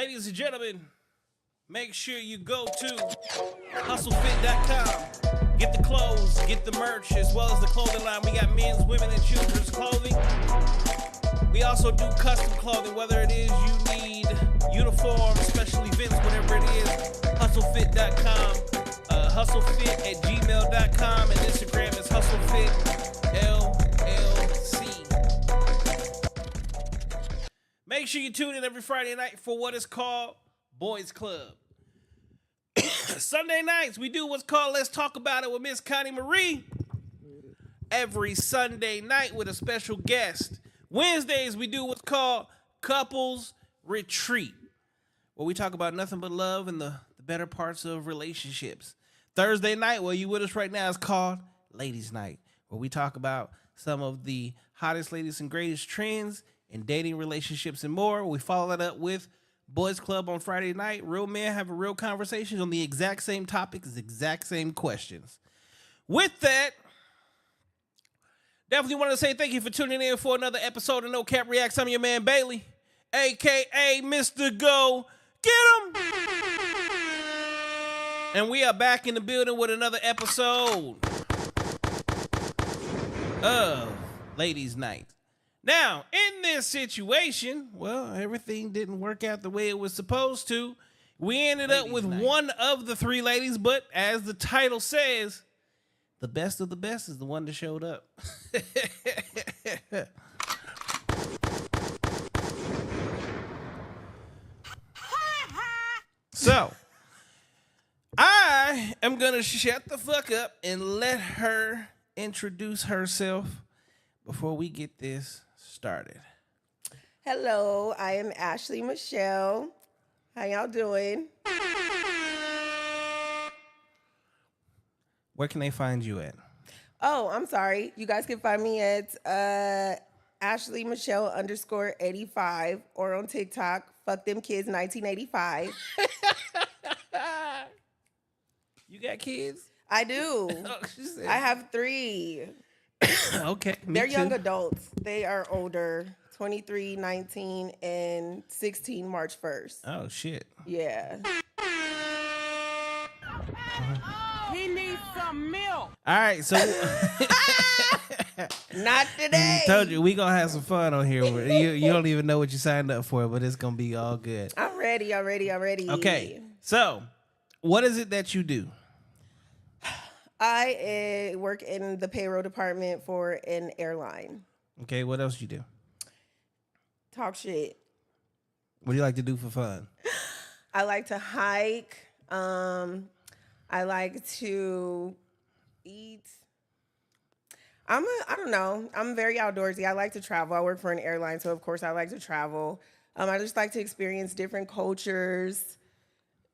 Ladies and gentlemen, make sure you go to hustlefit.com. Get the clothes, get the merch, as well as the clothing line. We got men's, women, and children's clothing. We also do custom clothing, whether it is you need uniforms, special events, whatever it is. Hustlefit.com, hustlefit@gmail.com, and Instagram is hustlefitllc. Make sure you tune in every Friday night for what is called Boys Club. Sunday nights, we do what's called Let's Talk About It with Miss Connie Marie. Every Sunday night with a special guest. Wednesdays, we do what's called Couples Retreat, where we talk about nothing but love and the better parts of relationships. Thursday night, where you with us right now, is called Ladies Night, where we talk about some of the hottest, latest, and greatest trends in dating, relationships, and more. We follow that up with Boys Club on Friday night. Real men have a real conversations on the exact same topics, exact same questions. With that, definitely want to say thank you for tuning in for another episode of No Cap Reacts. I'm your man Bailey, a.k.a. Mr. Go Get 'Em. And we are back in the building with another episode of Ladies Night. Now, in this situation, well, everything didn't work out the way it was supposed to. We ended up with one of the three ladies, but as the title says, the best of the best is the one that showed up. So, I am going to shut the fuck up and let her introduce herself before we get this started. Hello, I am Ashley Michelle. How y'all doing? Where can they find you at? Oh, I'm sorry. You guys can find me at Ashley Michelle _85 or on TikTok, Fuck Them Kids 1985. You got kids? I do. Oh, she said. I have 3. Okay. They're young adults. They are older. 23, 19, and 16 March 1st. Oh, shit. Yeah. He needs some milk. All right, so Not today. told you we gonna have some fun on here. You don't even know what you signed up for, but it's gonna be all good. I'm ready. Okay, so what is it that you do? I work in the payroll department for an airline. Okay, what else you do? Talk shit. What do you like to do for fun? I like to hike. I like to eat. I don't know. I'm very outdoorsy. I like to travel. I work for an airline, so of course I like to travel. I just like to experience different cultures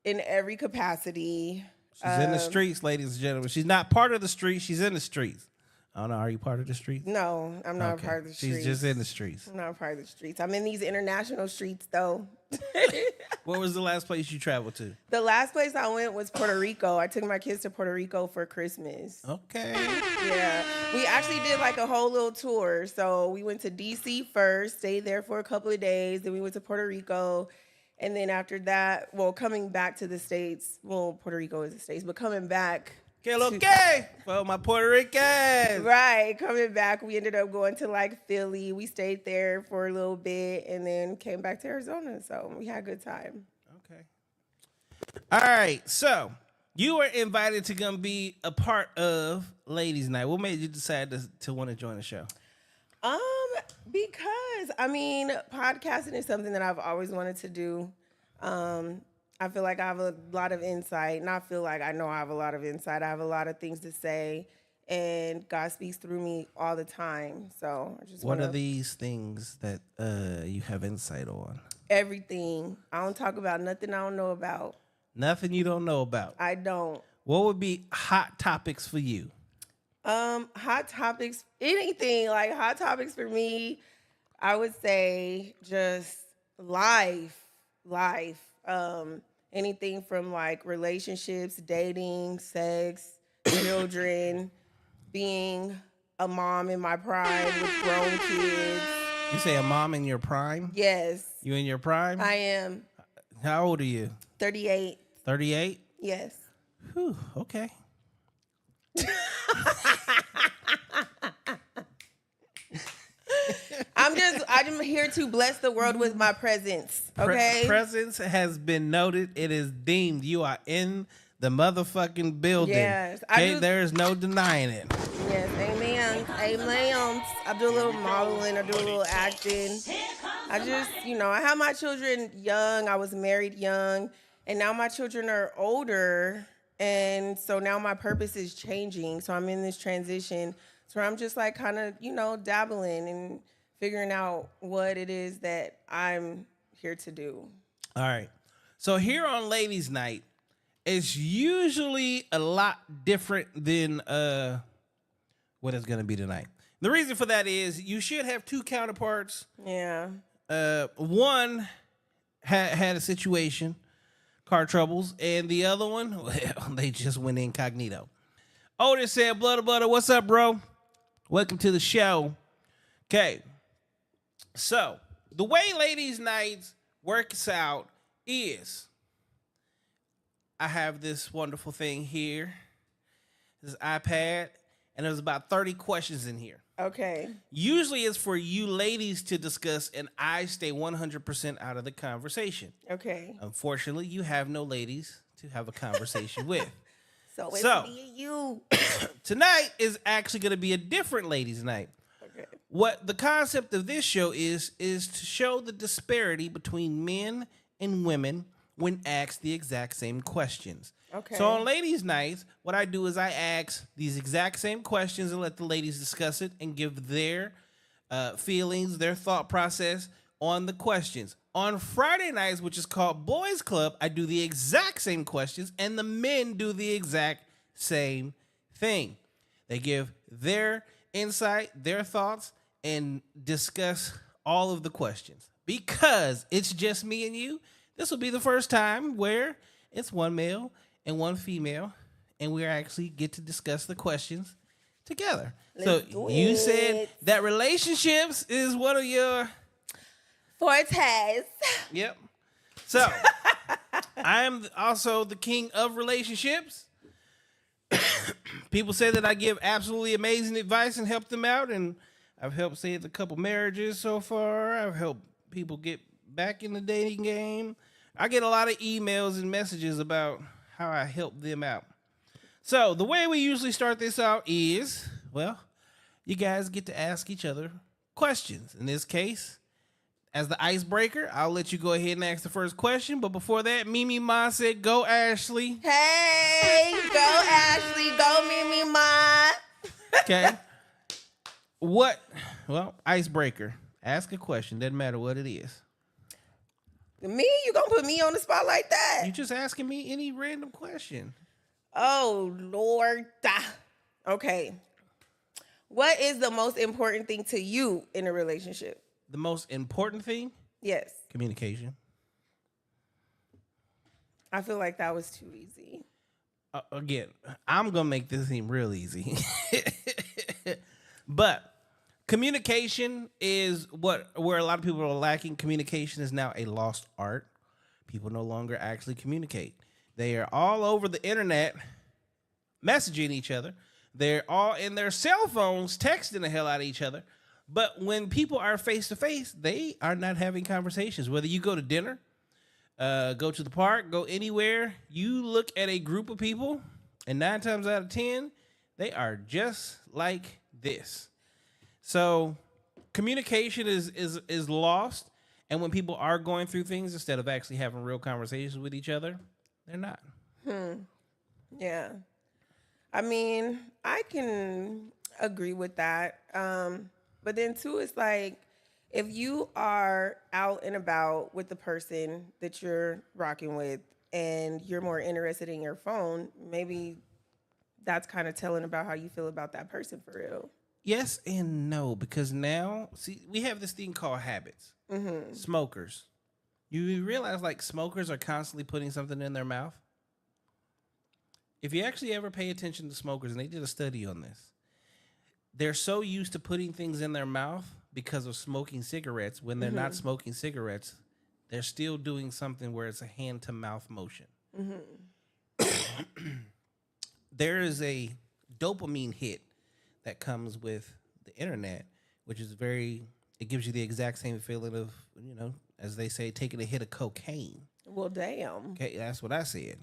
in every capacity. She's in the streets, ladies and gentlemen. She's not part of the streets. She's in the streets. I don't know. Are you part of the streets? No, I'm not a part of the streets. She's just in the streets. I'm not a part of the streets. I'm in these international streets, though. Where was the last place you traveled to? The last place I went was Puerto Rico. I took my kids to Puerto Rico for Christmas. Okay. Yeah. We actually did like a whole little tour. So we went to D.C. first, stayed there for a couple of days. Then we went to Puerto Rico. And then after that, coming back to the States, Puerto Rico is the States, but coming back. Que lo que? For my Puerto Ricans. Right. Coming back, we ended up going to like Philly. We stayed there for a little bit and then came back to Arizona. So we had a good time. Okay. All right. So you were invited to come be a part of Ladies Night. What made you decide to want to join the show? Because podcasting is something that I've always wanted to do. I feel like I have a lot of insight, and I feel like I know I have a lot of insight. I have a lot of things to say, and God speaks through me all the time. So I just What are these things that you have insight on? Everything. I don't talk about nothing I don't know about. Nothing you don't know about. I don't. What would be hot topics for you? Hot topics, anything. Like hot topics for me, I would say just life. Anything from like relationships, dating, sex, children, being a mom in my prime with grown kids. You say a mom in your prime? Yes. You in your prime? I am. How old are you? 38. 38? Yes. Whew, okay. I'm here to bless the world with my presence. Okay. Presence has been noted. It is deemed. You are in the motherfucking building. Yes. Okay, there is no denying it. Yes, amen. Amen. I do a little modeling, I do a little acting. I just, I have my children young. I was married young, and now my children are older. And so now my purpose is changing. So I'm in this transition. So I'm just like kind of, dabbling and figuring out what it is that I'm here to do. All right. So here on Ladies Night, it's usually a lot different than what it's going to be tonight. The reason for that is you should have two counterparts. Yeah. One had a situation, car troubles, and the other one, well, they just went incognito. Otis said, Blood of Butter, what's up, bro? Welcome to the show. Okay. So, the way Ladies Nights works out is I have this wonderful thing here, this iPad, and there's about 30 questions in here. Okay. Usually it's for you ladies to discuss, and I stay 100% out of the conversation. Okay. Unfortunately, you have no ladies to have a conversation with. So it's me and you. Tonight is actually going to be a different ladies' night. Okay. What the concept of this show is to show the disparity between men and women when asked the exact same questions. Okay. So on ladies' nights, what I do is I ask these exact same questions and let the ladies discuss it and give their feelings, their thought process on the questions. On Friday nights, which is called Boys Club, I do the exact same questions and the men do the exact same thing. They give their insight, their thoughts, and discuss all of the questions. Because it's just me and you, this will be the first time where it's one male and one female, and we actually get to discuss the questions together. So you said that relationships is one of your fortes. Yep. So I am also the king of relationships. People say that I give absolutely amazing advice and help them out, and I've helped save a couple marriages so far. I've helped people get back in the dating game. I get a lot of emails and messages about how I help them out. So the way we usually start this out is, well, you guys get to ask each other questions. In this case, as the icebreaker, I'll let you go ahead and ask the first question. But before that, Mimi Ma said, go Ashley. Hey, go Ashley, go Mimi Ma. Okay. Well, icebreaker. Ask a question. Doesn't matter what it is. Me? You gonna put me on the spot like that? You just asking me any random question. Oh, Lord. Okay. What is the most important thing to you in a relationship? The most important thing? Yes. Communication. I feel like that was too easy. Again, I'm going to make this seem real easy. But communication is where a lot of people are lacking. Communication is now a lost art. People no longer actually communicate. They are all over the internet messaging each other. They're all in their cell phones texting the hell out of each other. But when people are face-to-face, they are not having conversations. Whether you go to dinner, go to the park, go anywhere, you look at a group of people, and 9 times out of 10, they are just like this. So communication is lost, and when people are going through things, instead of actually having real conversations with each other, they're not. Yeah. I mean, I can agree with that. But then, too, it's like, if you are out and about with the person that you're rocking with and you're more interested in your phone, maybe that's kind of telling about how you feel about that person for real. Yes and no, because now, see, we have this thing called habits. Mm-hmm. Smokers. You realize, like, smokers are constantly putting something in their mouth? If you actually ever pay attention to smokers, and they did a study on this, they're so used to putting things in their mouth because of smoking cigarettes. When they're not smoking cigarettes, they're still doing something where it's a hand to mouth motion. There is a dopamine hit that comes with the internet, which is it gives you the exact same feeling of, as they say, taking a hit of cocaine. Well, damn. Okay, that's what I said.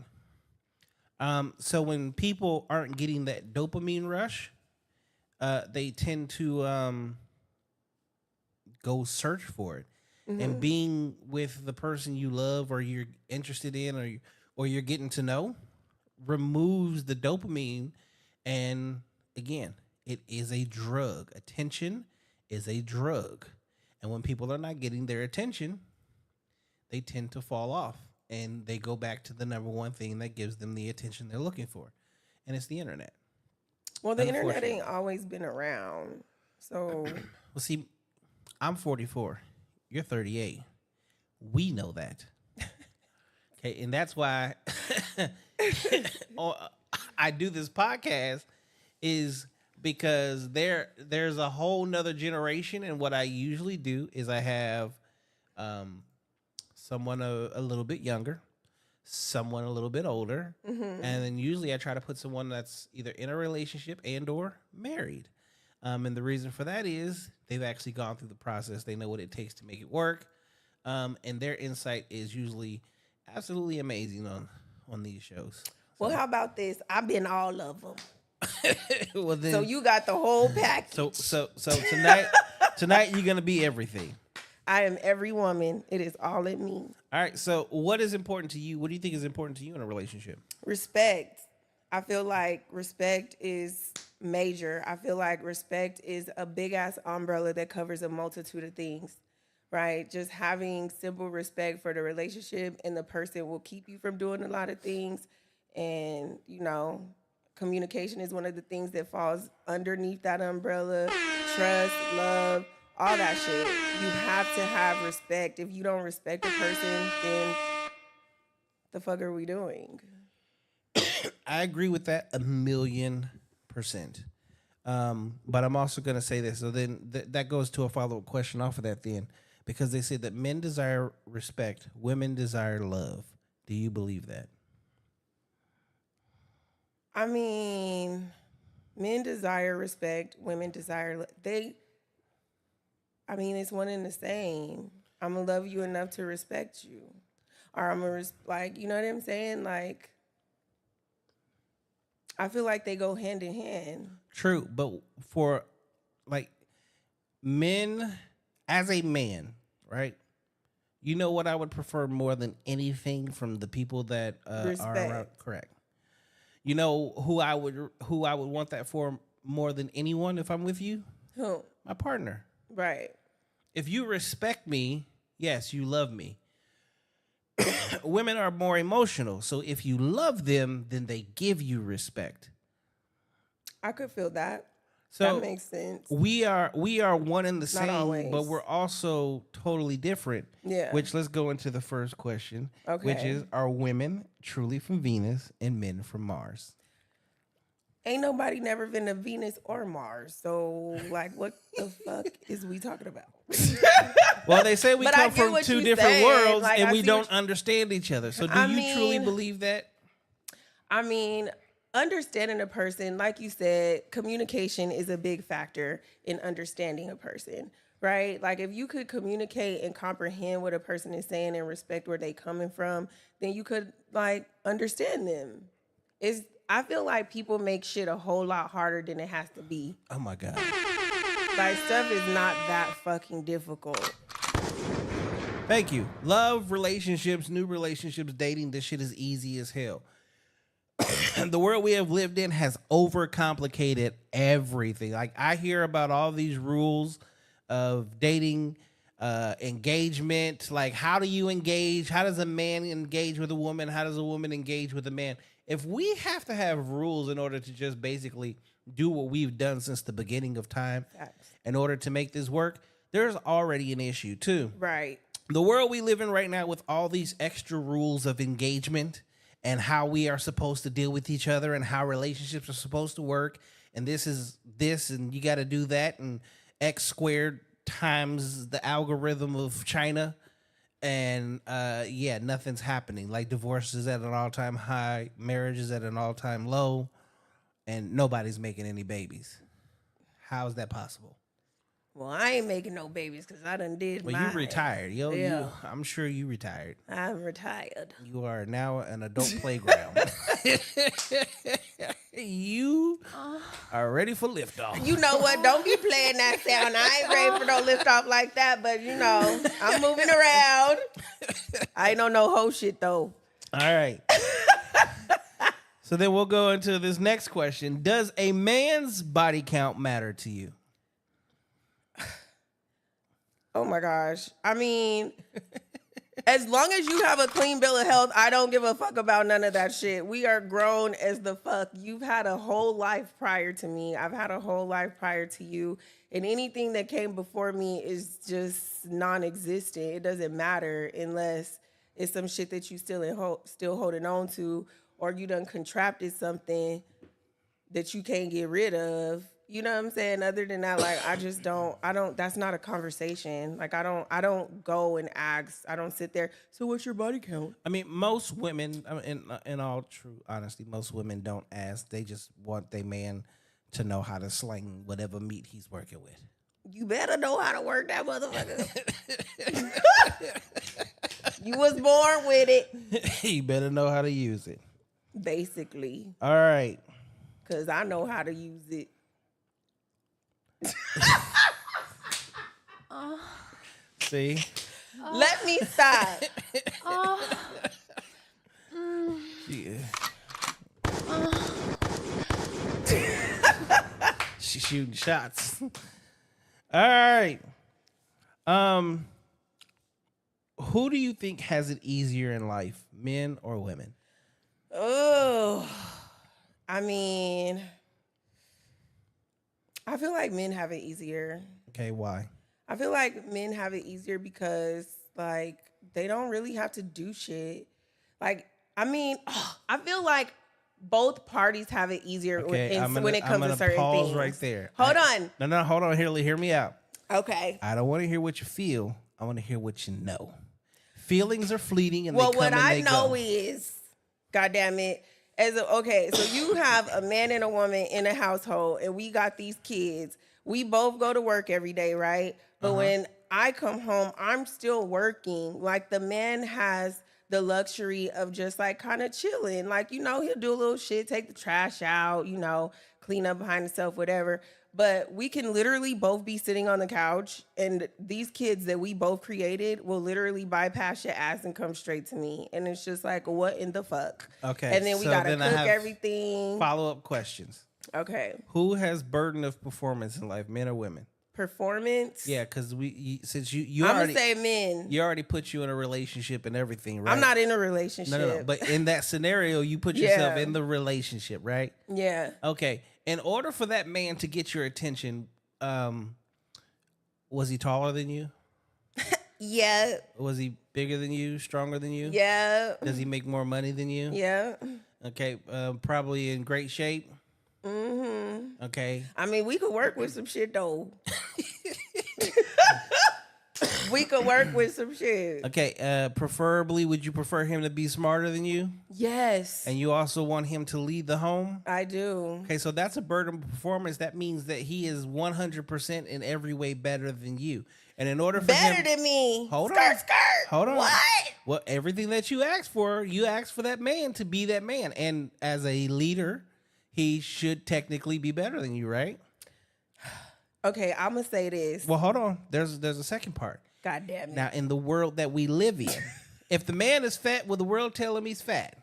So when people aren't getting that dopamine rush, they tend to go search for it. And being with the person you love or you're interested in or you're getting to know removes the dopamine. And again, it is a drug. Attention is a drug. And when people are not getting their attention, they tend to fall off. And they go back to the number one thing that gives them the attention they're looking for. And it's the internet. Well, the internet ain't always been around. So, well, see, I'm 44. You're 38. We know that. Okay, and that's why I do this podcast is because there's a whole nother generation, and what I usually do is I have someone a little bit younger, someone a little bit older, and then usually I try to put someone that's either in a relationship and or married. And the reason for that is they've actually gone through the process. They know what it takes to make it work. And their insight is usually absolutely amazing on these shows. Well, how about this? I've been all of them. Well, then, so you got the whole package. So tonight you're going to be everything. I am every woman. It is all in me. All right. So what is important to you? What do you think is important to you in a relationship? Respect. I feel like respect is major. I feel like respect is a big ass umbrella that covers a multitude of things, right? Just having simple respect for the relationship and the person will keep you from doing a lot of things. And, communication is one of the things that falls underneath that umbrella. Trust, love, all that shit. You have to have respect. If you don't respect a person, then the fuck are we doing? I agree with that 1,000,000%. But I'm also going to say this. So then that goes to a follow-up question off of that then. Because they say that men desire respect, women desire love. Do you believe that? I mean, men desire respect, women desire it's one and the same. I'm going to love you enough to respect you. Or I'm going to, you know what I'm saying? Like, I feel like they go hand in hand. True, but for men, as a man, right? You know what I would prefer more than anything from the people that are around? Correct. You know who I would want that for more than anyone if I'm with you? Who? My partner. Right. If you respect me, yes, you love me. Women are more emotional. So if you love them, then they give you respect. I could feel that. So that makes sense. We are one and the same, always. but we're also totally different. Yeah. Which let's go into the first question, okay. which is, are women truly from Venus and men from Mars? Ain't nobody never been to Venus or Mars. So, what the fuck is we talking about? Well, they say we come from two different worlds and we don't understand each other. So do you truly believe that? I mean, understanding a person, like you said, communication is a big factor in understanding a person, right? Like if you could communicate and comprehend what a person is saying and respect where they coming from, then you could understand them. I feel like people make shit a whole lot harder than it has to be. Oh my God. Stuff is not that fucking difficult. Thank you. Love, relationships, new relationships, dating, this shit is easy as hell. The world we have lived in has overcomplicated everything. I hear about all these rules of dating, engagement. How do you engage? How does a man engage with a woman? How does a woman engage with a man? If we have to have rules in order to just basically do what we've done since the beginning of time in order to make this work, there's already an issue too. Right. The world we live in right now with all these extra rules of engagement and how we are supposed to deal with each other and how relationships are supposed to work. And this is this, and you got to do that. And X squared times the algorithm of China. And yeah, nothing's happening. Like divorce is at an all-time high, marriage is at an all-time low, and nobody's making any babies. How is that possible? Well, I ain't making no babies because I done did Well, mine. you retired. Yeah. I'm sure you retired. I'm retired. You are now an adult playground. You are ready for liftoff. You know what? Don't be playing that sound. I ain't ready for no lift off like that, but you know, I'm moving around. I ain't on no whole shit though. All right. So then we'll go into this next question. Does a man's body count matter to you? Oh my gosh. I mean, as long as you have a clean bill of health, I don't give a fuck about none of that shit. We are grown as the fuck. You've had a whole life prior to me. I've had a whole life prior to you. And anything that came before me is just non-existent. It doesn't matter unless it's some shit that you still holding on to, or you done contracted something that you can't get rid of. You know what I'm saying? Other than that, like, I don't, that's not a conversation. Like, I don't go and ask. I don't sit there. So what's your body count? I mean, most women, in all true honesty, most women don't ask. They just want their man to know how to sling whatever meat he's working with. You better know how to work that motherfucker. You was born with it. You better know how to use it. Basically. All right. Because I know how to use it. See? Let me stop. Yeah. She's shooting shots. All right. Who do you think has it easier in life, men or women? Oh, I mean, I feel like men have it easier. Okay, why? I feel like men have it easier because, like, they don't really have to do shit. Like, I mean, I feel like both parties have it easier when it comes to certain pause things. Right there. Hold on. No, hold on. Hear me out. Okay. I don't want to hear what you feel. I want to hear what you know. Feelings are fleeting, and well, they come what and I they know go. is, goddamn it, okay, so you have a man and a woman in a household, and we got these kids. We both go to work every day, right? But when I come home, I'm still working. Like, the man has the luxury of just, like, kind of chilling. Like, you know, he'll do a little shit, take the trash out, you know, clean up behind himself, whatever. But we can literally both be sitting on the couch, and these kids that we both created will literally bypass your ass and come straight to me. And it's just like, what in the fuck? Okay. And then we gotta cook everything. Follow-up questions. Okay. Who has burden of performance in life, men or women? Performance? Yeah, because since you I'm already gonna say men. You already put you in a relationship and everything, right? I'm not in a relationship. No. But in that scenario, you put yourself in the relationship, right? Yeah. Okay. In order for that man to get your attention, was he taller than you? Yeah. Was he bigger than you? Stronger than you? Yeah. Does he make more money than you? Yeah. Okay. Probably in great shape. Mm-hmm. Okay. I mean, we could work with some shit though. We could work with some shit. Okay. Preferably, would you prefer him to be smarter than you? Yes. And you also want him to lead the home? I do. Okay, so that's a burden of performance. That means that he is 100% in every way better than you. And in order for better than me. Hold on. Skirt. Hold on. What? Well, everything that you asked for that man to be that man. And as a leader, he should technically be better than you, right? Okay, I'm gonna say this. Well, hold on. There's a second part. God damn it. Now, in the world that we live in, if the man is fat, will the world tell him he's fat?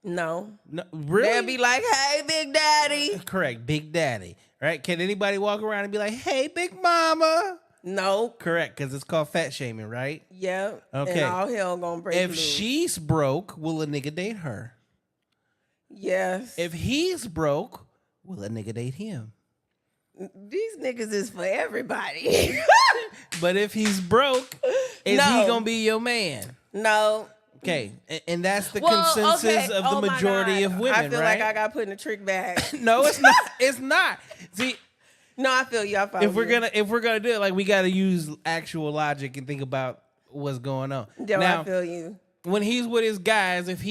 No. Really? They'll be like, hey, Big Daddy. Correct, Big Daddy. Right? Can anybody walk around and be like, hey, Big Mama? No. Correct, because it's called fat shaming, right? Yep. Okay. And all hell gonna break If loose. she's broke, will a nigga date her? Yes. If he's broke, will a nigga date him? These niggas is for everybody. But if he's broke, is he gonna be your man? No. Okay, and that's the consensus of the majority of women, I feel right? like I got put in a trick bag. No, it's not. It's not. See, no, I feel you. I follow if we're gonna do it, like, we got to use actual logic and think about what's going on. Yo, now, I feel you. when he's with his guys, if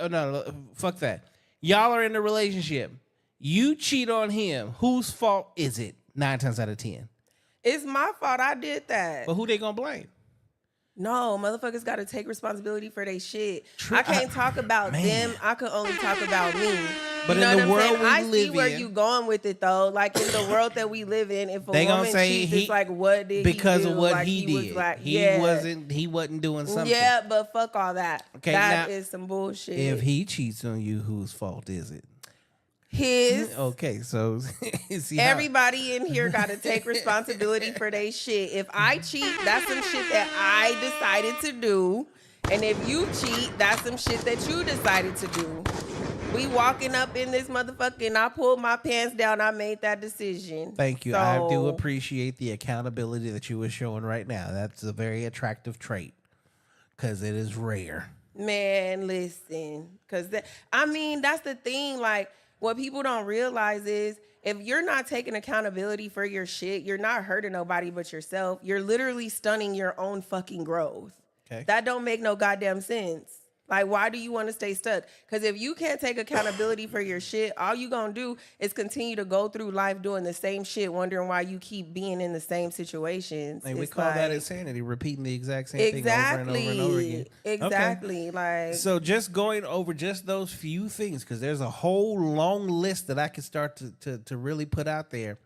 no, fuck that. Y'all are in a relationship. You cheat on him. Whose fault is it? 9 times out of 10. It's my fault. I did that. But who they gonna blame? No, motherfuckers got to take responsibility for their shit. I can't talk about them. I can only talk about me. But you know in the what I'm world saying? we I see live where in, you going with it though. Like in the world that we live in, if a they gonna woman say cheats, it's like what did because he do? of what like, he did. Was like, He wasn't doing something. Yeah, but fuck all that. Okay, that now, is some bullshit. If he cheats on you, whose fault is it? His. Okay, so see everybody in here got to take responsibility for their shit. If I cheat, that's some shit that I decided to do. And if you cheat, that's some shit that you decided to do. We walking up in this motherfucker and I pulled my pants down. I made that decision. Thank you. So, I do appreciate the accountability that you were showing right now. That's a very attractive trait because it is rare. Man, listen. Because, that's the thing. Like, what people don't realize is if you're not taking accountability for your shit, you're not hurting nobody but yourself. You're literally stunning your own fucking growth. Okay. That don't make no goddamn sense. Like, why do you want to stay stuck? Because if you can't take accountability for your shit, all you gonna do is continue to go through life doing the same shit, wondering why you keep being in the same situations. And we call that insanity, repeating the exact same thing over and over and over again. Exactly. Okay. Like, so just going over just those few things, because there's a whole long list that I can start to really put out there.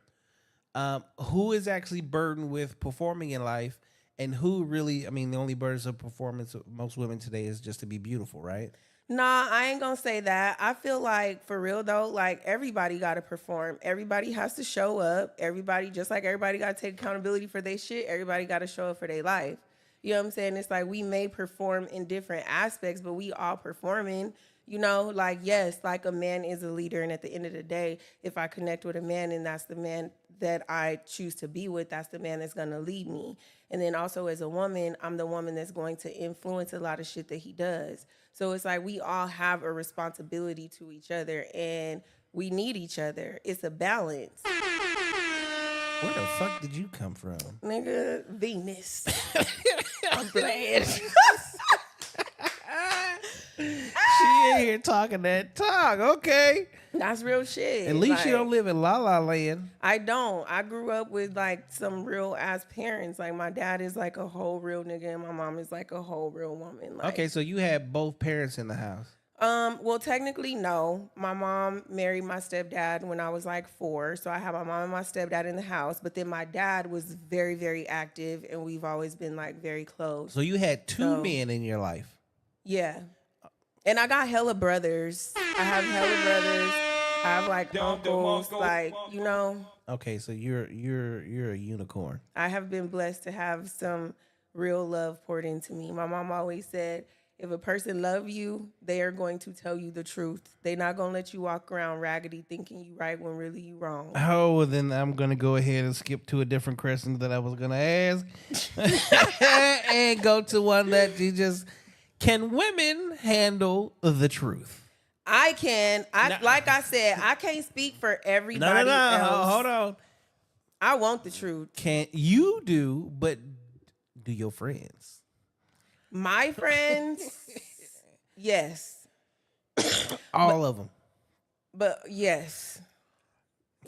Who is actually burdened with performing in life? And who really, the only burdens of performance of most women today is just to be beautiful, right? Nah, I ain't gonna say that. I feel like, for real though, like everybody gotta perform. Everybody has to show up. Everybody, just like everybody gotta take accountability for their shit, everybody gotta show up for their life. You know what I'm saying? It's like we may perform in different aspects, but we all performing. You know, like, yes, like a man is a leader. And at the end of the day, if I connect with a man and that's the man that I choose to be with, that's the man that's going to lead me. And then also as a woman, I'm the woman that's going to influence a lot of shit that he does. So it's like we all have a responsibility to each other and we need each other. It's a balance. Where the fuck did you come from? Nigga, Venus. I'm glad. She in here talking that talk. Okay. That's real shit. At least you don't live in La La Land. I don't. I grew up with like some real ass parents. Like my dad is like a whole real nigga and my mom is like a whole real woman. Like, okay, so you had both parents in the house. Well, technically, no. My mom married my stepdad when I was like 4. So I had my mom and my stepdad in the house. But then my dad was very, very active and we've always been like very close. So you had two men in your life. Yeah. And I got hella brothers. I have hella brothers. I have like uncles, like, you know. Okay, so you're a unicorn. I have been blessed to have some real love poured into me. My mom always said, if a person loves you, they are going to tell you the truth. They're not going to let you walk around raggedy thinking you right when really you wrong. Oh, well, then I'm going to go ahead and skip to a different question that I was going to ask. And go to one that you just... Can women handle the truth? I can. Like I said, I can't speak for everybody else. Hold on. I want the truth. Can't you do, but do your friends? My friends, yes. All of them. But yes.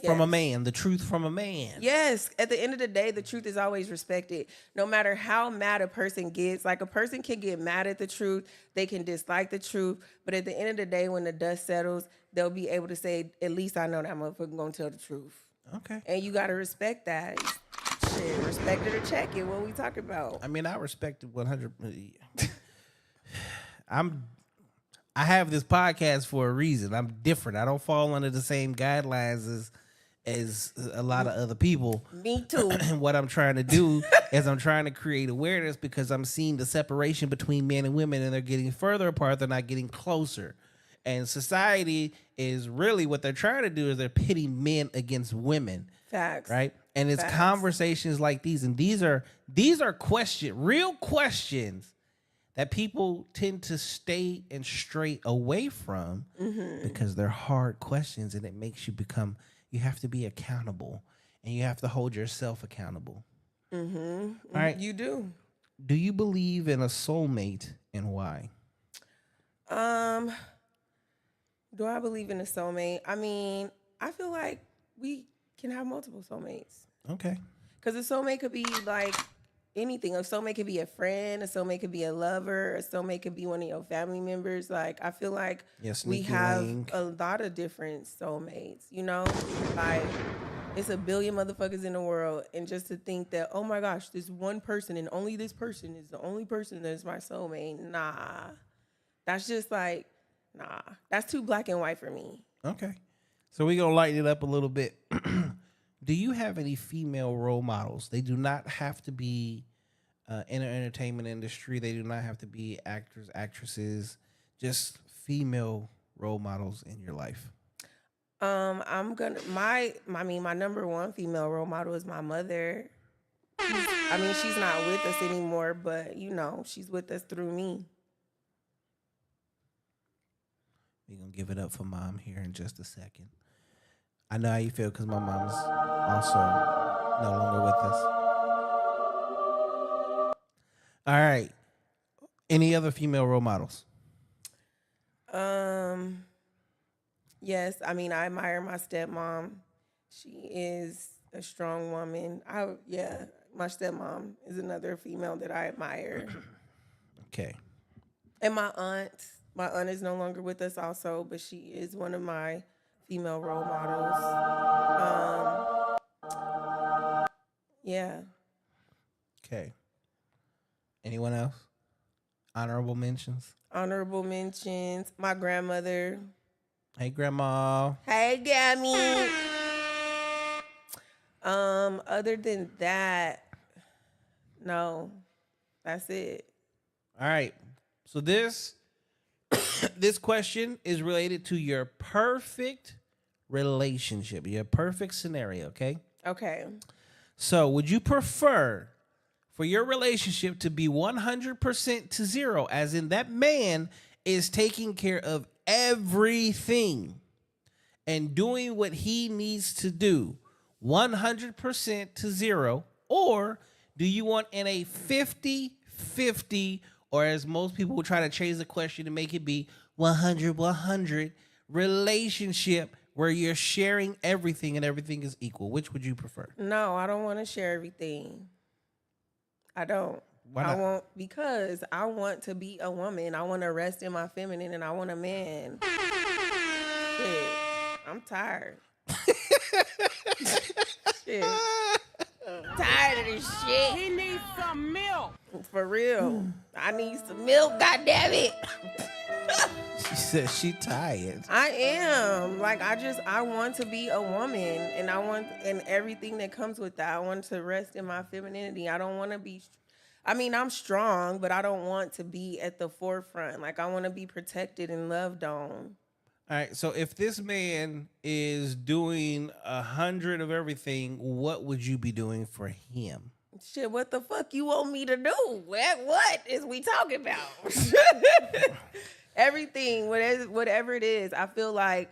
From a man, the truth from a man. Yes. At the end of the day, the truth is always respected. No matter how mad a person gets, like a person can get mad at the truth, they can dislike the truth, but at the end of the day, when the dust settles, they'll be able to say, at least I know that motherfucker gonna tell the truth. Okay. And you gotta respect that. Shit, respect it or check it. What we talking about? I respect it 100. I have this podcast for a reason. I'm different. I don't fall under the same guidelines as a lot of other people. Me too. And what I'm trying to do is I'm trying to create awareness because I'm seeing the separation between men and women, and they're getting further apart. They're not getting closer. And society is really what they're trying to do is they're pitting men against women. Facts. Right? And it's conversations like these. And these are real questions that people tend to stay and stray away from because they're hard questions, and it makes you have to be accountable, and you have to hold yourself accountable. Mm-hmm. All right. You do. Do you believe in a soulmate and why? Um, do I believe in a soulmate? I mean, I feel like we can have multiple soulmates. Okay. Because a soulmate could be like anything. A soulmate could be a friend. A soulmate could be a lover. A soulmate could be one of your family members. Like, I feel like Yeah, we sneaky have link. a lot of different soulmates, you know? Like, it's a billion motherfuckers in the world. And just to think that, oh my gosh, this one person and only this person is the only person that is my soulmate. Nah. That's just like, nah. That's too black and white for me. Okay. So we're going to lighten it up a little bit. Do you have any female role models? They do not have to be in the entertainment industry. They do not have to be actors, actresses, just female role models in your life. My number one female role model is my mother. She's not with us anymore, but you know, she's with us through me. We're going to give it up for mom here in just a second. I know how you feel because my mom's also no longer with us. All right. Any other female role models? Yes, I admire my stepmom. She is a strong woman. My stepmom is another female that I admire. Okay. And my aunt is no longer with us also, but she is one of my female role models. Yeah. Okay. Anyone else? Honorable mentions? Honorable mentions. My grandmother. Hey, Grandma. Hey, Gammy. Other than that, no. That's it. All right. So this question is related to your perfect relationship, your perfect scenario, okay? Okay. So would you prefer for your relationship to be 100% to zero, as in that man is taking care of everything and doing what he needs to do 100% to zero, or do you want in a 50-50, or as most people will try to change the question to make it be 100-100 relationship where you're sharing everything and everything is equal? Which would you prefer? No, I don't want to share everything. I don't. Why not? Because I want to be a woman. I want to rest in my feminine and I want a man. Shit. I'm tired. Shit. Tired of this shit. He needs some milk. For real. I need some milk, goddammit. She said she tired. I am. I want to be a woman and everything that comes with that. I want to rest in my femininity. I don't want to be, I'm strong, but I don't want to be at the forefront. Like, I want to be protected and loved on. All right, so if this man is doing 100 of everything, what would you be doing for him? Shit, what the fuck you want me to do? What is we talking about? Everything, whatever it is. I feel like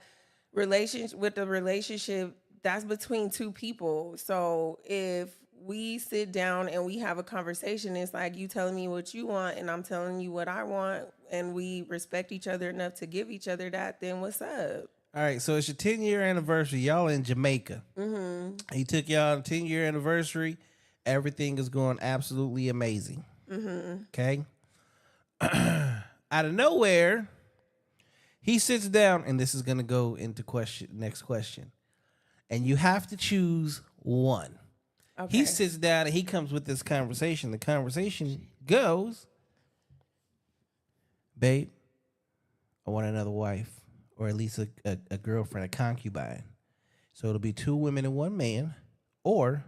relationship, that's between two people. So if we sit down and we have a conversation, it's like you telling me what you want and I'm telling you what I want, and we respect each other enough to give each other that, then what's up? All right, so it's your 10-year anniversary. Y'all in Jamaica. Mm-hmm. You took y'all 10-year anniversary. Everything is going absolutely amazing. Mm-hmm. Okay? Out of nowhere, he sits down, and this is going to go into next question. And you have to choose one. Okay. He sits down, and he comes with this conversation. The conversation goes, babe, I want another wife, or at least a girlfriend, a concubine. So it'll be 2 women and 1 man, or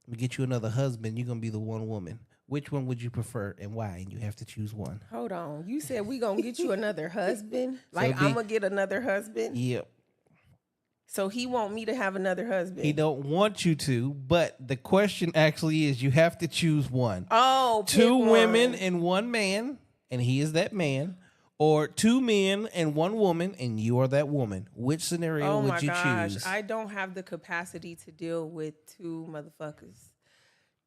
we get you another husband, you're going to be the 1 woman. Which one would you prefer and why? And you have to choose one. Hold on. You said we going to get you another husband? Like, I'm going to get another husband? Yep. So he want me to have another husband? He don't want you to, but the question actually is you have to choose one. Oh, 2 women and 1 man, and he is that man, or 2 men and 1 woman, and you are that woman. Which scenario would you choose? I don't have the capacity to deal with 2 motherfuckers.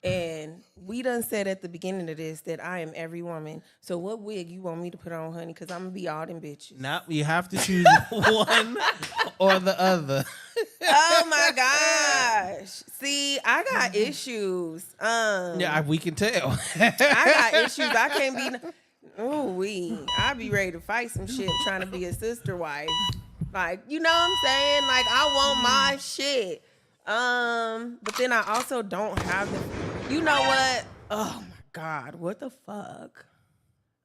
And we done said at the beginning of this that I am every woman. So what wig you want me to put on, honey? Because I'm going to be all them bitches. Now you have to choose one or the other. Oh, my gosh. See, I got issues. Yeah, we can tell. I got issues. I can't be... I be ready to fight some shit trying to be a sister wife. Like, you know what I'm saying? Like, I want my shit. But then I also don't have the... You know what? Oh, my God. What the fuck?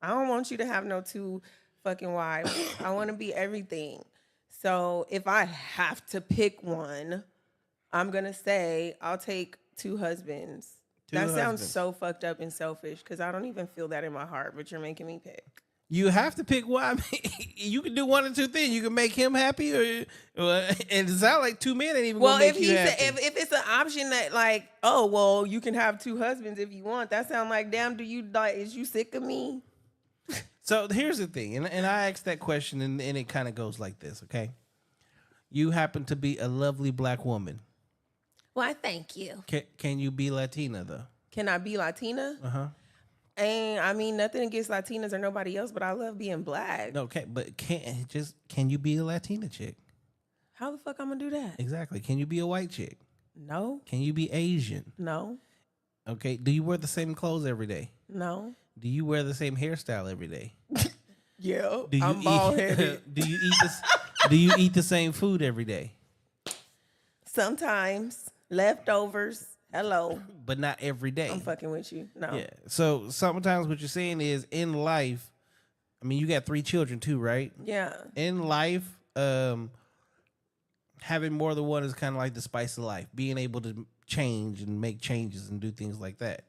I don't want you to have no two fucking wives. I want to be everything. So if I have to pick one, I'm going to say I'll take two husbands. That sounds so fucked up and selfish because I don't even feel that in my heart, but you're making me pick. You have to pick one. I mean, you can do one or two things. You can make him happy, and it sounds like two men ain't even gonna make you happy. If it's an option that like, oh well, you can have two husbands if you want. That sounds like, damn, is you sick of me? So here's the thing, and I asked that question, and it kind of goes like this, okay? You happen to be a lovely black woman. Why, thank you. Can you be Latina, though? Can I be Latina? Uh-huh. And I mean, nothing against Latinas or nobody else, but I love being black. No, okay, but can you be a Latina chick? How the fuck I'm gonna do that? Exactly. Can you be a white chick? No. Can you be Asian? No. Okay. Do you wear the same clothes every day? No. Do you wear the same hairstyle every day? Yeah. I'm bald headed. Do you eat the same food every day? Sometimes. Leftovers. Hello. But not every day. I'm fucking with you. No. Yeah. So sometimes what you're saying is in life, I mean, you got 3 children too, right? Yeah. In life, having more than one is kind of like the spice of life. Being able to change and make changes and do things like that.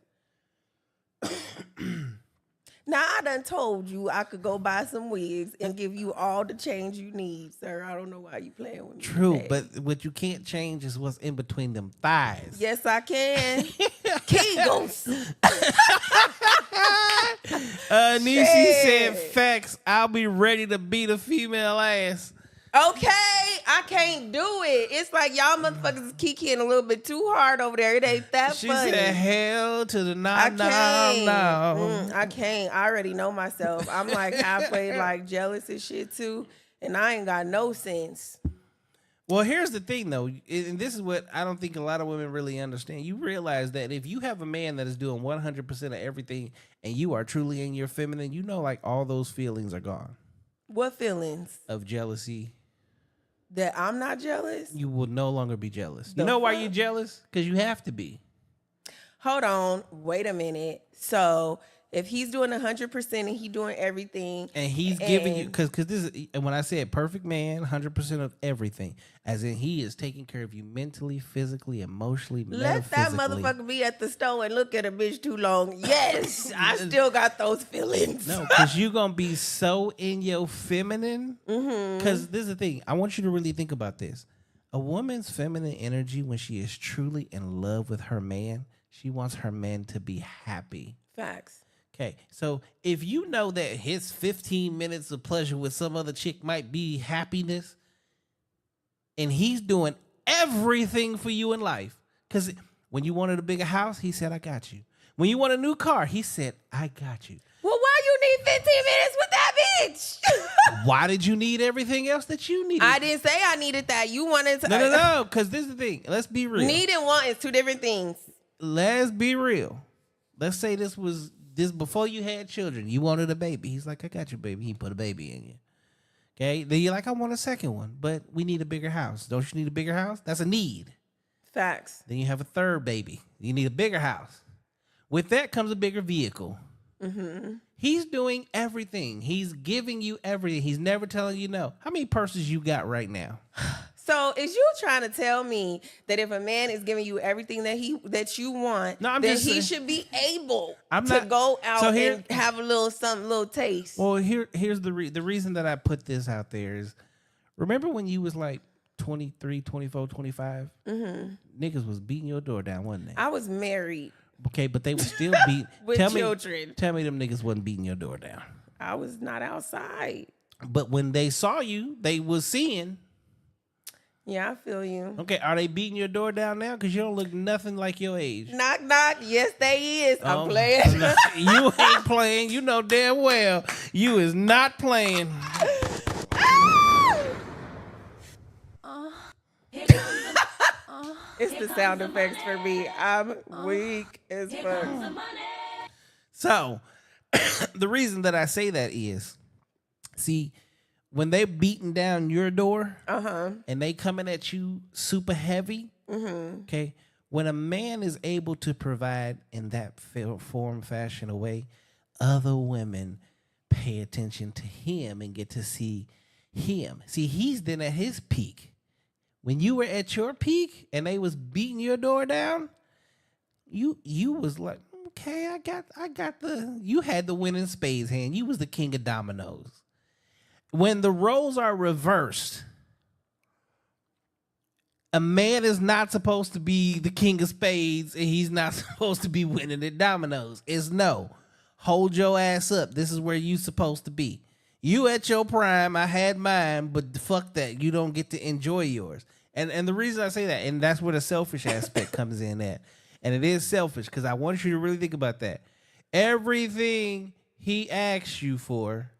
Now, I done told you I could go buy some wigs and give you all the change you need, sir. I don't know why you playing with me. True, today. but what you can't change is what's in between them thighs. Yes, I can. Kegels. Nishi said, facts, I'll be ready to beat a female ass. Okay, I can't do it. It's like y'all motherfuckers is kikiing a little bit too hard over there. It ain't that funny. She said, hell to the no. I can't. I already know myself. I'm like halfway like jealous and shit too, and I ain't got no sense. Well, here's the thing though, and this is what I don't think a lot of women really understand. You realize that if you have a man that is doing 100% of everything, and you are truly in your feminine, you know, like all those feelings are gone. What feelings? Of jealousy. That I'm not jealous? You will no longer be jealous. You know why you're jealous? Because you have to be. Hold on. Wait a minute. So if he's doing 100% and he doing everything. And he's giving you, because this is, and when I said perfect man, 100% of everything, as in he is taking care of you mentally, physically, emotionally, let that motherfucker be at the store and look at a bitch too long. Yes, I still got those feelings. No, because you're going to be so in your feminine. Because this is the thing. I want you to really think about this. A woman's feminine energy, when she is truly in love with her man, she wants her man to be happy. Facts. Okay, so if you know that his 15 minutes of pleasure with some other chick might be happiness, and he's doing everything for you in life, because when you wanted a bigger house, he said, I got you. When you want a new car, he said, I got you. Well, why you need 15 minutes with that bitch? Why did you need everything else that you needed? I didn't say I needed that. You wanted to. No, because this is the thing. Let's be real. Need and want is two different things. Let's be real. Let's say this before you had children. You wanted a baby. He's like, I got you, baby. He put a baby in you. Okay? Then you're like, I want a second one, but we need a bigger house. Don't you need a bigger house? That's a need. Facts. Then you have a third baby. You need a bigger house. With that comes a bigger vehicle. Mm-hmm. He's doing everything. He's giving you everything. He's never telling you no. How many purses you got right now? So is you trying to tell me that if a man is giving you everything that you want, then he should be able to go out and have a little taste? Well, here's the reason that I put this out there is, remember when you was like 23, 24, 25? Mm-hmm. Niggas was beating your door down, wasn't they? I was married. Okay, but they were still beat with children. Tell me them niggas wasn't beating your door down. I was not outside. But when they saw you, they was seeing. Yeah, I feel you. Okay, are they beating your door down now? Because you don't look nothing like your age. Knock, knock. Yes, they is. I'm playing. No, you ain't playing. You know damn well you is not playing. It's the sound effects for me. I'm weak as fuck. So, the reason that I say that is, see, when they're beating down your door and they coming at you super heavy, okay, when a man is able to provide in that form, fashion, or way, other women pay attention to him and get to see him. See, he's then at his peak. When you were at your peak and they was beating your door down, you was like, okay, I got you had the winning spades hand. You was the king of dominoes. When the roles are reversed, a man is not supposed to be the king of spades and he's not supposed to be winning at dominoes. It's no. Hold your ass up. This is where you supposed to be. You at your prime, I had mine, but fuck that. You don't get to enjoy yours. And the reason I say that, and that's where the selfish aspect comes in at. And it is selfish because I want you to really think about that. Everything he asked you for,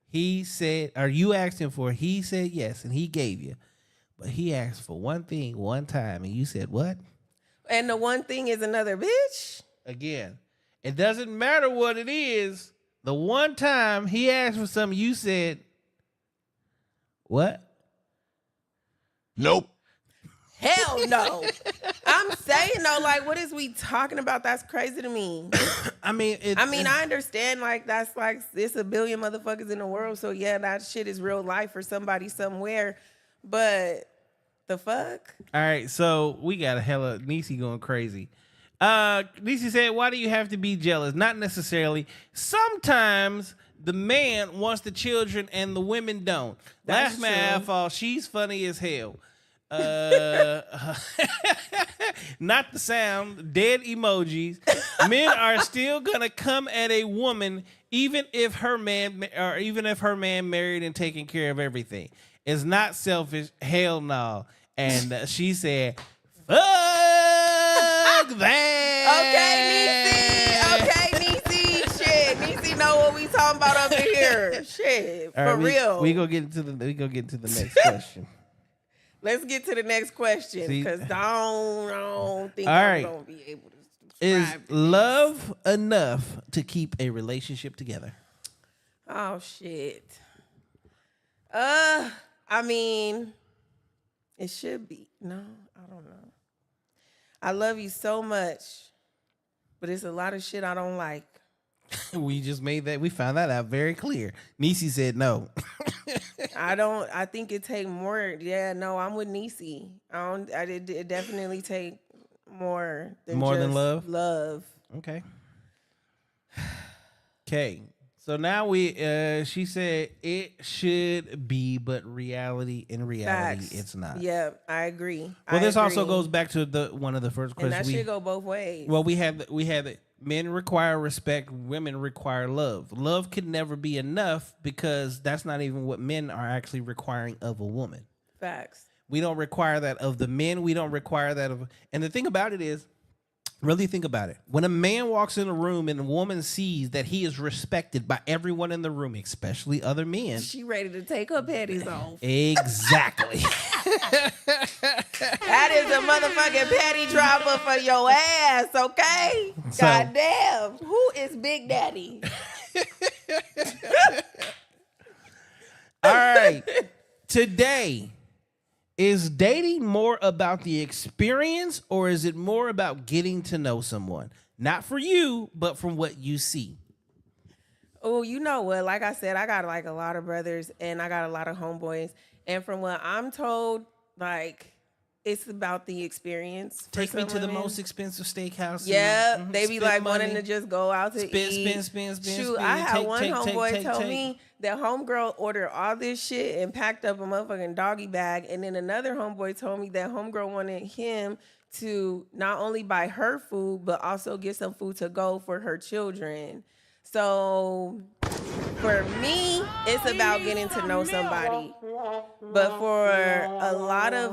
he said, or you asked him for, he said yes, and he gave you. But he asked for one thing one time, and you said what? And the one thing is another bitch? Again, it doesn't matter what it is. The one time he asked for something, you said, what? Nope. Hell no. I'm saying though, like, what is we talking about? That's crazy to me. I mean, I understand, like, that's like, it's a billion motherfuckers in the world. So yeah, that shit is real life for somebody somewhere. But the fuck? All right, so we got a hella Niecy going crazy. Niecy said, why do you have to be jealous? Not necessarily. Sometimes the man wants the children and the women don't. That's Laugh my true. ass off. She's funny as hell. Not the sound. Dead emojis. Men are still gonna come at a woman even if her man married and taking care of everything. It's not selfish. Hell no. And she said, fuck that. Okay, Niecy. Shit, Niecy know what we talking about over here. Shit, All for right, real. We gonna get into the next question. Let's get to the next question See? because I don't think All I'm right. gonna be able to Is describe this. love enough to keep a relationship together? Oh shit. I mean, it should be. No, I don't know. I love you so much, but it's a lot of shit I don't like. We just made that. We found that out very clear. Niecy said no. I think it take more. Yeah, no, I'm with Niecy. It definitely take more than Than just love? Love. Okay. Okay. So now she said it should be, but in reality, Facts. it's not. Yeah, I agree. Well, this also agree. goes back to one of the first And questions. that should go both ways. Well, we have it. Men require respect. Women require love. Love can never be enough because that's not even what men are actually requiring of a woman. Facts. We don't require that of the men. We don't require that of. And the thing about it is, really think about it. When a man walks in a room and a woman sees that he is respected by everyone in the room, especially other men. She ready to take her panties off. Exactly. That is a motherfucking panty dropper for your ass, okay? So- Goddamn. Who is Big Daddy? All right. Today, is dating more about the experience or is it more about getting to know someone? Not for you, but from what you see. Oh, you know what? Like I said, I got like a lot of brothers and I got a lot of homeboys. And from what I'm told, like, it's about the experience. for Take me some to the women. most expensive steakhouse. Yeah, Mhm. they be Spend like money. wanting to just go out to eat. Spend. Shoot, I had one homeboy tell me that homegirl ordered all this shit and packed up a motherfucking doggy bag. And then another homeboy told me that homegirl wanted him to not only buy her food, but also get some food to go for her children. So for me, it's about getting to know somebody. But for a lot of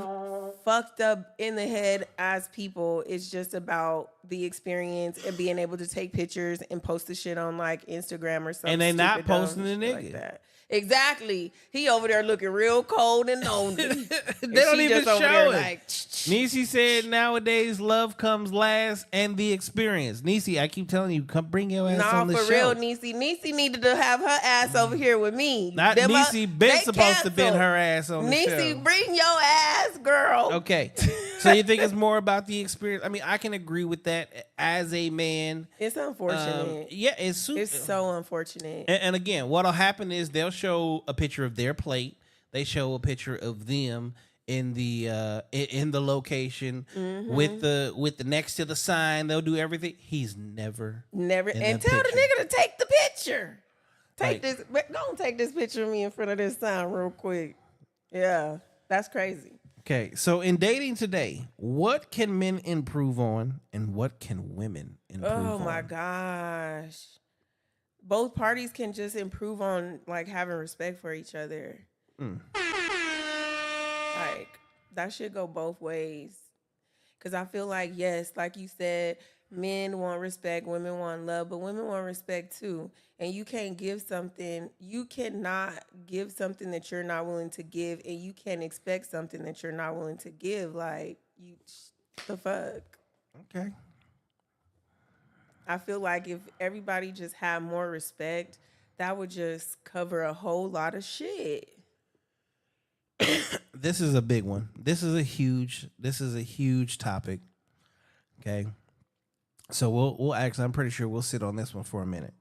fucked up in the head as people. It's just about the experience and being able to take pictures and post the shit on like Instagram or something. And they not stupid, dumb posting the shit nigga. like that. Exactly. He over there looking real cold and lonely. They don't even show it. Like, Niecy said nowadays love comes last and the experience. Niecy, I keep telling you, come bring your ass on the show. for real, Niecy. Niecy needed to have her ass over here with me. Not Them Niecy been supposed to bend her ass on the show. Niecy, bring your ass, girl. Okay. So you think it's more about the experience? I mean, I can agree with that as a man. It's unfortunate. Yeah, it's super. It's so unfortunate. And again, what'll happen is they'll show a picture of their plate. They show a picture of them in the location with the next to the sign. They'll do everything. He's never And tell the nigga to take the picture. Take this picture of me in front of this sign real quick. Yeah, that's crazy. Okay, so in dating today, what can men improve on and what can women improve on? Oh my gosh. Both parties can just improve on like having respect for each other. Like that should go both ways. Cause I feel like, yes, like you said, men want respect, women want love, but women want respect too. And you cannot give something that you're not willing to give, and you can't expect something that you're not willing to give. Like, the fuck? Okay. I feel like if everybody just had more respect, that would just cover a whole lot of shit. This is a big one. This is a huge topic. Okay. So we'll actually, I'm pretty sure we'll sit on this one for a minute.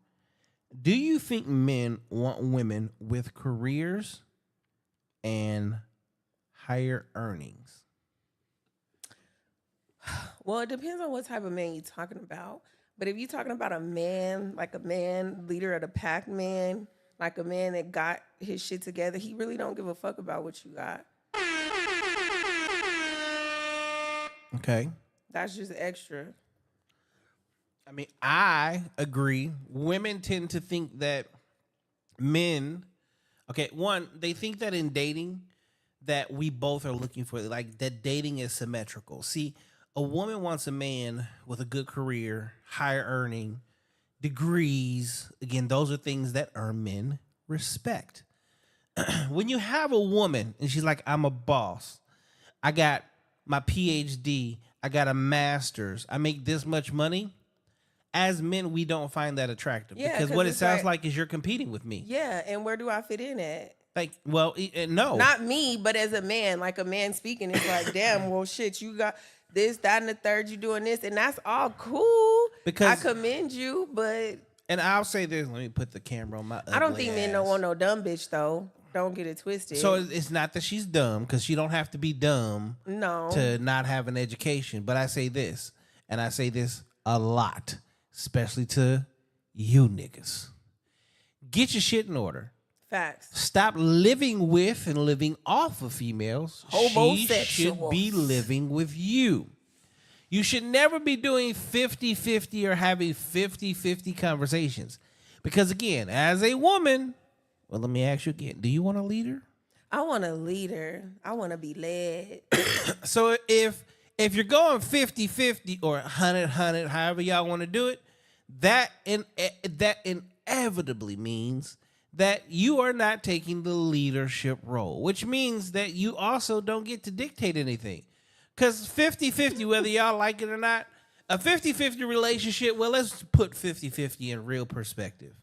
Do you think men want women with careers and higher earnings? Well, it depends on what type of man you're talking about. But if you're talking about a man, like a man, leader of the pack man, like a man that got his shit together, he really don't give a fuck about what you got. Okay. That's just extra. I mean, I agree. Women tend to think that men, okay, one, they think that in dating that we both are looking for, like, that dating is symmetrical. See, a woman wants a man with a good career, higher earning, degrees. Again, those are things that earn men respect. When you have a woman and she's like, I'm a boss, I got my PhD, I got a master's, I make this much money. As men, we don't find that attractive because what it sounds like is you're competing with me. Yeah, and where do I fit in at? Like, well, no. Not me, but as a man, like a man speaking, it's like, damn, well, shit, you got this, that, and the third, you doing this, and that's all cool. Because I commend you, but... And I'll say this, let me put the camera on my ugly I don't think ass. men don't want no dumb bitch, though. Don't get it twisted. So it's not that she's dumb, because she don't have to be dumb to not have an education. But I say this, and I say this a lot, especially to you niggas. Get your shit in order. Facts. Stop living with and living off of females. She should be living with you. You should never be doing 50-50 or having 50-50 conversations. Because again, as a woman, well, let me ask you again, do you want a leader? I want a leader. I want to be led. So if you're going 50-50 or 100-100, however y'all want to do it, that inevitably means that you are not taking the leadership role, which means that you also don't get to dictate anything. Because 50-50, whether y'all like it or not, a 50-50 relationship, well, let's put 50-50 in real perspective.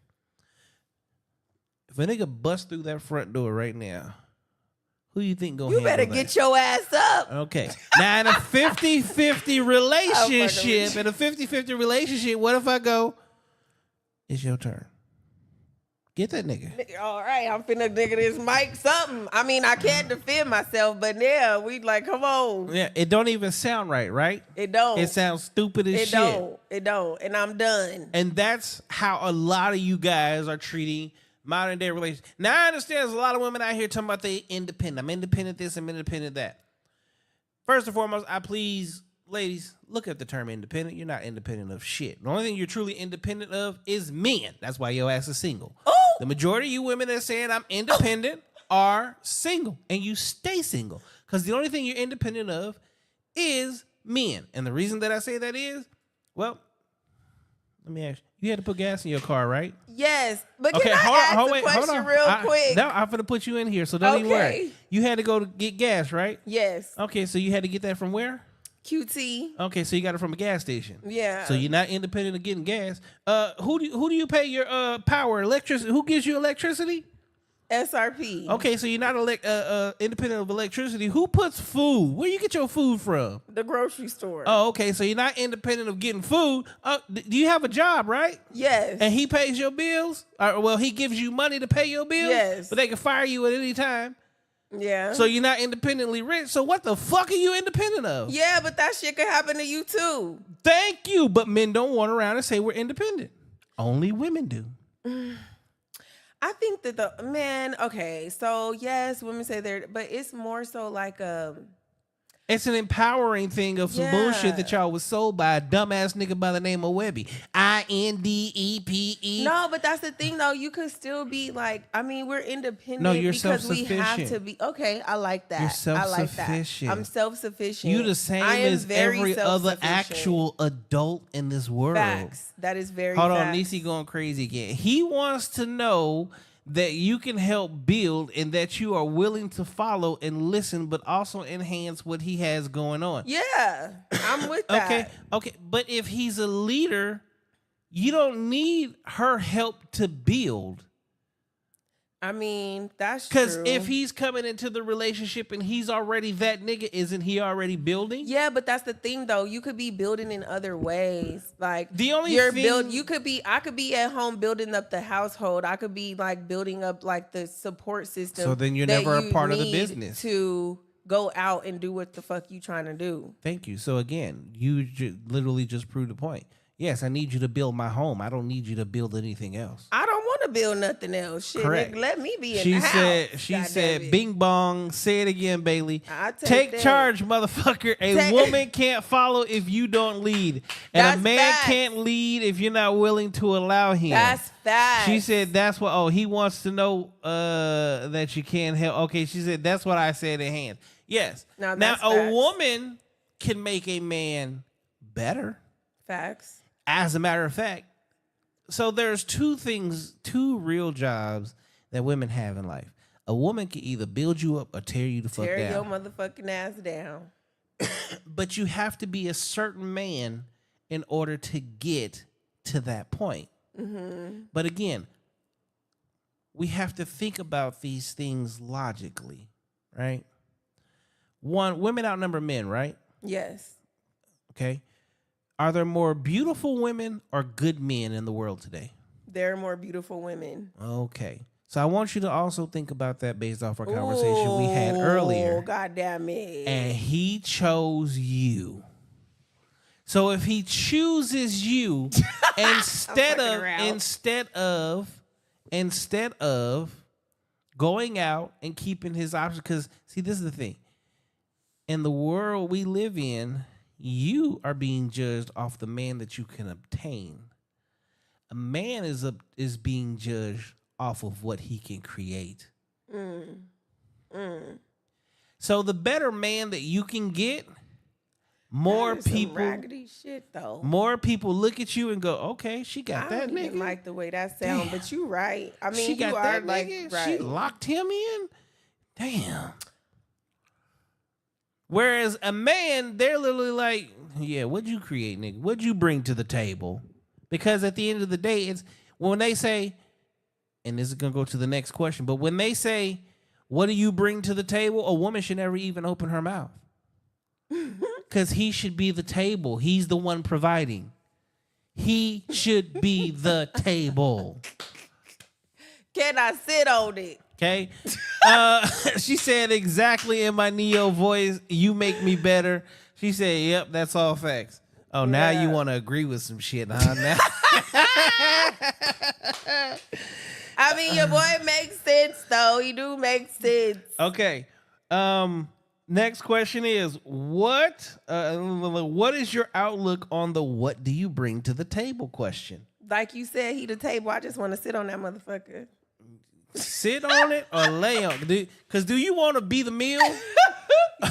If a nigga bust through that front door right now, who you think gonna handle that? You better get your ass up. Okay. Now, in a 50-50 relationship, what if I go, it's your turn? Get that nigga. All right, I'm finna nigga this mic something. I mean, I can't defend myself, but yeah, we like, come on. Yeah, it don't even sound right? It don't. It sounds stupid as shit. It don't. And I'm done. And that's how a lot of you guys are treating modern day relationships. Now, I understand there's a lot of women out here talking about they independent. I'm independent this, I'm independent that. First and foremost, ladies, look at the term independent. You're not independent of shit. The only thing you're truly independent of is men. That's why your ass is single. Oh! The majority of you women that are saying I'm independent are single. And you stay single. Because the only thing you're independent of is men. And the reason that I say that is, well, let me ask you. You had to put gas in your car, right? Yes. But can I ask a question real quick? No, I'm going to put you in here, so don't even worry. You had to go to get gas, right? Yes. Okay, so you had to get that from where? QT. Okay, so you got it from a gas station. Yeah. So you're not independent of getting gas. Who do you pay your power, electricity? Who gives you electricity? SRP. Okay, so you're not independent of electricity. Who puts food? Where you get your food from? The grocery store. Oh, okay, so you're not independent of getting food. Do you have a job, right? Yes. And he pays your bills? Well, he gives you money to pay your bills? Yes. But they can fire you at any time. Yeah. So you're not independently rich. So what the fuck are you independent of? Yeah, but that shit could happen to you too. Thank you. But men don't want around and say we're independent. Only women do. I think that okay, so yes, women say they're, but it's more so like it's an empowering thing of some bullshit that y'all was sold by a dumbass nigga by the name of Webby. INDEPE. No, but that's the thing though. You could still be like, I mean, we're independent you're because we have self-sufficient. to be. Okay, I like that. You're self-sufficient. I like that. I'm self-sufficient. You the same as every other actual adult in this world. Facts. That is very Hold on, facts. Niecy going crazy again. He wants to know that you can help build and that you are willing to follow and listen, but also enhance what he has going on. Yeah, I'm with that. Okay. But if he's a leader, you don't need her help to build. I mean, that's true. Because if he's coming into the relationship and he's already that nigga, isn't he already building? Yeah, but that's the thing though. You could be building in other ways. Like the only you could be. I could be at home building up the household. I could be like building up like the support system. So then you're never a part of the business to go out and do what the fuck you trying to do. Thank you. So again, you literally just proved the point. Yes, I need you to build my home. I don't need you to build anything else. I don't want to build nothing else. Shit, correct. Nigga, let me be in the house. She said, bing bong, say it again, Bailey. Take charge, motherfucker. A woman can't follow if you don't lead. And That's a man facts. can't lead if you're not willing to allow him. That's facts. She said, that's what, he wants to know that you can't help. Okay, she said, that's what I said in hand. Yes. Now a woman can make a man better. Facts. As a matter of fact, so there's two real jobs that women have in life. A woman can either build you up or tear you the fuck down. Tear your motherfucking ass down. But you have to be a certain man in order to get to that point. Mm-hmm. But again, we have to think about these things logically, right? One, women outnumber men, right? Yes. Okay. Are there more beautiful women or good men in the world today? There are more beautiful women. Okay. So I want you to also think about that based off our conversation we had earlier. Oh, goddamn it. And he chose you. So if he chooses you instead of going out and keeping his options, because see, this is the thing. In the world we live in, you are being judged off the man that you can obtain. A man is being judged off of what he can create. So the better man that you can get, more people, some raggedy shit though. More people look at you and go, "Okay, she got that nigga." I don't like the way that sounds, but you right. I mean, she got that like nigga. Right. She locked him in. Damn. Whereas a man, they're literally like, yeah, what'd you create, nigga? What'd you bring to the table? Because at the end of the day, it's when they say, and this is going to go to the next question, but when they say, what do you bring to the table? A woman should never even open her mouth. Because he should be the table. He's the one providing. He should be the table. Can I sit on it? Okay. She said exactly in my Neo voice, you make me better. She said, yep, that's all facts. Oh, now you want to agree with some shit, huh? Now. I mean, your boy makes sense, though. He do make sense. Okay. Next question is, what is your outlook on the what do you bring to the table question? Like you said, he the table. I just want to sit on that motherfucker. Sit on it or lay on it? Because do you want to be the meal?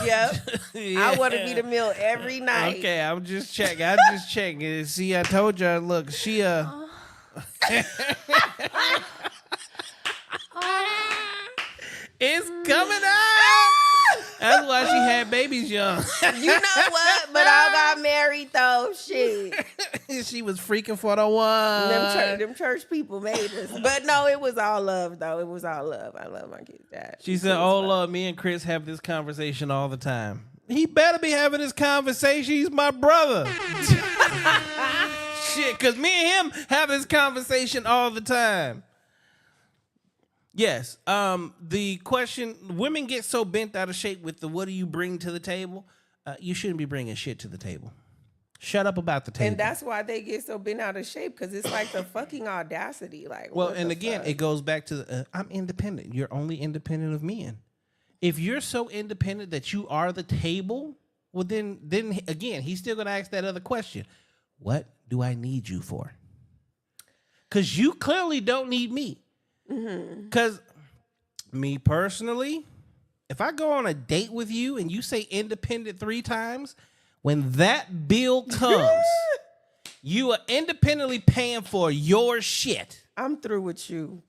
Yep. Yeah. I want to be the meal every night. Okay, I'm just checking. See, I told you. Look, she it's coming out. That's why she had babies young. You know what? But I got married though. Shit. She was freaking for the one. Them church people made us. But no, it was all love though. It was all love. I love my kid's dad. She said, "Oh Lord, me and Chris have this conversation all the time. He better be having this conversation. He's my brother." Shit, because me and him have this conversation all the time. Yes. The question, women get so bent out of shape with the what do you bring to the table? You shouldn't be bringing shit to the table. Shut up about the table. And that's why they get so bent out of shape, because it's like the fucking audacity. Like, well, and again, fuck? it goes back to I'm independent. You're only independent of men. If you're so independent that you are the table, well, then again, he's still going to ask that other question. What do I need you for? Because you clearly don't need me. Because me personally, if I go on a date with you and you say independent 3 times, when that bill comes, you are independently paying for your shit. I'm through with you.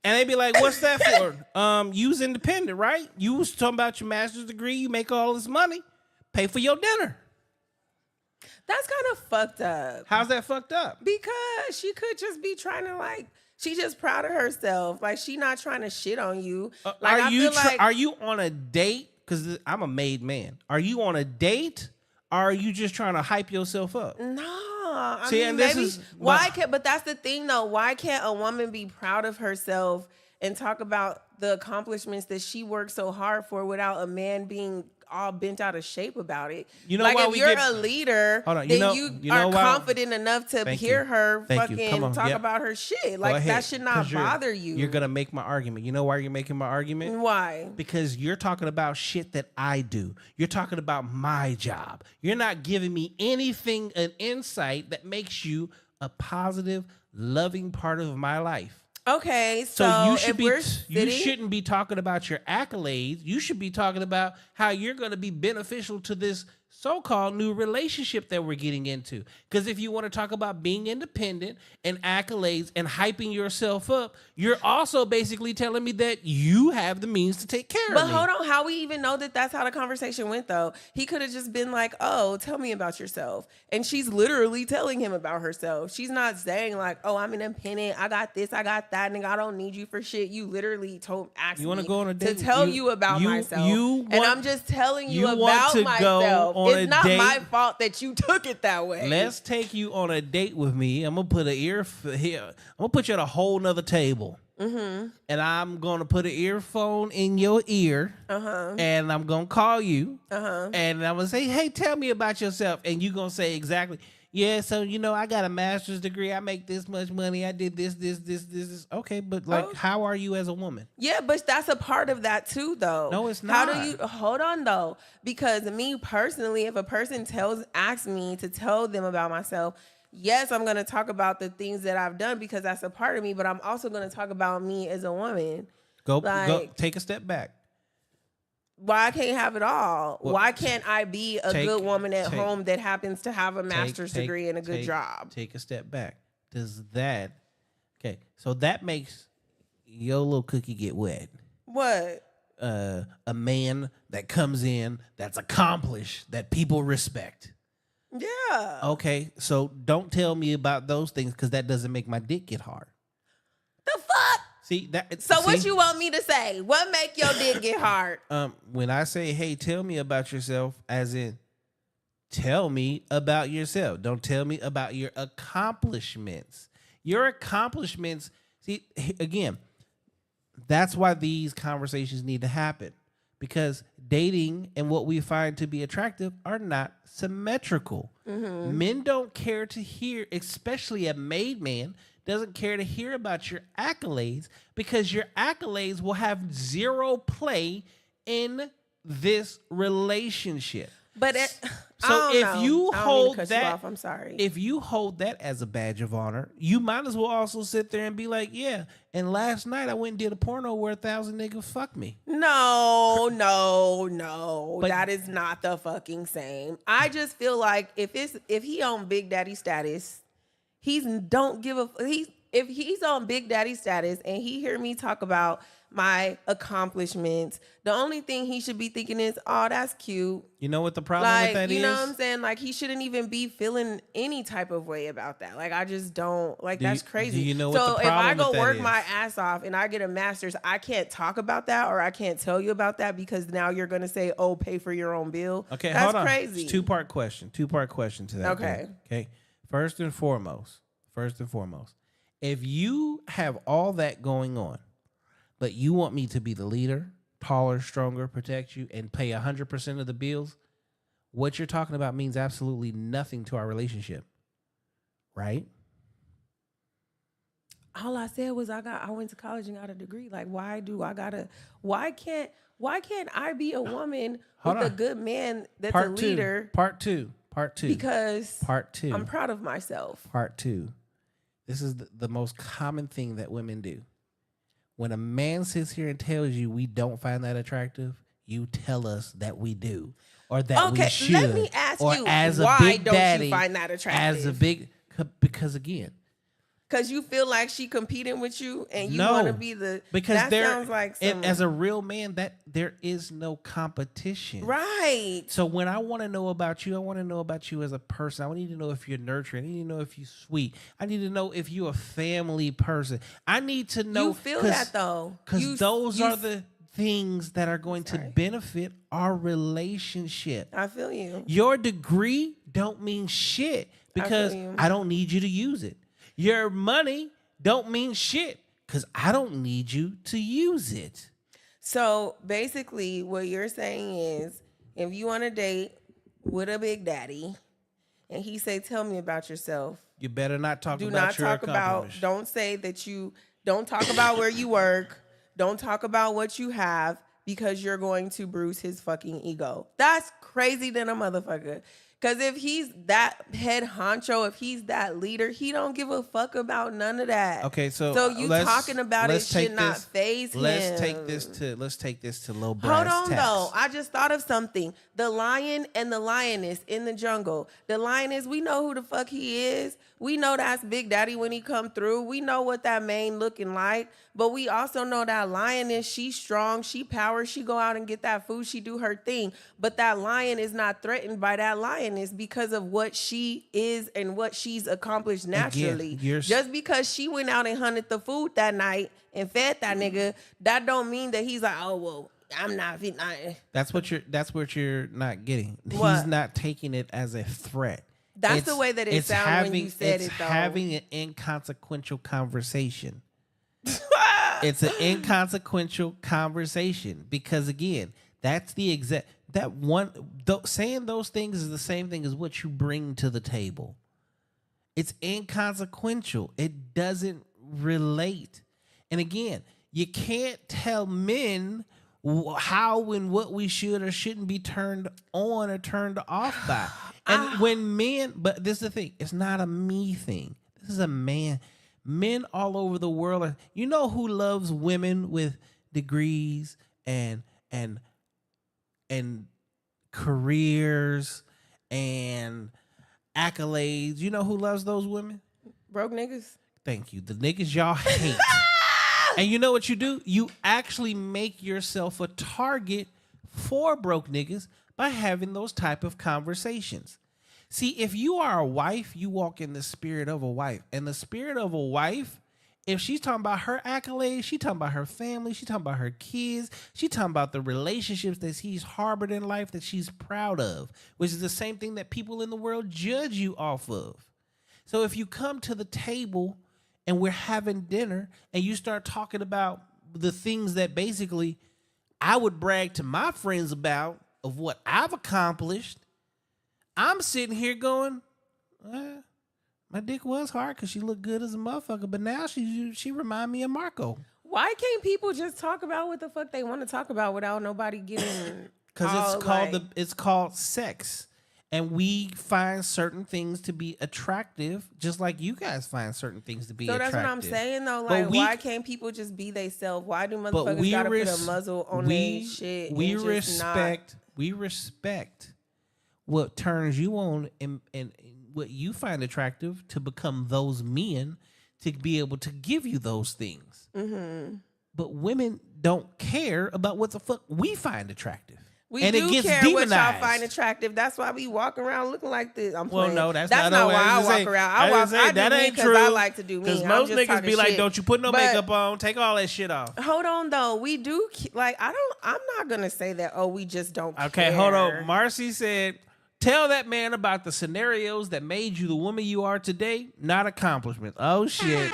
And they be like, what's that for? You's independent, right? You was talking about your master's degree. You make all this money. Pay for your dinner. That's kind of fucked up. How's that fucked up? Because she could just be trying to she's just proud of herself. Like, she not trying to shit on you. Are you on a date? Because I'm a made man. Are you on a date? Or are you just trying to hype yourself up? No. I See, mean, and this maybe, is but that's the thing though. Why can't a woman be proud of herself and talk about the accomplishments that she worked so hard for without a man being all bent out of shape about it? You know, like, why if you're a leader, then you are confident enough to hear her fucking talk about her shit. Like, that should not bother you. You're gonna make my argument. You know why you're making my argument? Why? Because you're talking about shit that I do. You're talking about my job. You're not giving me anything, an insight that makes you a positive, loving part of my life. Okay, so you shouldn't be talking about your accolades. You should be talking about how you're going to be beneficial to this so-called new relationship that we're getting into. Because if you want to talk about being independent and accolades and hyping yourself up, you're also basically telling me that you have the means to take care of me. But hold on, how we even know that that's how the conversation went, though? He could have just been like, "Oh, tell me about yourself," and she's literally telling him about herself. She's not saying like, "Oh, I'm independent. I got this. I got that. Nigga, I don't need you for shit." You literally asked me go on a date to tell you about myself, and I'm just telling you about myself. It's not my fault that you took it that way. Let's take you on a date with me. I'm gonna put here. I'm gonna put you at a whole nother table. And I'm gonna put an earphone in your ear, and I'm gonna call you, and I'm gonna say, "Hey, tell me about yourself," and you gonna say exactly, "Yeah, so I got a master's degree. I make this much money. I did this. Okay, but how are you as a woman? Yeah, but that's a part of that too, though. No, it's not. How do you hold on though? Because me personally, if a person asks me to tell them about myself, yes, I'm going to talk about the things that I've done because that's a part of me, but I'm also going to talk about me as a woman. Go take a step back. Why I can't have it all? Well, why can't I be a good woman at home that happens to have a master's degree and a good job? Take a step back. So that makes your little cookie get wet. What? A man that comes in that's accomplished, that people respect. Yeah. Okay, so don't tell me about those things because that doesn't make my dick get hard. The fuck? See that? So what you want me to say? What make your dick get hard? When I say, "Hey, tell me about yourself," as in, tell me about yourself. Don't tell me about your accomplishments. Your accomplishments. See, again, that's why these conversations need to happen. Because dating and what we find to be attractive are not symmetrical. Men don't care to hear, especially a made man, doesn't care to hear about your accolades because your accolades will have zero play in this relationship. But So if you hold that, I'm sorry. if you hold that as a badge of honor, you might as well also sit there and be like, yeah. And last night I went and did a porno where 1,000 niggas fucked me. No, But- that is not the fucking same. I just feel like if he on Big Daddy status, if he's on Big Daddy status and he hear me talk about my accomplishments, the only thing he should be thinking is, oh, that's cute. You know what the problem with that is? You know what I'm saying? Like, he shouldn't even be feeling any type of way about that. Like, I just don't, like, that's crazy. Do you know so what the problem if I go with that work is? my ass off and I get a master's, I can't talk about that or I can't tell you about that because now you're going to say, oh, pay for your own bill. Okay, that's hold on. crazy. It's two-part question to that. Okay. Dude. Okay. First and foremost, if you have all that going on, but you want me to be the leader, taller, stronger, protect you, and pay 100% of the bills, what you're talking about means absolutely nothing to our relationship, right? All I said was I went to college and got a degree. Like, why can't I be a woman Hold with on. a good man that's Part a leader? Part two. Because Part two. I'm proud of myself. Part two. This is the most common thing that women do. When a man sits here and tells you we don't find that attractive, you tell us that we do, or that we should. Let me ask or you, as a why big don't daddy, you find that attractive? Because again, because you feel like she competing with you and you no, want to be the. because that sounds like as a real man, that there is no competition, right. So when I want to know about you, I want to know about you as a person. I need to know if you're nurturing. I need to know if you're sweet. I need to know if you're a family person. I need to know. You feel that though, because those are the things that are going to benefit our relationship. I feel you. Your degree don't mean shit because I don't need you to use it. Your money don't mean shit because I don't need you to use it. So basically what you're saying is if you want to date with a big daddy and he say, tell me about yourself. You better not talk Do about not your talk about, don't say that you, don't talk about where you work. Don't talk about what you have because you're going to bruise his fucking ego. That's crazy than a motherfucker. Because if he's that head honcho, if he's that leader, he don't give a fuck about none of that. Okay, so you talking about it should not faze him. Let's take this to low brass Hold on tacks. though. I just thought of something. The lion and the lioness in the jungle. The lioness, we know who the fuck he is. We know that's Big Daddy when he come through. We know what that mane looking like. But we also know that lioness, she's strong, she power, she go out and get that food, she do her thing. But that lion is not threatened by that lioness because of what she is and what she's accomplished naturally. Again, just because she went out and hunted the food that night and fed that nigga, that don't mean that he's like, oh, well, I'm not. That's what you're not getting. What? He's not taking it as a threat. That's the way that it sounded when you said it, though. It's having an inconsequential conversation. It's an inconsequential conversation because, again, that's the exact saying those things is the same thing as what you bring to the table. It's inconsequential. It doesn't relate. And again, you can't tell men how and what we should or shouldn't be turned on or turned off by. And when men, but this is the thing, it's not a me thing. This is a man. Men all over the world are, you know who loves women with degrees and careers and accolades? You know who loves those women? Broke niggas. Thank you. The niggas y'all hate. And you know what you do? You actually make yourself a target for broke niggas by having those type of conversations. See, if you are a wife, you walk in the spirit of a wife. And the spirit of a wife, if she's talking about her accolades, she's talking about her family, she's talking about her kids, she's talking about the relationships that she's harbored in life that she's proud of, which is the same thing that people in the world judge you off of. So if you come to the table and we're having dinner and you start talking about the things that basically I would brag to my friends about of what I've accomplished, I'm sitting here going, my dick was hard because she looked good as a motherfucker, but now she remind me of Marco. Why can't people just talk about what the fuck they want to talk about without nobody getting Because it's called sex. And we find certain things to be attractive, just like you guys find certain things to be attractive. So that's what I'm saying, though. Like, why can't people just be themselves? Why do motherfuckers gotta put a muzzle on their shit? We respect what turns you on and what you find attractive to become those men to be able to give you those things. Mm-hmm. But women don't care about what the fuck we find attractive. We do care what y'all find attractive. That's why we walk around looking like this. I'm playing. Well, no, that's not why I walk around. I do me because I like to do me. Because most niggas be like, "Don't you put no makeup on? Take all that shit off." Hold on, though. We do like. I'm not gonna say that. Oh, we just don't. Okay, hold on. Marcy said, "Tell that man about the scenarios that made you the woman you are today. Not accomplishments." Oh shit.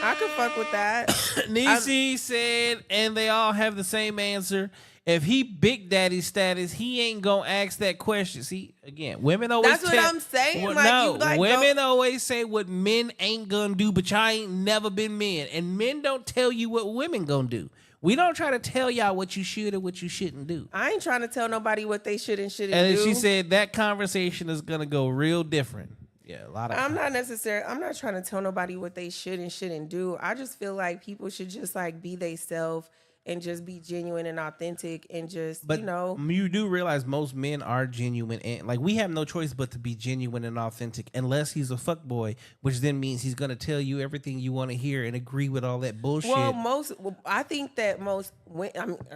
I could fuck with that. Nisi said, and they all have the same answer. If he big daddy status, he ain't gonna ask that question. See, again, women always That's what I'm saying. Women always say what men ain't gonna do, but y'all ain't never been men. And men don't tell you what women gonna do. We don't try to tell y'all what you should or what you shouldn't do. I ain't trying to tell nobody what they should and shouldn't do. And she said that conversation is gonna go real different. Yeah, a lot of. I'm not trying to tell nobody what they should and shouldn't do. I just feel like people should just like be themselves and just be genuine and authentic and just, you do realize most men are genuine and like we have no choice but to be genuine and authentic unless he's a fuckboy, which then means he's going to tell you everything you want to hear and agree with all that bullshit. I think that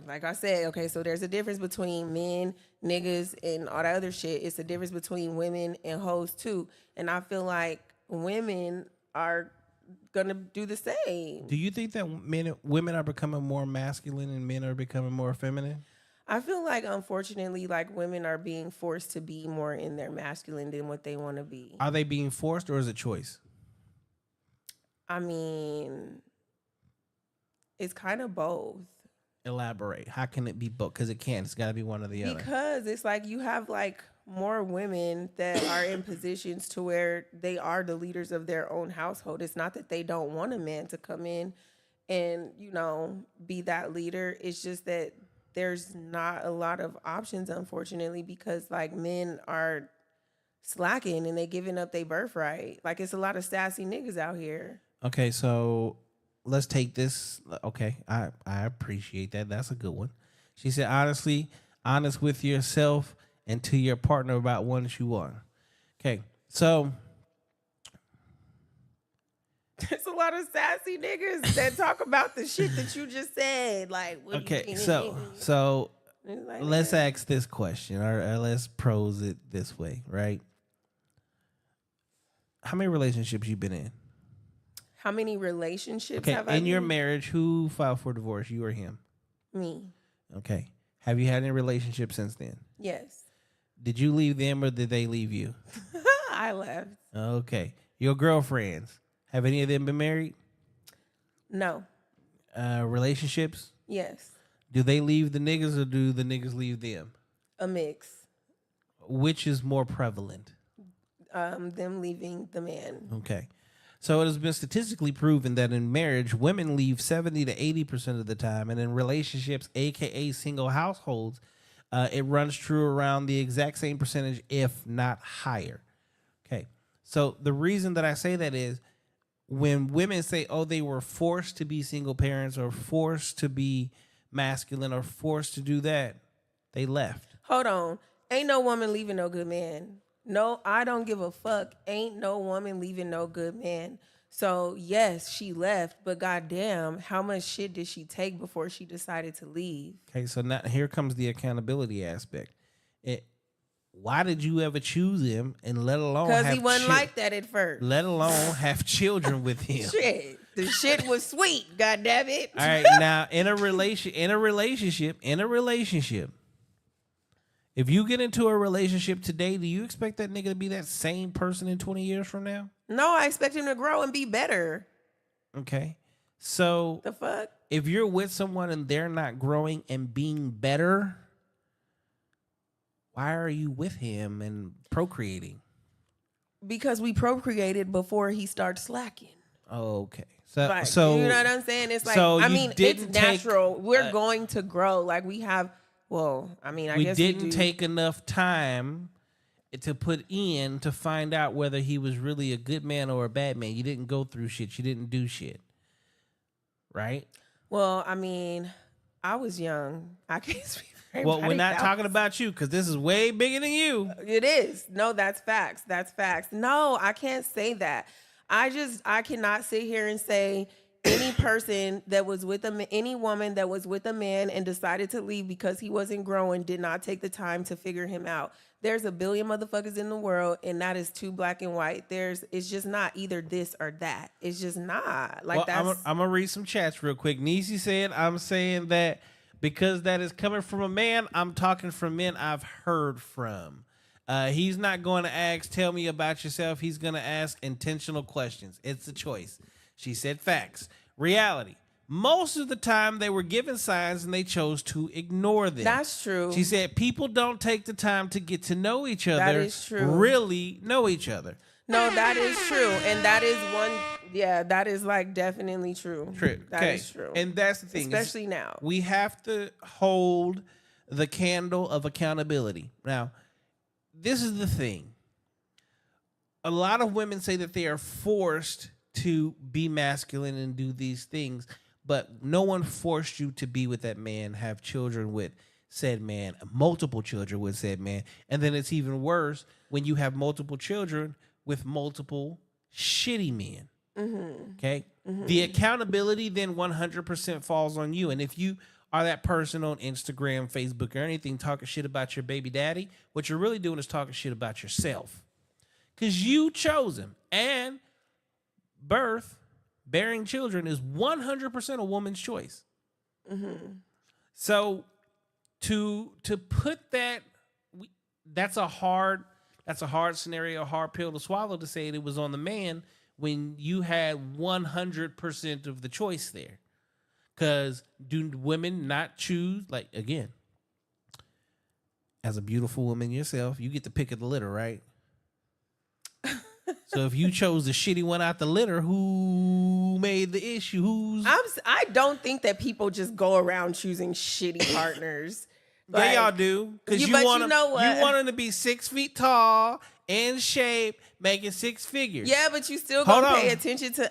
like I said, okay, so there's a difference between men, niggas, and all that other shit. It's a difference between women and hoes too. And I feel like women are gonna do the same. Do you think that women are becoming more masculine and men are becoming more feminine? I feel like, unfortunately, like women are being forced to be more in their masculine than what they want to be. Are they being forced or is it choice? I mean, it's kind of both. Elaborate. How can it be both? Because it can't. It's got to be one or the other. Because it's like you have like more women that are in positions to where they are the leaders of their own household. It's not that they don't want a man to come in and, be that leader. It's just that there's not a lot of options, unfortunately, because like men are slacking and they giving up their birthright. Like it's a lot of sassy niggas out here. Okay, so let's take this. Okay, I appreciate that. That's a good one. She said, honest with yourself and to your partner about what you want. Okay, so there's a lot of sassy niggas that talk about the shit that you just said. Like, okay, so like let's ask this question, or let's pose it this way, right? How many relationships you been in? How many relationships have I in been? your marriage, who filed for divorce, you or him? Me. Okay. Have you had any relationship since then? Yes. Did you leave them or did they leave you? I left. Okay. Your girlfriends, have any of them been married? No. Relationships? Yes. Do they leave the niggas or do the niggas leave them? A mix. Which is more prevalent? Them leaving the man. Okay. So it has been statistically proven that in marriage, women leave 70 to 80% of the time. And in relationships, a.k.a. single households, it runs true around the exact same percentage, if not higher. Okay. So the reason that I say that is when women say, oh, they were forced to be single parents or forced to be masculine or forced to do that, they left. Hold on. Ain't no woman leaving no good man. No, I don't give a fuck. Ain't no woman leaving no good man. So, yes, she left, but goddamn, how much shit did she take before she decided to leave? Okay, so now here comes the accountability aspect. Why did you ever choose him and let alone have because he wasn't like that at first. Let alone have children with him. Shit. The shit was sweet, goddamn it. All right, now in a relationship, if you get into a relationship today, do you expect that nigga to be that same person in 20 years from now? No, I expect him to grow and be better. Okay. So the fuck? If you're with someone and they're not growing and being better, why are you with him and procreating? Because we procreated before he started slacking. Oh, okay. So you know what I'm saying? It's like, it's natural. We're going to grow. Like we have Well, I mean, I We guess didn't we do. take enough time to put in to find out whether he was really a good man or a bad man. You didn't go through shit. You didn't do shit. Right? Well, I mean, I was young. I can't speak for Well, we're everybody not else. talking about you because this is way bigger than you. It is. No, that's facts. That's facts. No, I can't say that. I cannot sit here and say any person that was with any woman that was with a man and decided to leave because he wasn't growing did not take the time to figure him out. There's a billion motherfuckers in the world, and that is too black and white. It's just not either this or that. It's just not like Well, that's. I'm gonna read some chats real quick. Nisi said, "I'm saying that because that is coming from a man. I'm talking from men I've heard from. He's not going to ask, tell me about yourself. He's going to ask intentional questions. It's a choice." She said facts. Reality. Most of the time they were given signs and they chose to ignore them. That's true. She said people don't take the time to get to know each other. That is true. Really know each other. No, that is true. And that is one, yeah, that is like definitely true. True. That is true. And that's the thing. Especially now. We have to hold the candle of accountability. Now, this is the thing. A lot of women say that they are forced to be masculine and do these things, but no one forced you to be with that man, have children with said man, multiple children with said man. And then it's even worse when you have multiple children with multiple shitty men. Mm-hmm. Okay? Mm-hmm. The accountability then 100% falls on you. And if you are that person on Instagram, Facebook, or anything talking shit about your baby daddy, what you're really doing is talking shit about yourself. Because you chose him. And bearing children is 100% a woman's choice. Mm-hmm. So to put that, that's a hard scenario, a hard pill to swallow to say it was on the man when you had 100% of the choice there. Because do women not choose, like, again, as a beautiful woman yourself, you get to pick of the litter, right? So if you chose the shitty one out the litter, who made the issue? I don't think that people just go around choosing shitty partners. Yeah, y'all do. Because you want them to be 6 feet tall, in shape, making six figures. Yeah, but you still gonna pay attention to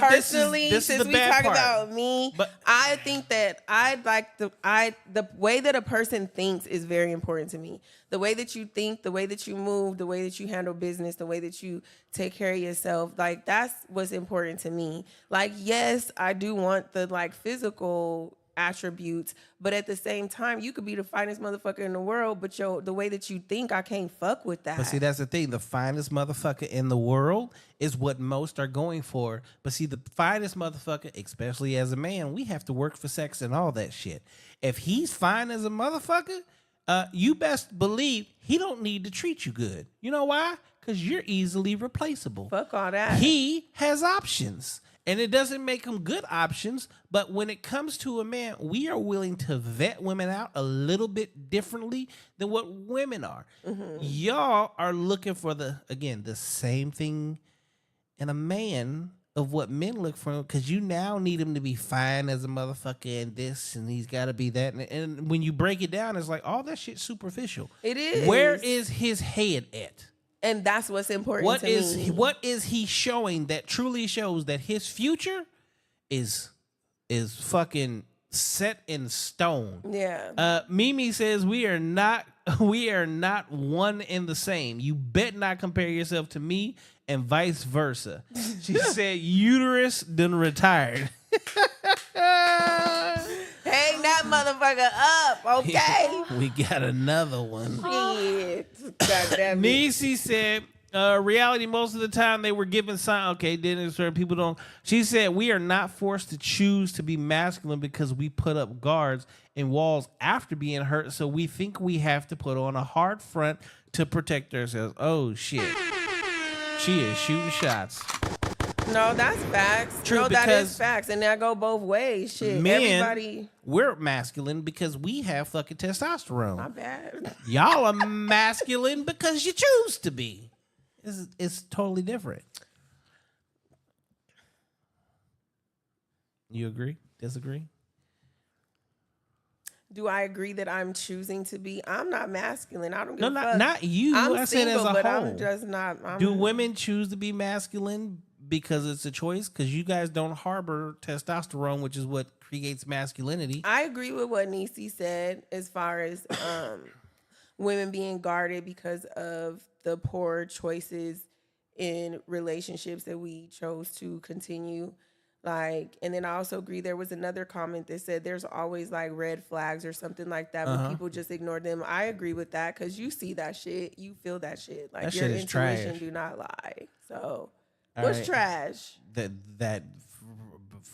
personally. This since is the we bad talk part. about me, I think that the way that a person thinks is very important to me. The way that you think, the way that you move, the way that you handle business, the way that you take care of yourself, like that's what's important to me. Like, yes, I do want the like physical attributes, but at the same time, you could be the finest motherfucker in the world, but the way that you think, I can't fuck with that. But see, that's the thing. The finest motherfucker in the world is what most are going for. But see, the finest motherfucker, especially as a man, we have to work for sex and all that shit. If he's fine as a motherfucker, you best believe he don't need to treat you good. You know why? Because you're easily replaceable. Fuck all that. He has options. And it doesn't make them good options, but when it comes to a man, we are willing to vet women out a little bit differently than what women are. Mm-hmm. Y'all are looking for the same thing in a man of what men look for, because you now need him to be fine as a motherfucker and this, and he's got to be that. And when you break it down, it's like all that shit's superficial. It is. Where is his head at? And that's what's important to me. What is he showing that truly shows that his future is fucking set in stone? Yeah. Mimi says we are not one and the same. You bet not compare yourself to me and vice versa. She said uterus done retired. Hang that motherfucker up, okay? We got another one. Shit. Goddamn. Nisi said, reality, most of the time they were given sign. Okay, then certain people don't. She said, we are not forced to choose to be masculine because we put up guards and walls after being hurt. So we think we have to put on a hard front to protect ourselves. Oh, shit. She is shooting shots. No, that's facts. True, no, that is facts. And that go both ways. Shit. Men, we're masculine because we have fucking testosterone. My bad. Y'all are masculine because you choose to be. It's totally different. You agree? Disagree? Do I agree that I'm choosing to be? I'm not masculine. I don't give No, a fuck. not you. I'm I single, said as a but whole. I'm just not. Do women choose to be masculine because it's a choice? Because you guys don't harbor testosterone, which is what creates masculinity. I agree with what Niecy said as far as women being guarded because of the poor choices in relationships that we chose to continue. Like, and then I also agree there was another comment that said there's always like red flags or something like that, but people just ignore them. I agree with that because you see that shit, you feel that shit. Like That your shit is intuition trash. do not lie. So All what's right. trash? That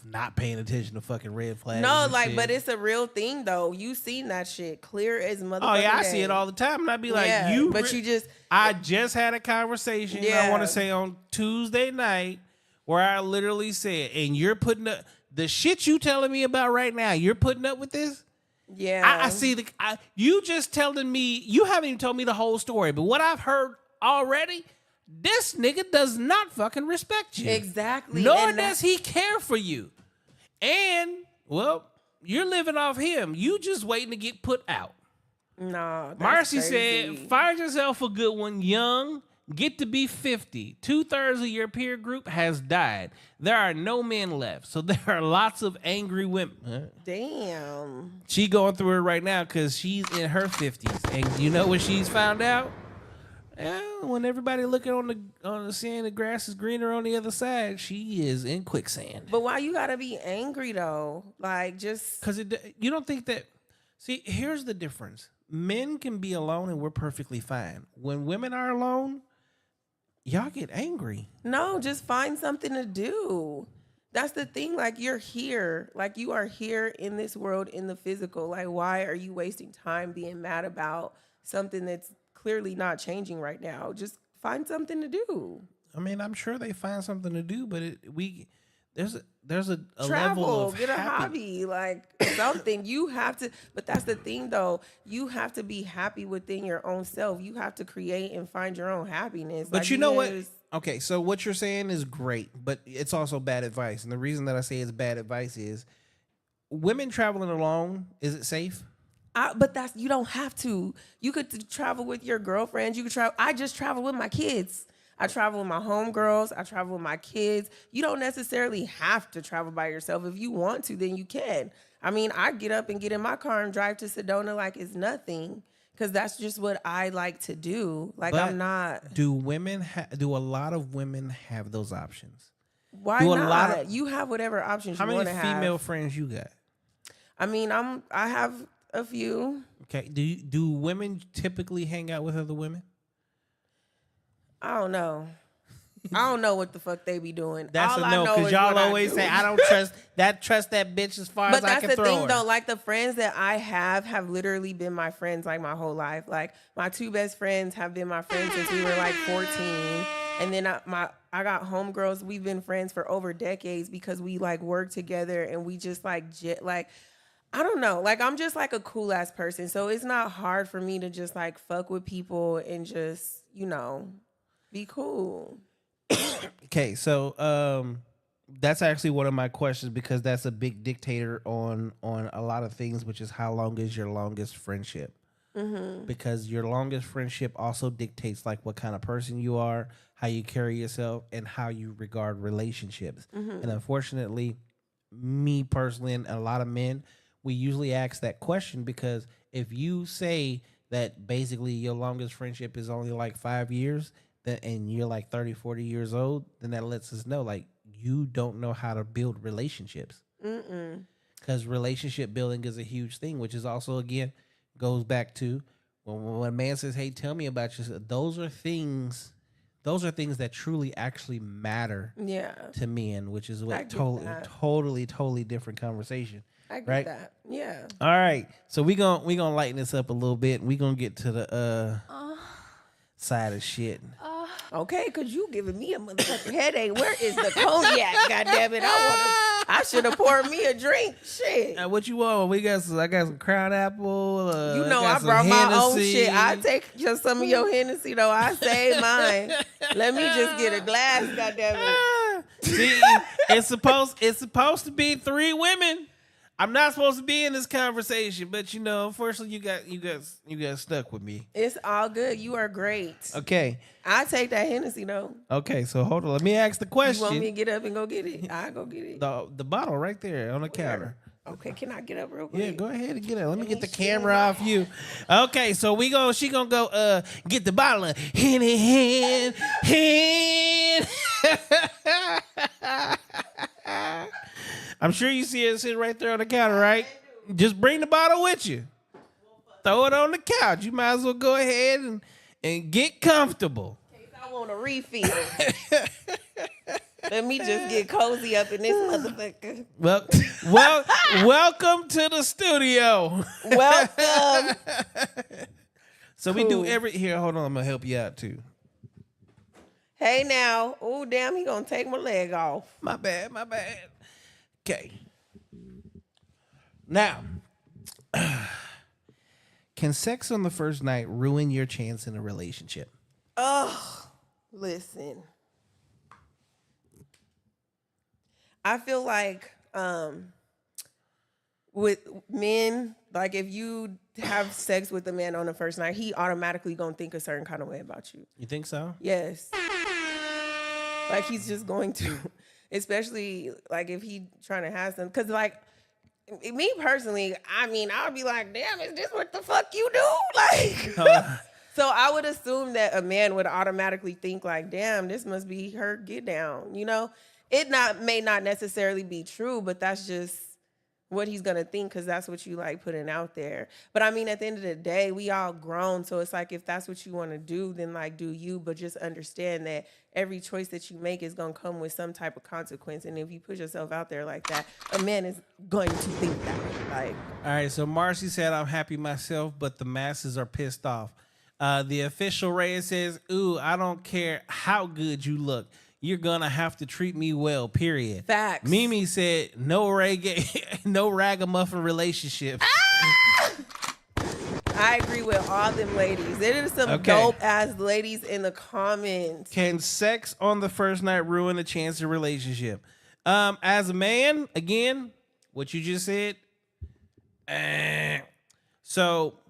not paying attention to fucking red flags. No, and like, shit. but it's a real thing though. You seen that shit clear as motherfucking Oh yeah, I day. see it all the time, and I'd be like, Yeah, "You." but you just I just had a conversation. I Yeah. want to say on Tuesday night where I literally said, "And you're putting up the shit you telling me about right now. You're putting up with this." yeah. I see you just telling me. You haven't even told me the whole story, but what I've heard already, this nigga does not fucking respect you. Exactly. Nor And does he care for you. And well, you're living off him. You just waiting to get put out. No, that's Marcy crazy. said, find yourself a good one, young, get to be 50. 2/3 of your peer group has died. There are no men left. So there are lots of angry women. Huh? Damn. She going through it right now because she's in her 50s. And you know what she's found out? When everybody looking on the saying the grass is greener on the other side, she is in quicksand. But why you gotta be angry though? Like just Because you don't think that. See, here's the difference. Men can be alone and we're perfectly fine. When women are alone, y'all get angry. no, just find something to do. That's the thing. Like you're here. Like you are here in this world in the physical. Like why are you wasting time being mad about something that's clearly not changing right now? Just find something to do. I mean, I'm sure they find something to do, but there's a Travel, level of get a happy- hobby, like something. You have to, but that's the thing though. You have to be happy within your own self. You have to create and find your own happiness. But Like, you know what? just- Okay, so what you're saying is great, but it's also bad advice. And the reason that I say it's bad advice is women traveling alone, is it safe? But that's, you don't have to. You could travel with your girlfriends. You could travel. I just travel with my kids. I travel with my homegirls. I travel with my kids. You don't necessarily have to travel by yourself. If you want to, then you can. I mean, I get up and get in my car and drive to Sedona like it's nothing because that's just what I like to do. Like But I'm not. Do a lot of women have those options? Why do a not? lot of- You have whatever options How you many want to have. female friends you got? I mean, I have a few. Okay. Do women typically hang out with other women? I don't know. I don't know what the fuck they be doing. That's All a I no, know because is y'all what I always do. say I don't trust that bitch as far But as I that's can the throw thing her. though, like the friends that I have literally been my friends like my whole life. Like my two best friends have been my friends since we were like 14. And then I got homegirls, we've been friends for over decades because we like work together and we just like I don't know, like I'm just like a cool ass person. So it's not hard for me to just like fuck with people and just, be cool. Okay, so that's actually one of my questions because that's a big dictator on a lot of things, which is how long is your longest friendship? Mm-hmm. Because your longest friendship also dictates like what kind of person you are, how you carry yourself, and how you regard relationships. Mm-hmm. And unfortunately, me personally and a lot of men, we usually ask that question because if you say that basically your longest friendship is only like 5 years, and you're like 30, 40 years old, then that lets us know like you don't know how to build relationships. Because relationship building is a huge thing, which is also, again, goes back to when a man says, hey, tell me about yourself. Those are things that truly actually matter to men, which is what totally different conversation. I get right? that. Yeah. All right. So we gonna lighten this up a little bit. We gonna get to the side of shit. Okay, because you giving me a motherfucking headache. Where is the cognac? God damn it. I should have poured me a drink. Shit. What you want? I got some Crown Apple. I brought my own shit. I take just some of your Hennessy, though. I save mine. Let me just get a glass, God damn it. See, it's supposed to be 3 women. I'm not supposed to be in this conversation, but unfortunately, you got stuck with me. It's all good. You are great. Okay. I take that Hennessy though. Okay, so hold on. Let me ask the question. You want me to get up and go get it? I go get it. The bottle right there on the counter. Okay, can I get up real quick? Yeah, go ahead and get it. Let me get the camera off you. Okay, so she gonna go get the bottle of hand. I'm sure you see it sitting right there on the counter, right? Just bring the bottle with you. Throw it on the couch. You might as well go ahead and get comfortable. In case I want a refill. Let me just get cozy up in this motherfucker. Welcome to the studio. Welcome. So we do here. Hold on, I'm gonna help you out too. Hey now. Oh damn, he gonna take my leg off. My bad. Okay. Now, can sex on the first night ruin your chance in a relationship? Oh, listen. I feel like with men, like if you have sex with a man on the first night, he automatically gonna think a certain kind of way about you. You think so? Yes. Like he's just going to, especially like if he trying to have some, cause like me personally, I mean, I'll be like, damn, is this what the fuck you do? Like, so I would assume that a man would automatically think like, damn, this must be her get down, It may not necessarily be true, but that's just what he's gonna think because that's what you like putting out there. But I mean, at the end of the day, we all grown, so it's like if that's what you want to do, then like do you. But just understand that every choice that you make is gonna come with some type of consequence. And if you put yourself out there like that, a man is going to think that. Like, all right. So Marcy said, "I'm happy myself, but the masses are pissed off." The official Reyes says, "Ooh, I don't care how good you look. You're gonna have to treat me well, period." Facts. Mimi said, no ragamuffin relationships. I agree with all them ladies. There are some dope ass ladies in the comments. Can sex on the first night ruin a chance of relationship? As a man, again, what you just said. So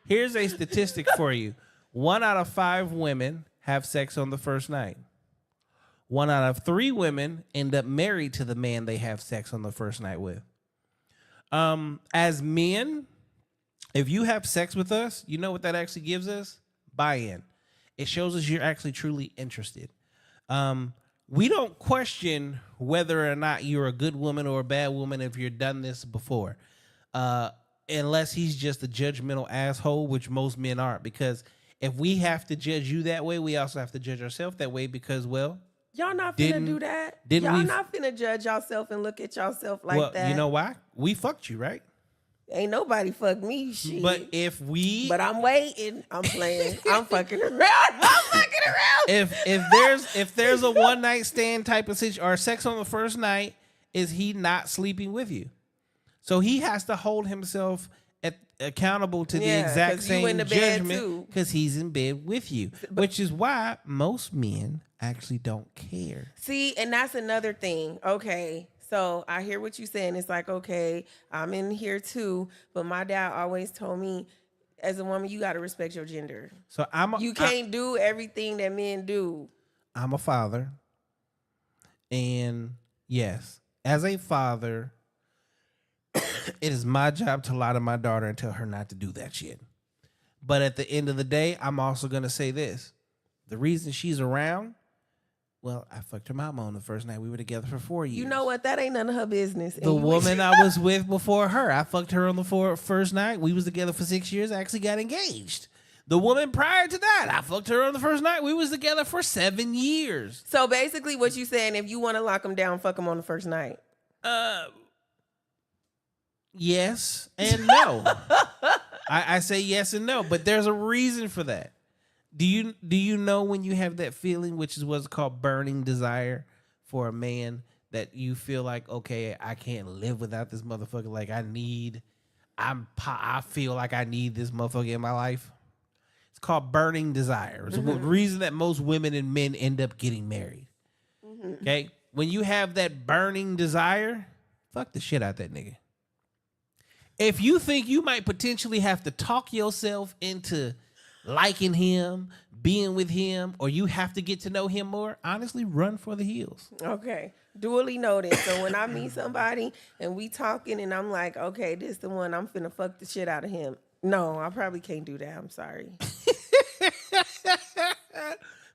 here's a statistic for you. 1 out of 5 women have sex on the first night. 1 out of 3 women end up married to the man they have sex on the first night with. As men, if you have sex with us, you know what that actually gives us? Buy-in. It shows us you're actually truly interested. We don't question whether or not you're a good woman or a bad woman if you've done this before. Unless he's just a judgmental asshole, which most men aren't. Because if we have to judge you that way, we also have to judge ourselves that way because, well... Y'all not finna do that. Y'all not finna judge yourself and look at yourself like that. You know why? We fucked you, right? Ain't nobody fucked me, shit. But But I'm waiting. I'm playing. I'm fucking around. If there's a one night stand type of situation or sex on the first night, is he not sleeping with you? So he has to hold himself accountable to the exact same judgment because he's in bed with you, which is why most men actually don't care. See, and that's another thing. Okay, so I hear what you're saying. It's like, okay, I'm in here too, but my dad always told me, as a woman, you got to respect your gender. So you can't do everything that men do. I'm a father, and yes, as a father, it is my job to lie to my daughter and tell her not to do that shit. But at the end of the day, I'm also going to say this. The reason she's around, well, I fucked her mama on the first night. We were together for 4 years. You know what? That ain't none of her business. The woman I was with before her, I fucked her on the first night. We was together for 6 years. I actually got engaged. The woman prior to that, I fucked her on the first night. We was together for 7 years. So basically what you saying, if you want to lock them down, fuck them on the first night. Yes and no. I say yes and no, but there's a reason for that. Do you know when you have that feeling, which is what's called burning desire for a man, that you feel like, okay, I can't live without this motherfucker. Like I feel like I need this motherfucker in my life. It's called burning desire. It's the reason that most women and men end up getting married. Okay, when you have that burning desire, fuck the shit out that nigga. If you think you might potentially have to talk yourself into liking him, being with him, or you have to get to know him more, honestly, run for the hills. Okay. Duly noted. So when I meet somebody and we talking and I'm like, okay, this the one, I'm finna fuck the shit out of him. No, I probably can't do that. I'm sorry.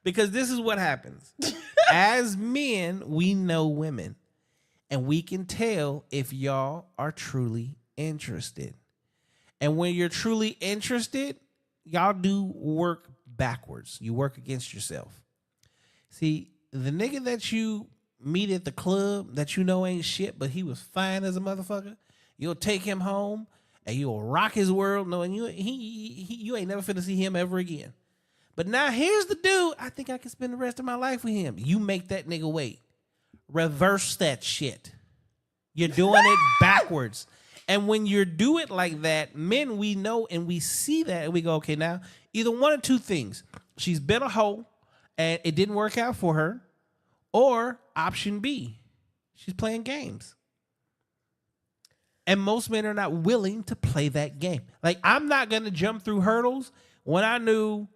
Because this is what happens. As men, we know women. And we can tell if y'all are truly interested. And when you're truly interested, y'all do work backwards. You work against yourself. See, the nigga that you meet at the club that you know ain't shit, but he was fine as a motherfucker, you'll take him home and you'll rock his world knowing you ain't never finna see him ever again. But now here's the dude, I think I can spend the rest of my life with him. You make that nigga wait. Reverse that shit. You're doing it backwards. And when you do it like that, men, we know and we see that and we go, okay, now either one of two things. She's been a hoe and it didn't work out for her. Or option B, she's playing games. And most men are not willing to play that game. Like, I'm not going to jump through hurdles when I knew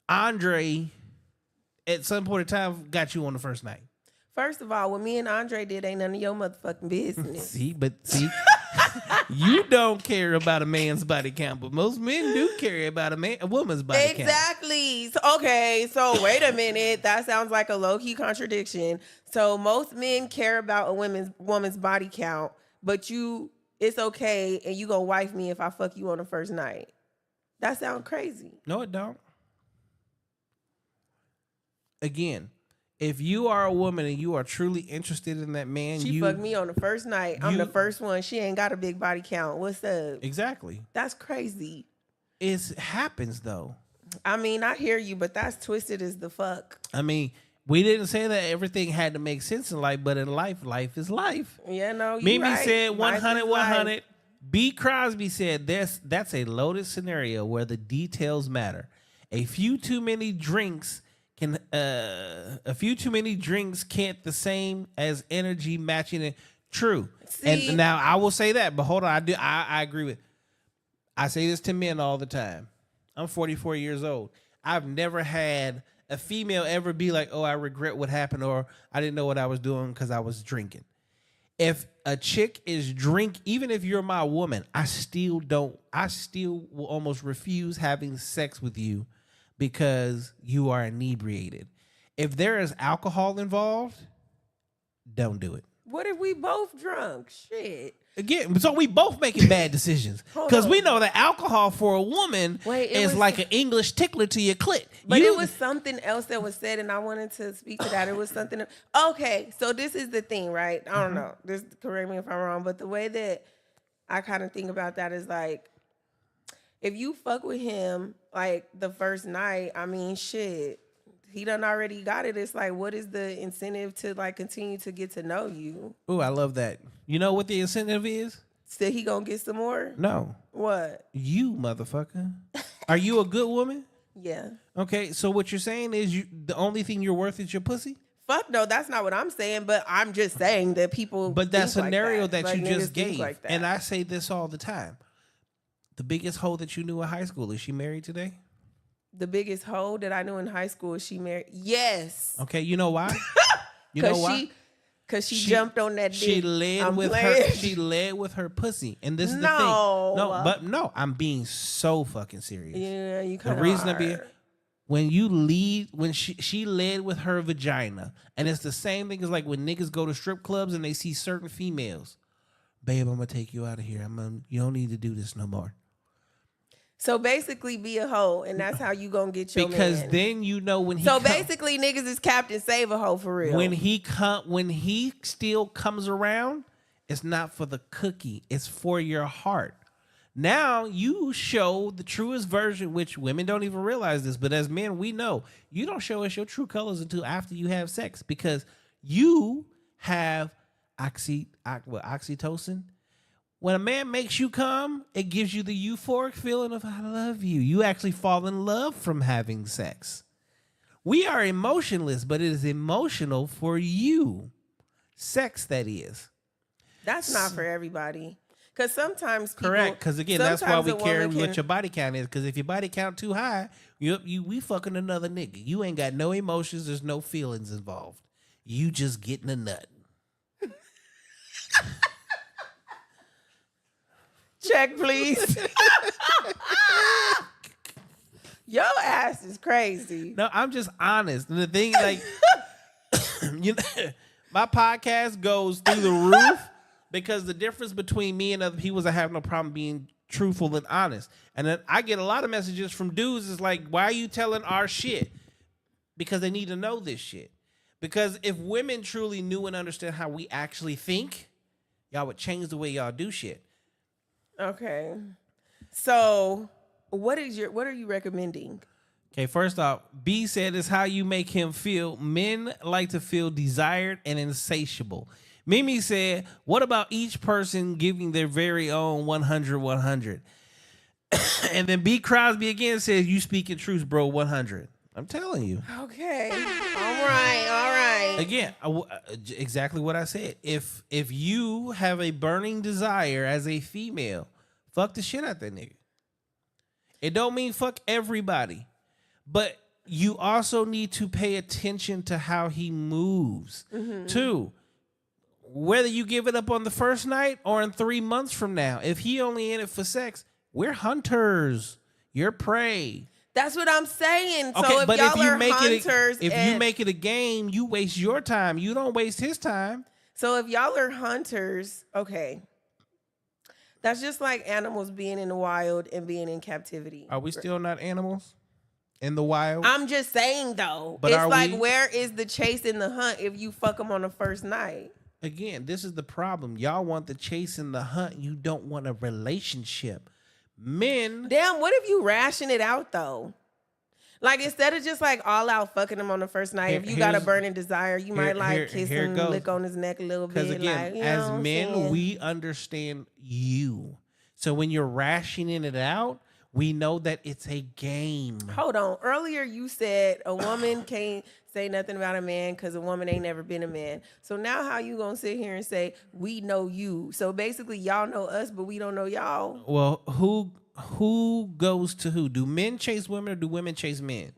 Andre at some point in time got you on the first night. First of all, what me and Andre did ain't none of your motherfucking business. See, you don't care about a man's body count, but most men do care about a woman's body count. Exactly. So wait a minute. That sounds like a low-key contradiction. So most men care about a woman's body count, but it's okay and you gonna wife me if I fuck you on the first night. That sounds crazy. No, it don't. Again, if you are a woman and you are truly interested in that man, she fucked me on the first night. I'm the first one. She ain't got a big body count. What's up? Exactly. That's crazy. It happens though. I mean, I hear you, but that's twisted as the fuck. I mean, we didn't say that everything had to make sense in life, but in life is life. Yeah, no, you Mimi right. said 100, 100. Life. B. Crosby said that's a loaded scenario where the details matter. A few too many drinks can't the same as energy matching it. True. See, and now I will say that, but hold on, I agree with. I say this to men all the time. I'm 44 years old. I've never had a female ever be like, "Oh, I regret what happened," or "I didn't know what I was doing because I was drinking." If a chick is even if you're my woman, I still will almost refuse having sex with you because you are inebriated. If there is alcohol involved, don't do it. What if we both drunk? Shit. Again, so we both making bad decisions because we know that alcohol for a woman is like an English tickler to your clit. But it was something else that was said, and I wanted to speak to that. It was something. Okay, so this is the thing, right? I don't know. Correct me if I'm wrong, but the way that I kind of think about that is like, if you fuck with him like the first night, I mean, shit, he done already got it. It's like, what is the incentive to like continue to get to know you? Ooh, I love that. You know what the incentive is? So he gonna get some more? No. What? You motherfucker. Are you a good woman? Yeah. Okay, so what you're saying is the only thing you're worth is your pussy? Fuck no, that's not what I'm saying, but I'm just saying that people. But that scenario like that you like, just gave, like and I say this all the time. The biggest hoe that you knew in high school, is she married today? The biggest hoe that I knew in high school, is she married? Yes. Okay, you know why? You know why? Because she jumped on that dick. She led with her pussy. And this is the thing. No, I'm being so fucking serious. Yeah, you kind of The reason when she led with her vagina, and it's the same thing as like when niggas go to strip clubs and they see certain females. Babe, I'm gonna take you out of here. You don't need to do this no more. So basically be a hoe, and that's how you gonna get your because man. Then you know when he basically niggas is Captain Save a Hoe for real. When he still comes around, it's not for the cookie, it's for your heart. Now you show the truest version, which women don't even realize this, but as men we know you don't show us your true colors until after you have sex, because you have oxytocin. When a man makes you come, it gives you the euphoric feeling of I love you. You actually fall in love from having sex. We are emotionless, but it is emotional for you. Sex, that is. That's not for everybody. Because sometimes people... Correct. Because again, that's why we care sometimes a woman what your body count is. Because if your body count too high, we fucking another nigga. You ain't got no emotions. There's no feelings involved. You just getting a nut. Check, please. Your ass is crazy. No, I'm just honest. And the thing, like, you know, my podcast goes through the roof because the difference between me and other people is I have no problem being truthful and honest. And then I get a lot of messages from dudes is like, why are you telling our shit? Because they need to know this shit. Because if women truly knew and understood how we actually think, y'all would change the way y'all do shit. Okay. So what are you recommending? Okay, first off, B said it's how you make him feel. Men like to feel desired and insatiable. Mimi said, what about each person giving their very own 100? And then B Crosby again says, you speaking truth, bro, 100. I'm telling you. Okay. All right. Again, exactly what I said. If you have a burning desire as a female, fuck the shit out that nigga. It don't mean fuck everybody. But you also need to pay attention to how he moves. Mm-hmm. Two, whether you give it up on the first night or in 3 months from now, if he only in it for sex, we're hunters. You're prey. That's what I'm saying. Okay, so if but y'all if you are make hunters, you make it a game, you waste your time. You don't waste his time. So if y'all are hunters, okay. That's just like animals being in the wild and being in captivity. Are we still not animals in the wild? I'm just saying though. But it's like, where is the chase and the hunt if you fuck them on the first night? Again, this is the problem. Y'all want the chase and the hunt. You don't want a relationship. Men. Damn, what if you ration it out though? Like instead of just like all out fucking him on the first night, if you got a burning desire, you might kiss him, lick on his neck a little bit. Because again, like, as men, we understand you. So when you're rationing it out, we know that it's a game. Hold on. Earlier you said a woman can't say nothing about a man because a woman ain't never been a man. So now how you gonna sit here and say we know you? So basically y'all know us, but we don't know y'all. Well, who goes to who? Do men chase women or do women chase men?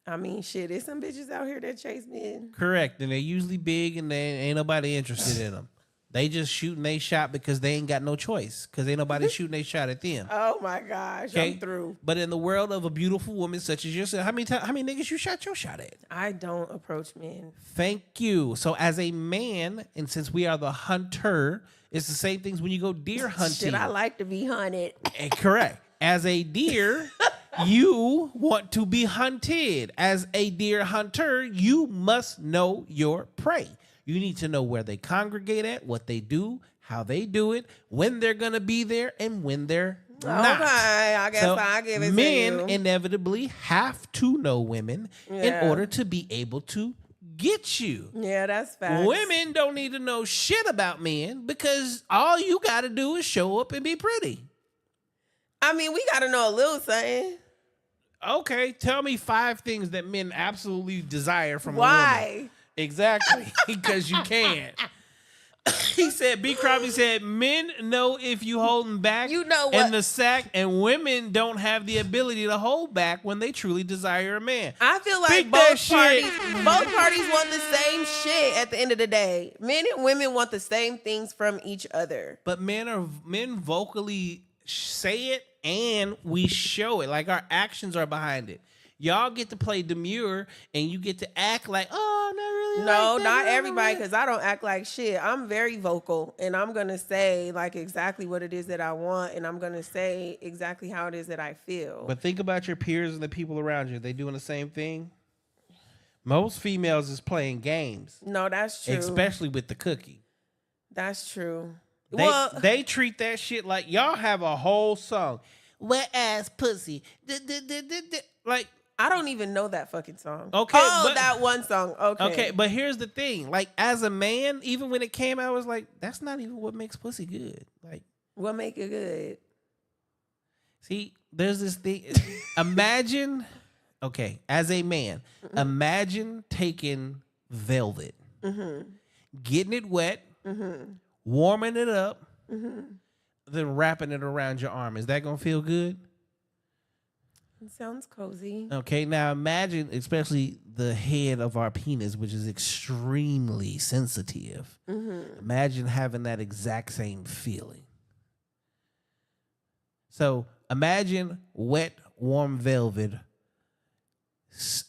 I mean, shit, there's some bitches out here that chase men. Correct. And they're usually big and they ain't nobody interested in them. They just shooting they shot because they ain't got no choice. Because ain't nobody shooting they shot at them. Oh my gosh, okay? I'm through. But in the world of a beautiful woman such as yourself, how many niggas you shot your shot at? I don't approach men. Thank you. So as a man, and since we are the hunter, it's the same things when you go deer hunting. Shit, I like to be hunted. Correct. As a deer, you want to be hunted. As a deer hunter, you must know your prey. You need to know where they congregate at, what they do, how they do it, when they're going to be there, and when they're not. Okay, I guess I'll give it to you. Men inevitably have to know women in order to be able to get you. Yeah, that's facts. Women don't need to know shit about men because all you got to do is show up and be pretty. I mean, we got to know a little something. Okay, tell me 5 things that men absolutely desire from a woman. Exactly, because you can't. He said, B. Crosby said, men know if you holding back you know what? in the sack, and women don't have the ability to hold back when they truly desire a man. I feel like both parties want the same shit at the end of the day. Men and women want the same things from each other. But men vocally say it and we show it. Like our actions are behind it. Y'all get to play demure and you get to act like, oh, I'm not really. No, like that. not everybody, because I don't act like shit. I'm very vocal and I'm going to say like exactly what it is that I want, and I'm going to say exactly how it is that I feel. But think about your peers and the people around you. They doing the same thing? Most females is playing games. No, that's true. Especially with the cookie. That's true. They treat that shit like y'all have a whole song. Wet ass pussy. Like, I don't even know that fucking song. Okay. That one song. Okay, but here's the thing. Like, as a man, even when it came out, I was like, that's not even what makes pussy good. Like, what make it good? See, there's this thing. Imagine, okay, as a man, imagine taking velvet, getting it wet, warming it up, then wrapping it around your arm. Is that gonna feel good? It sounds cozy. Okay, now imagine, especially the head of our penis, which is extremely sensitive. Imagine having that exact same feeling. So imagine wet, warm velvet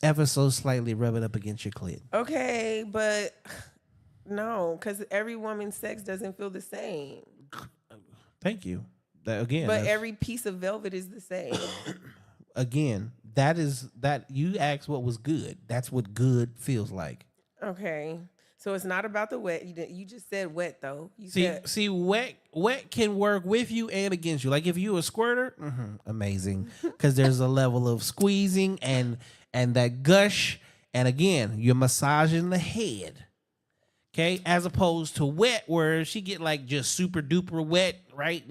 ever so slightly rubbing up against your clit. Okay, but no, because every woman's sex doesn't feel the same. Thank you. Again, but every piece of velvet is the same. Again, that you asked what was good. That's what good feels like. Okay. So it's not about the wet. You just said wet though. See, wet can work with you and against you. Like if you a squirter, amazing, because there's a level of squeezing and that gush, and again, you're massaging the head. Okay, as opposed to wet, where she get like just super duper wet, right?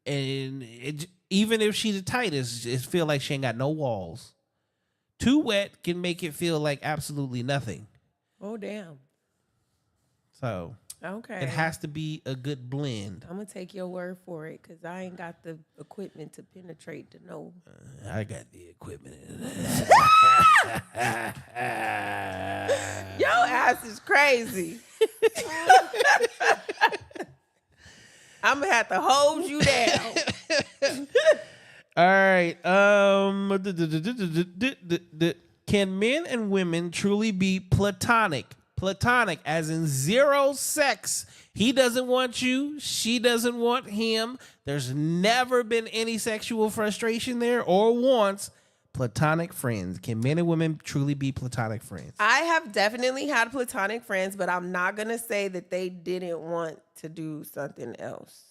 And even if she's the tightest, it feel like she ain't got no walls. Too wet can make it feel like absolutely nothing. Oh damn. So okay, it has to be a good blend. I'm gonna take your word for it because I ain't got the equipment to penetrate to know. I got the equipment. Your ass is crazy. I'm gonna have to hold you down. All right. Can men and women truly be platonic? Platonic, as in zero sex. He doesn't want you. She doesn't want him. There's never been any sexual frustration there or wants. Platonic friends. Can men and women truly be platonic friends? I have definitely had platonic friends, but I'm not going to say that they didn't want to do something else.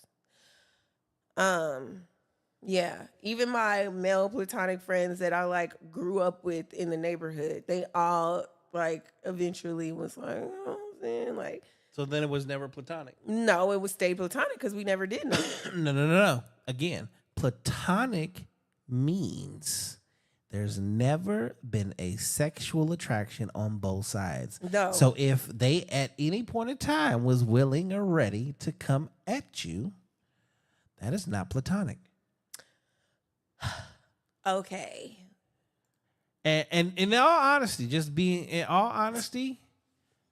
Yeah. Even my male platonic friends that I like grew up with in the neighborhood, they all like eventually was like, you know what I'm saying? Like, so then it was never platonic. No, it was stay platonic because we never did nothing. No. Again, platonic means there's never been a sexual attraction on both sides. No. So if they at any point in time was willing or ready to come at you, that is not platonic. Okay. And in all honesty,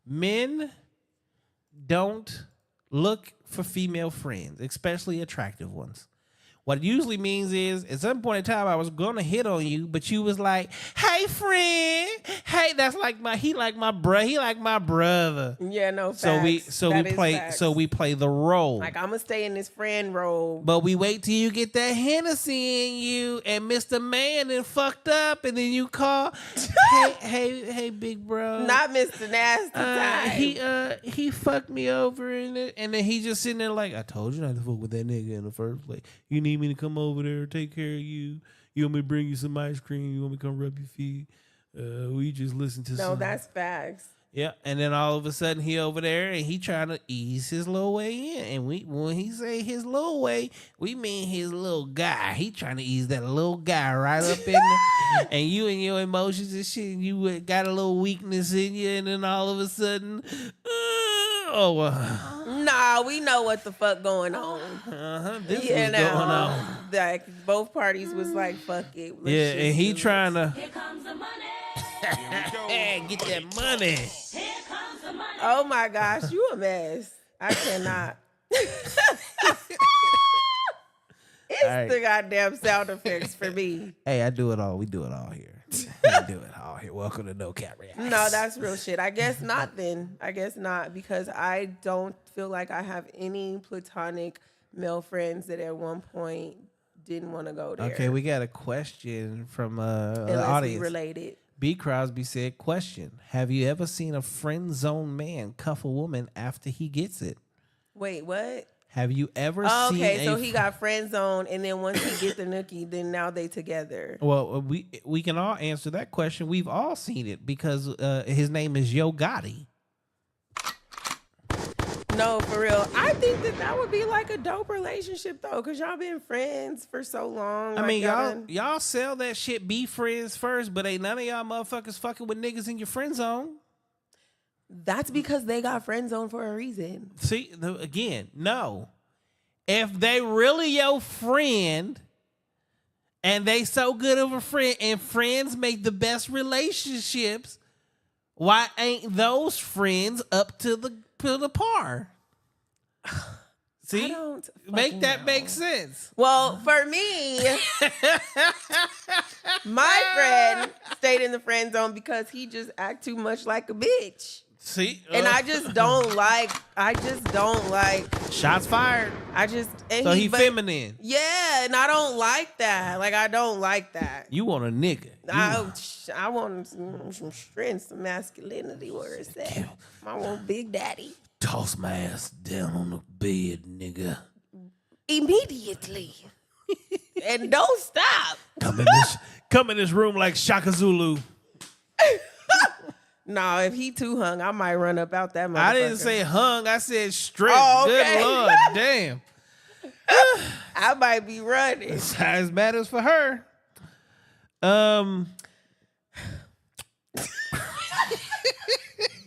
men don't look for female friends, especially attractive ones. What it usually means is, at some point in time, I was going to hit on you, but you was like, "Hey, friend, hey, that's like he like my brother." Yeah, no. Facts. So we play the role. Like I'm gonna stay in this friend role, but we wait till you get that Hennessy in you, and Mr. Man and fucked up, and then you call, hey, big bro, not Mr. Nasty time. He fucked me over in it, and then he just sitting there like, "I told you not to fuck with that nigga in the first place. You need me to come over there, take care of you. You want me to bring you some ice cream? You want me to come rub your feet? We just listen to some." No, that's facts. Yeah, and then all of a sudden he over there and he trying to ease his little way in. And when he say his little way, we mean his little guy. He trying to ease that little guy right up in there. And you and your emotions and shit, and you got a little weakness in you, and then all of a sudden, Nah, we know what the fuck going on. This was going on. Like both parties was like, fuck it. Yeah, and he trying to. Here comes the money. Get that money. Here comes the money. Oh my gosh, you a mess. I cannot. It's right. the goddamn sound effects for me. Hey, I do it all. We do it all here. We do it all here. Welcome to nocappreacts. No, that's real shit. I guess not then. I guess not because I don't feel like I have any platonic male friends that at one point didn't want to go there. Okay, we got a question from the Unless audience. we related. B. Crosby said, question, have you ever seen a friend zone man cuff a woman after he gets it? Wait, what? Have you ever seen Okay, so he got friend zone, and then once he get the nookie, then now they together. Well, we can all answer that question. We've all seen it because his name is Yo Gotti. No, for real. I think that would be like a dope relationship though, because y'all been friends for so long. I mean, y'all sell that shit, be friends first, but ain't none of y'all motherfuckers fucking with niggas in your friend zone. That's because they got friend zone for a reason. See, again, no. If they really your friend and they so good of a friend and friends make the best relationships, why ain't those friends up to the par? See? I don't make that know. make sense. Well, for me, my friend stayed in the friend zone because he just act too much like a bitch. See? And I just don't like Shots fired. and So he feminine. Yeah, and I don't like that. Like, I don't like that. You want a nigga. I want some strength, some masculinity. Where it's at. I want Big Daddy. Toss my ass down on the bed, nigga. Immediately. And don't stop. Come in this room like Shaka Zulu. No, if he too hung, I might run up out that motherfucker. I didn't say hung. I said straight. Oh, okay. Good Lord, damn. I might be running. Size matters for her.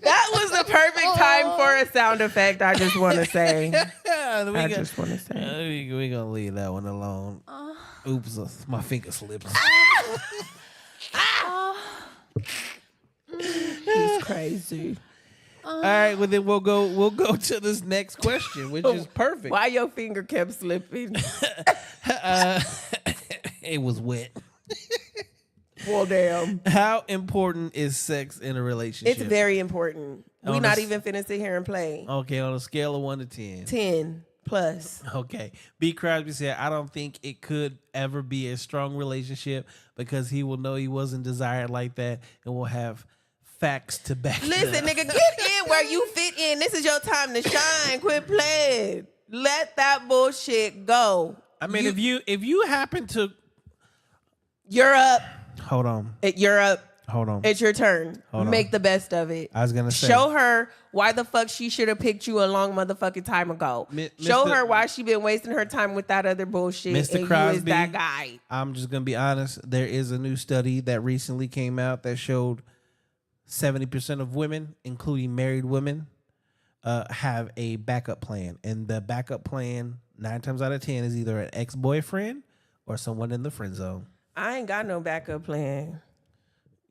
That was the perfect time for a sound effect, I just want to say. I just want to say. We're going to leave that one alone. Oops, my finger slipped. He's crazy. All right, well then we'll go to this next question, which is perfect. Why your finger kept slipping? It was wet. Well, damn. How important is sex in a relationship? It's very important. We're On not a- even finna sit here and play. Okay, on a scale of 1 to 10. 10 plus. Okay. B. Crosby said, I don't think it could ever be a strong relationship because he will know he wasn't desired like that and will have facts to back it Listen, up. nigga, get in where you fit in. This is your time to shine. Quit playing. Let that bullshit go. I mean, if you happen to You're up. hold on. You're up. Hold on. It's your turn. Hold on. Make the best of it. I was gonna say Show her why the fuck she should have picked you a long motherfucking time ago. Show Mr. her why she been wasting her time with that other bullshit. Mr. And you Crosby, is that guy. I'm just gonna be honest. There is a new study that recently came out that showed 70% of women, including married women, have a backup plan, and the backup plan 9 times out of 10 is either an ex-boyfriend or someone in the friend zone. I ain't got no backup plan.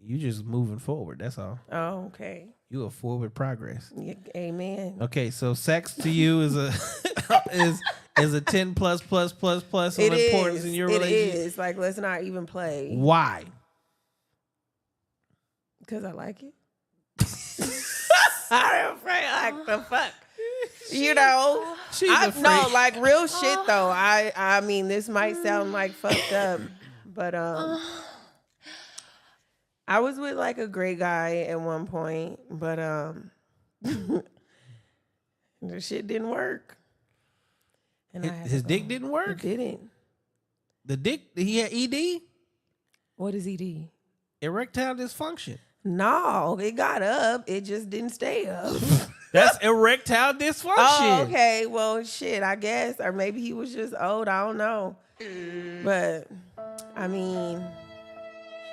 You just moving forward. That's all. Oh, okay. You a forward progress. Yeah, amen. Okay, so sex to you is a is a 10 plus of It importance is. in your It relationship. is. Like, let's not even play. Why? Because I like it. I'm afraid like the fuck. You know, She's no, afraid. like real shit though. I mean, this might sound like fucked up, but I was with like a great guy at one point, but the shit didn't work. And I had His to dick go. didn't It work? didn't. The dick, he had ED? What is ED? Erectile dysfunction. No, it got up. It just didn't stay up. That's erectile dysfunction. Oh, okay. Well, shit, I guess. Or maybe he was just old. I don't know. But, I mean,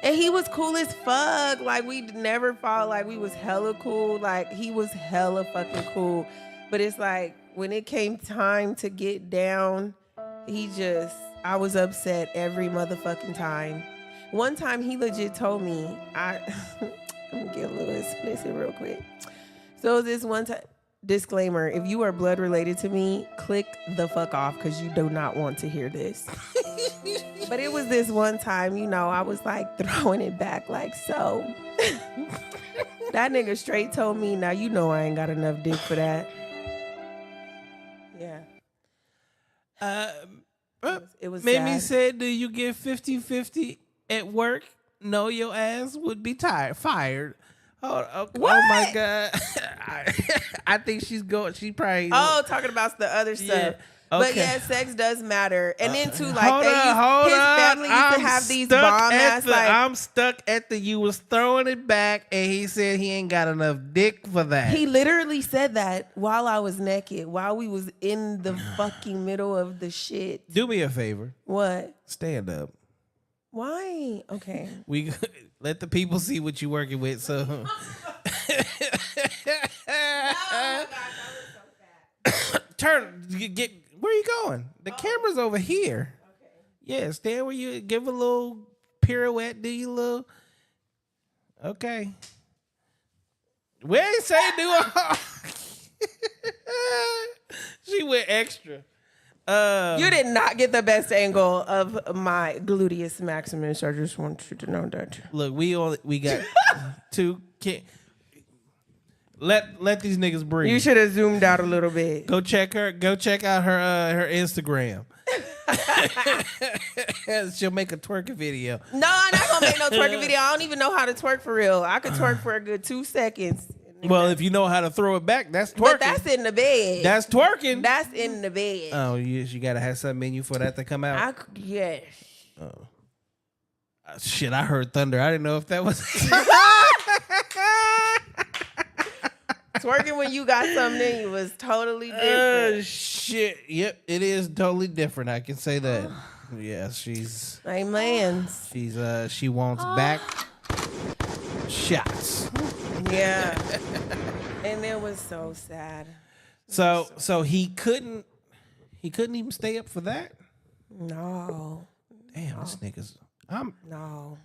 and he was cool as fuck. Like, we never fought. Like, we was hella cool. Like, he was hella fucking cool. But it's like, when it came time to get down, I was upset every motherfucking time. One time, he legit told me, I'm going to get a little explicit real quick. So this one time, disclaimer, if you are blood related to me, click the fuck off because you do not want to hear this. But it was this one time, you know, I was like throwing it back like so. That nigga straight told me, now you know I ain't got enough dick for that. Yeah. It was Mimi sad. said, do you get 50-50 at work? No, your ass would be fired. Oh my God. I think she's going. She probably. Oh, talking about the other stuff. Yeah, But okay. yeah, sex does matter. And then too, like Hold on. his family used to have these bomb ass like. I'm stuck at the. You was throwing it back, and he said he ain't got enough dick for that. He literally said that while I was naked, while we was in the fucking middle of the shit. Do me a favor. What? Stand up. Why? Okay. We let the people see what you working with. So Oh my gosh, I was so fat. Turn. Get. Where are you going? The camera's over here. Okay. Yeah, stand where you give a little pirouette. Do you little? Okay. We ain't say do a. She went extra. You did not get the best angle of my gluteus maximus. I just want you to know that. Look, we got two. Let these niggas breathe. You should have zoomed out a little bit. Go check her. Go check out her Instagram. She'll make a twerking video. No, I'm not gonna make no twerking video. I don't even know how to twerk for real. I could twerk for a good 2 seconds. Well, if you know how to throw it back, that's twerking. But that's in the bed. That's twerking. That's in the bed. Oh, yes, you gotta have something in you for that to come out. Yes. Oh. Shit, I heard thunder. I didn't know if that was. Twerking when you got something in you was totally different. Shit. Yep, it is totally different. I can say that. Yeah, she's. Amen. She wants back shots. Yeah. And it was so sad. So he couldn't even stay up for that? No. Damn, this nigga's No.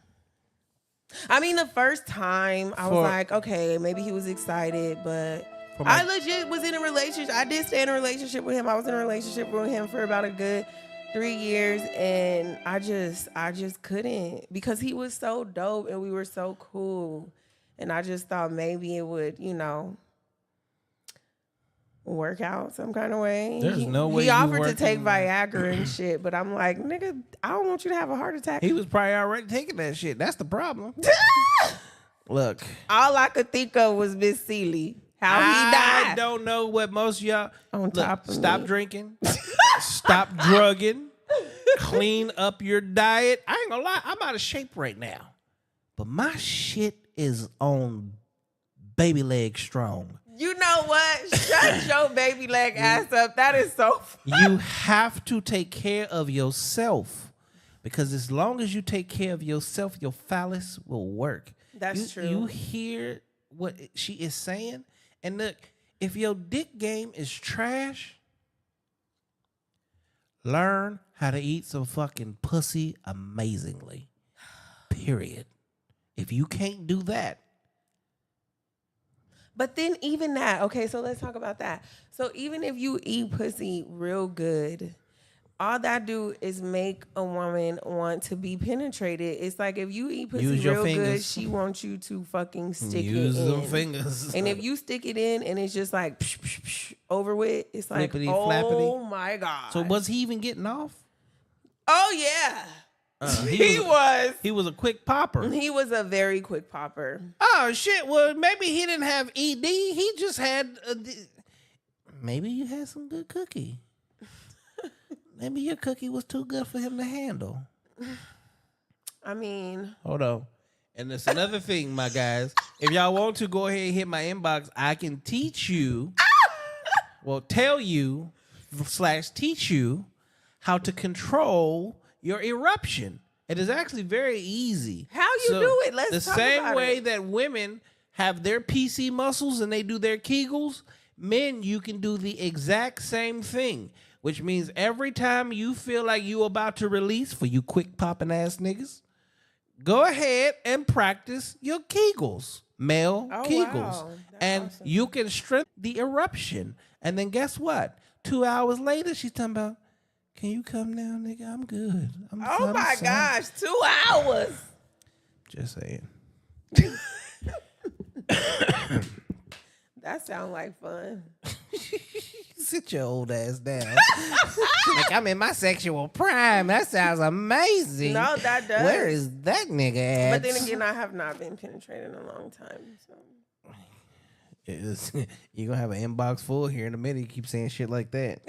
I mean, the first time I was like, okay, maybe he was excited, but I legit was in a relationship. I did stay in a relationship with him. I was in a relationship with him for about a good 3 years, and I just couldn't, because he was so dope and we were so cool. And I just thought maybe it would, work out some kind of way. There's no way he you offered to working- take Viagra and shit, but I'm like, nigga, I don't want you to have a heart attack. He was probably already taking that shit. That's the problem. Look. All I could think of was Miss Seeley. How he I died. don't know what most of y'all. On top of stop me. drinking. Stop drugging. Clean up your diet. I ain't gonna lie. I'm out of shape right now. But my shit is on baby leg strong. You know what? Shut your baby leg ass up. That is so funny. You have to take care of yourself, because as long as you take care of yourself, your phallus will work. That's true. You hear what she is saying? And look, if your dick game is trash, learn how to eat some fucking pussy amazingly. Period. If you can't do that. But then even that, okay, so let's talk about that. So even if you eat pussy real good, all that do is make a woman want to be penetrated. It's like if you eat pussy Use your real good, fingers. she wants you to fucking stick Use it in. them fingers. And if you stick it in and it's just like psh, psh, psh, over with, it's like, Flippity, oh flappity. my God. So was he even getting off? Oh yeah. He was. He was a quick popper. He was a very quick popper. Oh shit! Well, maybe he didn't have ED. He just had. Maybe you had some good cookie. Maybe your cookie was too good for him to handle. I mean, Hold on. And there's another thing, my guys. If y'all want to, go ahead and hit my inbox. I can teach you. Well, tell you / teach you how to control your eruption. It is actually very easy. How you do it? Let's the talk same about way it. that women have their PC muscles and they do their Kegels, men, you can do the exact same thing. Which means every time you feel like you about to release, for you quick popping ass niggas, go ahead and practice your Kegels, male Kegels. wow. That's And awesome. you can strengthen the eruption. And then guess what? 2 hours later, she's talking about, can you come now, nigga? I'm good. oh I'm my sorry." gosh, 2 hours. Just saying. That sounds like fun. Sit your old ass down. Like, I'm in my sexual prime. That sounds amazing. No, that does. Where is that nigga at? But then again, I have not been penetrated in a long time. So. You're going to have an inbox full here in a minute. You keep saying shit like that.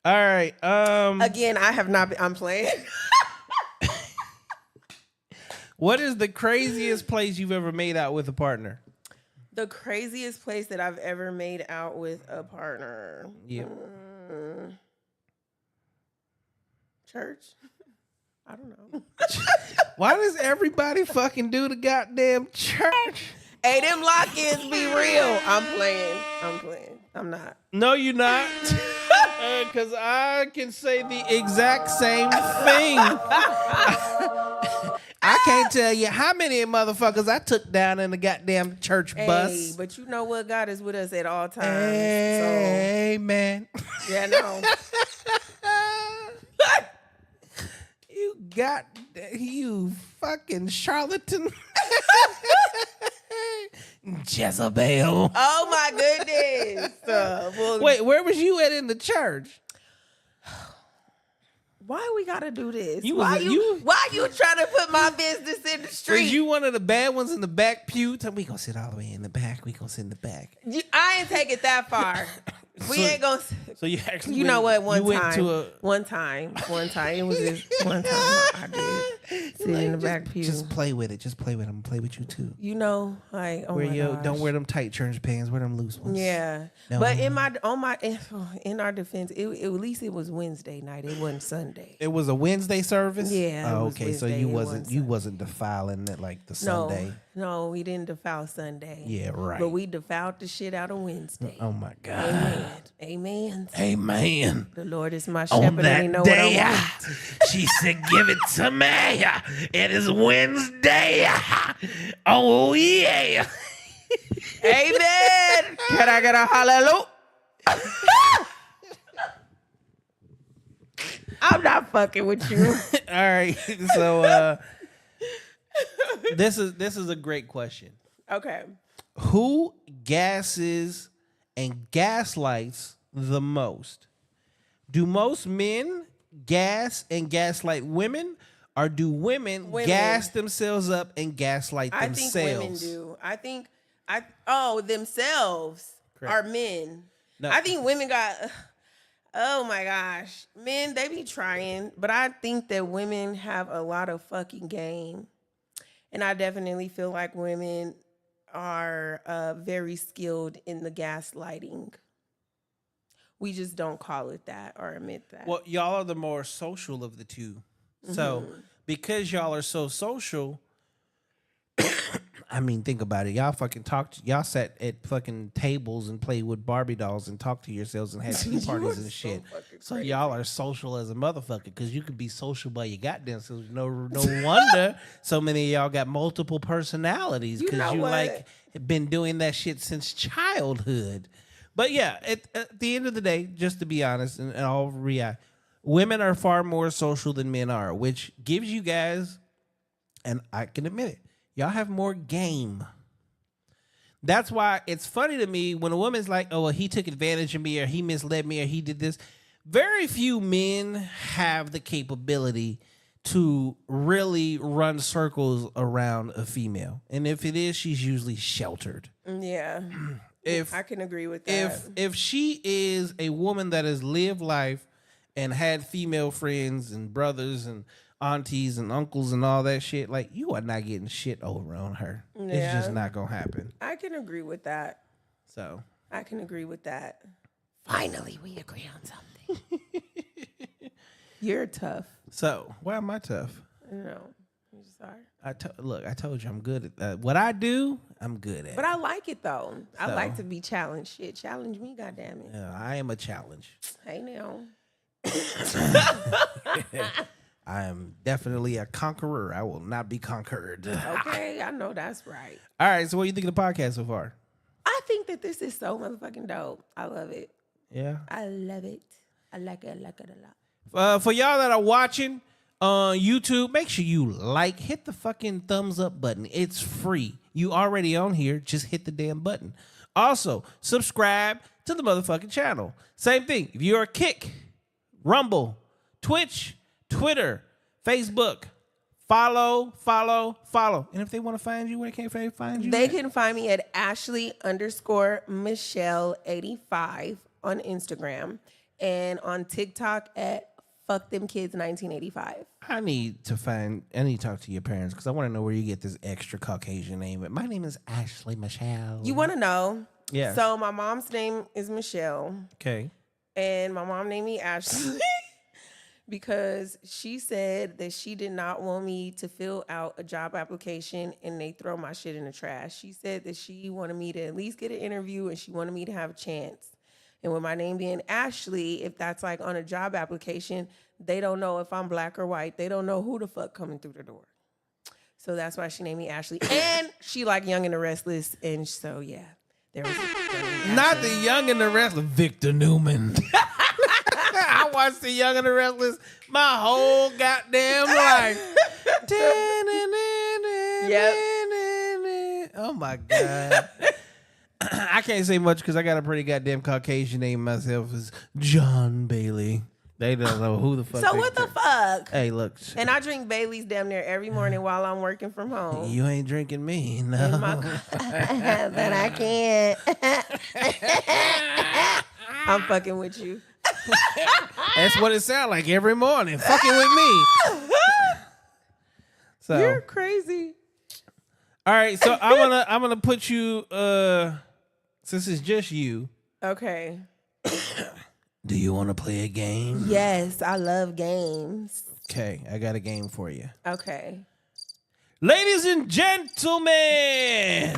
All right. Again, I have not been. I'm playing. What is the craziest place you've ever made out with a partner? The craziest place that I've ever made out with a partner. Yeah. Church? I don't know. Why does everybody fucking do the goddamn church? Hey, them lock-ins be real. I'm playing. I'm not. No, you're not. Because I can say the exact same thing. I can't tell you how many motherfuckers I took down in the goddamn church bus. Hey, but you know what? God is with us at all times. Amen. So, yeah, no. You fucking charlatan. Jezebel. Oh my goodness. Well, Wait, where was you at in the church? why we gotta do this? Why you trying to put my business in the street? Was you one of the bad ones in the back pew? We gonna sit all the way in the back. We gonna sit in the back. I ain't take it that far. We ain't gonna. So you actually, You know what? One went time. It was just one time I did sit in the back pew. Just play with it. I'm gonna play with you too. You know, like oh my gosh. Don't wear them tight church pants. Wear them loose ones. Yeah, No. but in our defense, at least it was Wednesday night. It wasn't Sunday. It was a Wednesday service. Yeah. Oh, it was okay. So Wednesday, you wasn't defiling it like the Sunday. No, we didn't defile Sunday. Yeah, right. But we defiled the shit out of Wednesday. Oh my God. Amen. Amen. The Lord is my On shepherd, and that He know day, what I want. she said, "Give it to me. It is Wednesday. Oh yeah." Amen. Can I get a hallelujah? I'm not fucking with you. All right. So this is a great question. Okay. Who gasses and gaslights the most? Do most men gas and gaslight women, or do women gas themselves up and gaslight themselves? I think women do. Themselves Correct. are men. No. I think women got. Oh my gosh, men, they be trying, but I think that women have a lot of fucking game, and I definitely feel like women are very skilled in the gaslighting. We just don't call it that or admit that. Well, y'all are the more social of the two. So because y'all are so social, I mean, think about it. Y'all fucking talked. Y'all sat at fucking tables and played with Barbie dolls and talked to yourselves and had tea parties and shit. So y'all are social as a motherfucker because you could be social by your goddamn self. No wonder so many of y'all got multiple personalities because you like been doing that shit since childhood. But yeah, at the end of the day, just to be honest, and all react, women are far more social than men are, which gives you guys, and I can admit it, y'all have more game. That's why it's funny to me when a woman's like, oh, well, he took advantage of me or he misled me or he did this. Very few men have the capability to really run circles around a female. And if it is, she's usually sheltered. Yeah. I can agree with that. If she is a woman that has lived life and had female friends and brothers and aunties and uncles and all that shit, like, you are not getting shit over on her. Yeah. It's just not gonna happen. I can agree with that. So I can agree with that. Finally, we agree on something. You're tough. So why am I tough? No, I'm sorry. I told you I'm good at what I do. I'm good at. But I like it though. I like to be challenged. Shit, challenge me, goddammit. I am a challenge. Hey now. I am definitely a conqueror. I will not be conquered. Okay, I know that's right. All right, so what do you think of the podcast so far? I think that this is so motherfucking dope. I love it. Yeah. I love it. I like it a lot. For y'all that are watching on YouTube, make sure you hit the fucking thumbs up button. It's free. You already on here. Just hit the damn button. Also, subscribe to the motherfucking channel. Same thing. If you're a Kick, Rumble, Twitch, Twitter, Facebook, follow. And if they want to find you, where can they find you? They can find me at Ashley_Michelle85 on Instagram and on TikTok at FuckThemKids1985. I need to talk to your parents because I want to know where you get this extra Caucasian name. My name is Ashley Michelle. You want to know? Yeah. So my mom's name is Michelle. Okay. And my mom named me Ashley. Because she said that she did not want me to fill out a job application and they throw my shit in the trash. She said that she wanted me to at least get an interview and she wanted me to have a chance. And with my name being Ashley, if that's like on a job application, they don't know if I'm black or white. They don't know who the fuck coming through the door. So that's why she named me Ashley. And she like Young and the Restless. And so, yeah. There was Not the Young and the Restless, Victor Newman. I watched the Young and the Restless my whole goddamn life. Yep. Oh my God. I can't say much because I got a pretty goddamn Caucasian name myself. Is John Bailey. They don't know who the fuck. So what the fuck? Hey, look. And I drink Bailey's damn near every morning while I'm working from home. You ain't drinking me, no. But I can't. I'm fucking with you. That's what it sounds like every morning. Fucking with me. So You're crazy. all right, so I'm gonna put you since it's just you. Okay. Do you want to play a game? Yes, I love games. Okay, I got a game for you. Okay. Ladies and gentlemen,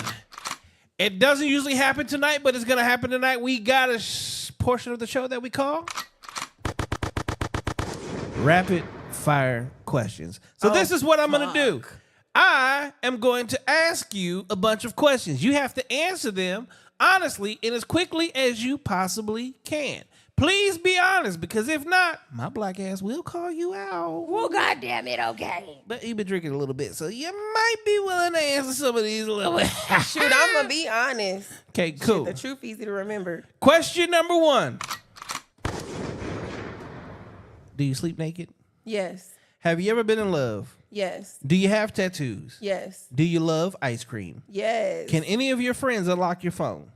it doesn't usually happen tonight, but it's going to happen tonight. We got a portion of the show that we call Rapid Fire Questions. So this is what I'm going to do. I am going to ask you a bunch of questions. You have to answer them honestly and as quickly as you possibly can. Please be honest, because if not, my black ass will call you out. Well, goddamn it, okay. But you've been drinking a little bit, so you might be willing to answer some of these a little bit. Shoot, I'm going to be honest. Okay, cool. Shit, the truth easy to remember. Question number 1. Do you sleep naked? Yes. Have you ever been in love? Yes. Do you have tattoos? Yes. Do you love ice cream? Yes. Can any of your friends unlock your phone?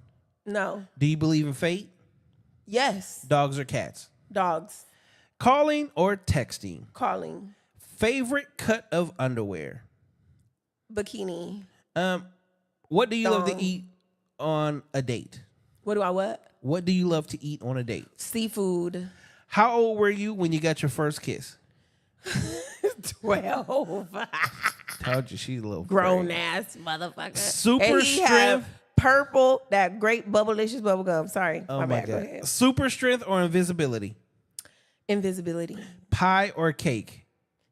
No. Do you believe in fate? Yes. Dogs or cats? Dogs. Calling or texting? Calling. Favorite cut of underwear? Bikini. What do you love to Thong. eat on a date? What do I what? What do you love to eat on a date? Seafood. How old were you when you got your first kiss? 12. Told you she's a little Grown afraid. ass motherfucker. Super And he have strength. purple, that great bubblicious bubble gum. Sorry. Oh my my bad. Go God. ahead. Super strength or invisibility? Invisibility. Pie or cake?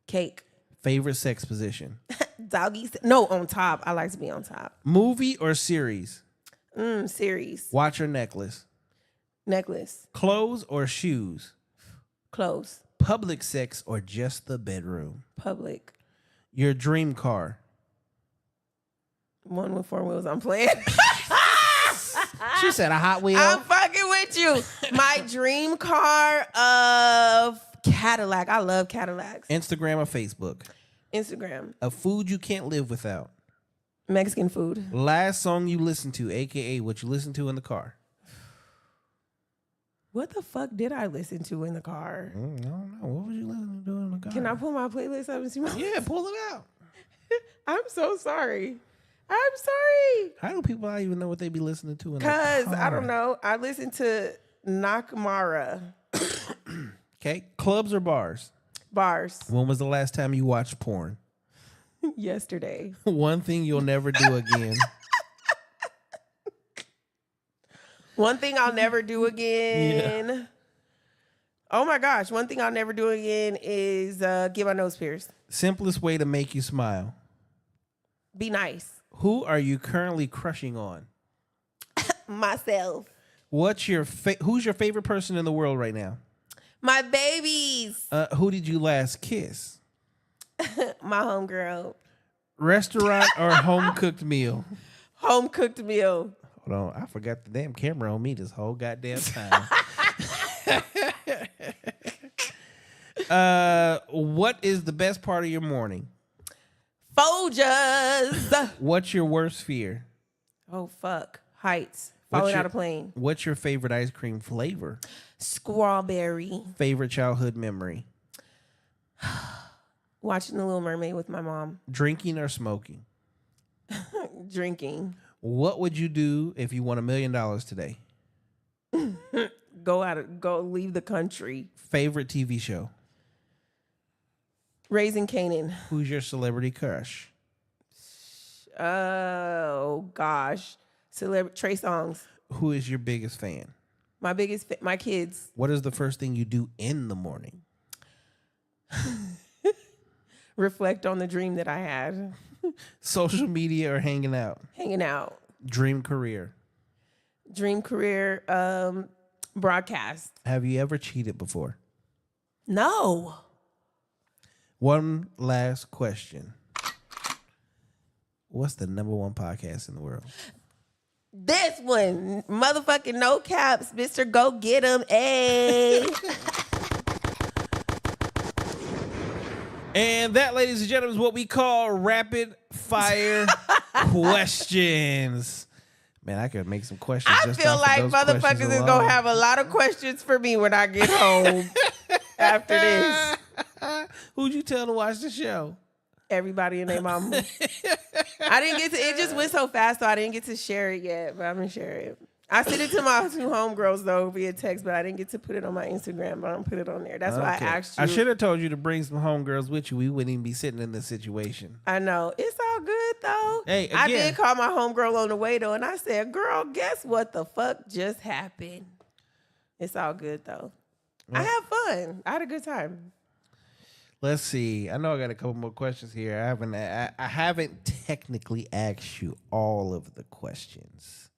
Cake. Favorite sex position? Doggy. No, on top. I like to be on top. Movie or series? Series. Watch or necklace? Necklace. Clothes or shoes? Clothes. Public sex or just the bedroom? Public. Your dream car? One with 4 wheels. I'm playing. She said a Hot Wheel. I'm fucking with you. My dream car of Cadillac. I love Cadillacs. Instagram or Facebook? Instagram. A food you can't live without? Mexican food. Last song you listened to, aka what you listened to in the car? What the fuck did I listen to in the car? I don't know. What was you listening to in the car? Can I pull my playlist up and see my... Yeah, pull it out. I'm so sorry. I'm sorry. How do people not even know what they be listening to in the car? Because, I don't know, I listened to Nakamura. Okay, clubs or bars? Bars. When was the last time you watched porn? Yesterday. One thing you'll never do again. One thing I'll never do again. Yeah. Oh my gosh. One thing I'll never do again is get my nose pierced. Simplest way to make you smile. Be nice. Who are you currently crushing on? Myself. Who's your favorite person in the world right now? My babies. Who did you last kiss? My homegirl. Restaurant or home cooked meal? Home cooked meal. Hold on, I forgot the damn camera on me this whole goddamn time. What is the best part of your morning? Folgers. What's your worst fear? Oh, fuck. Heights. Falling out of plane. What's your favorite ice cream flavor? Strawberry. Favorite childhood memory? Watching The Little Mermaid with my mom. Drinking or smoking? Drinking. What would you do if you won $1 million today? Go leave the country. Favorite TV show? Raising Canaan. Who's your celebrity crush? Oh gosh, Trey Songz. Who is your biggest fan? My kids. What is the first thing you do in the morning? Reflect on the dream that I had. Social media or hanging out? Hanging out. Dream career? Dream career, broadcast. Have you ever cheated before? No. One last question. What's the number one podcast in the world? This one, motherfucking No Caps, Mr. Go Get 'em, ayy. And that, ladies and gentlemen, is what we call rapid fire questions. Man, I could make some questions. I feel like motherfuckers is gonna have a lot of questions for me when I get home after this. Who'd you tell to watch the show? Everybody and their mama. I didn't get to, it just went so fast, so I didn't get to share it yet, but I'm gonna share it. I sent it to my 2 homegirls though via text, but I didn't get to put it on my Instagram, but I'm gonna put it on there. That's why I asked you. I should have told you to bring some homegirls with you. We wouldn't even be sitting in this situation. I know. It's all good though. Hey, again, I did call my homegirl on the way though, and I said, girl, guess what the fuck just happened? It's all good though. I had fun. I had a good time. Let's see. I know I got a couple more questions here. I haven't technically asked you all of the questions.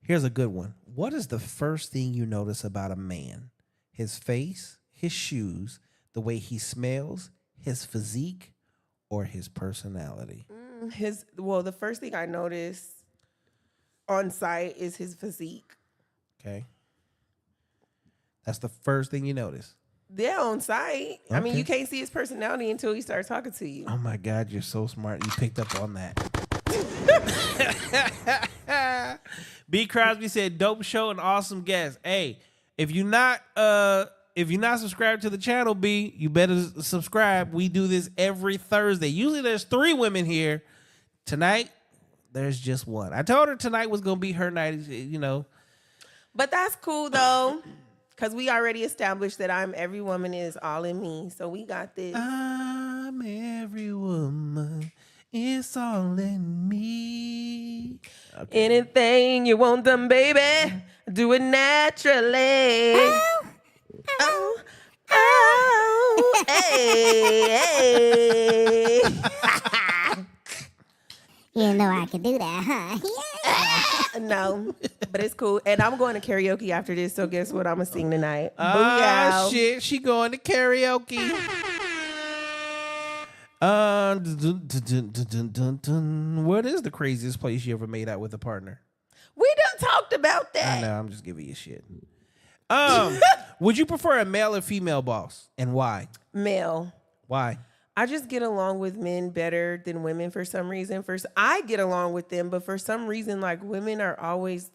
Here's a good one. What is the first thing you notice about a man? His face, his shoes, the way he smells, his physique, or his personality? The first thing I notice on site is his physique. Okay. That's the first thing you notice. Yeah, on site. I mean, Okay. you can't see his personality until he starts talking to you. Oh my God, you're so smart. You picked up on that. B. Crosby said, "Dope show and awesome guest." Hey, if you're not subscribed to the channel, B, you better subscribe. We do this every Thursday. Usually there's 3 women here. Tonight, there's just one. I told her tonight was gonna be her night. You know, But that's cool though, because we already established that I'm every woman is all in me. So we got this. I'm every woman. It's all in me. Okay. Anything you want them, baby, do it naturally. Oh, hey, hey. You know I can do that, huh? Yeah. No, but it's cool. And I'm going to karaoke after this, so guess what I'm going to sing tonight? Oh, shit. She going to karaoke. What is the craziest place you ever made out with a partner? We done talked about that. I know. I'm just giving you shit. Would you prefer a male or female boss, and why? Male. Why? I just get along with men better than women for some reason. I get along with them, but for some reason, like, women are always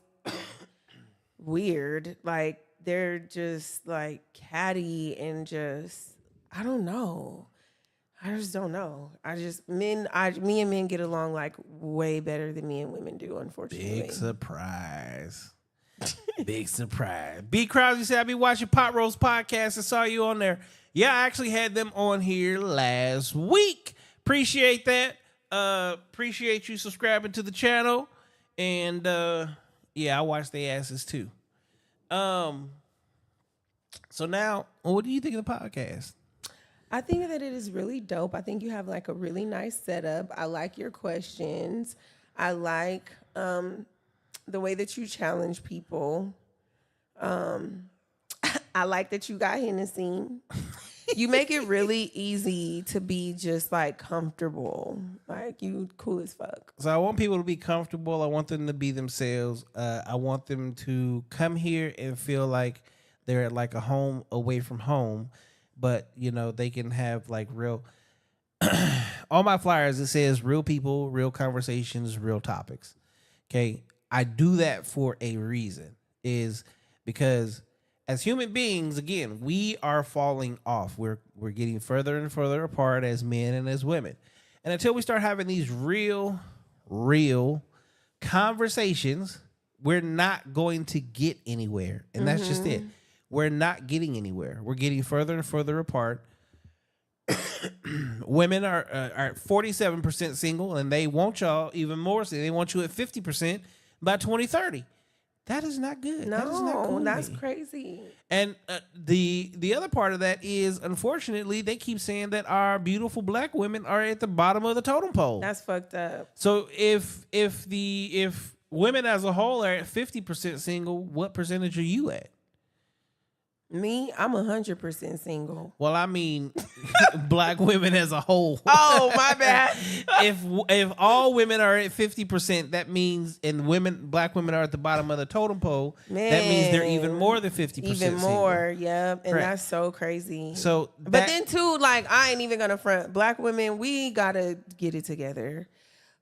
weird. Like, they're just like catty and just, I don't know. I just don't know. Me and men get along like way better than me and women do, unfortunately. Big surprise. Big surprise. B. Crosby said, "I be watching Pot Roast Podcast and saw you on there." Yeah, I actually had them on here last week. Appreciate that. Appreciate you subscribing to the channel. And yeah, I watch their asses too. So now, what do you think of the podcast? I think that it is really dope. I think you have like a really nice setup. I like your questions. I like the way that you challenge people. I like that you got Hennessy. You make it really easy to be just like comfortable. Like, you cool as fuck. So I want people to be comfortable. I want them to be themselves. I want them to come here and feel like they're at like a home away from home. But, you know, they can have like real, on my flyers, it says real people, real conversations, real topics. Okay. I do that for a reason, is because as human beings, again, we are falling off. We're getting further and further apart as men and as women. And until we start having these real conversations, we're not going to get anywhere. And that's just it. we're not getting anywhere. We're getting further and further apart. Women are 47% single, and they want y'all even more. So they want you at 50% by 2030. That is not good. That is not cool. That's crazy. And the other part of that is, unfortunately, they keep saying that our beautiful black women are at the bottom of the totem pole. That's fucked up. So if women as a whole are at 50% single, what percentage are you at? Me, I'm 100% single. Well, I mean, black women as a whole. Oh, my bad. If all women are at 50%, that means, and black women are at the bottom of the totem pole. Man, that means they're even more than 50%. Even more, yep. And Correct. that's so crazy. So, but then too, like, I ain't even gonna front. Black women, we gotta get it together.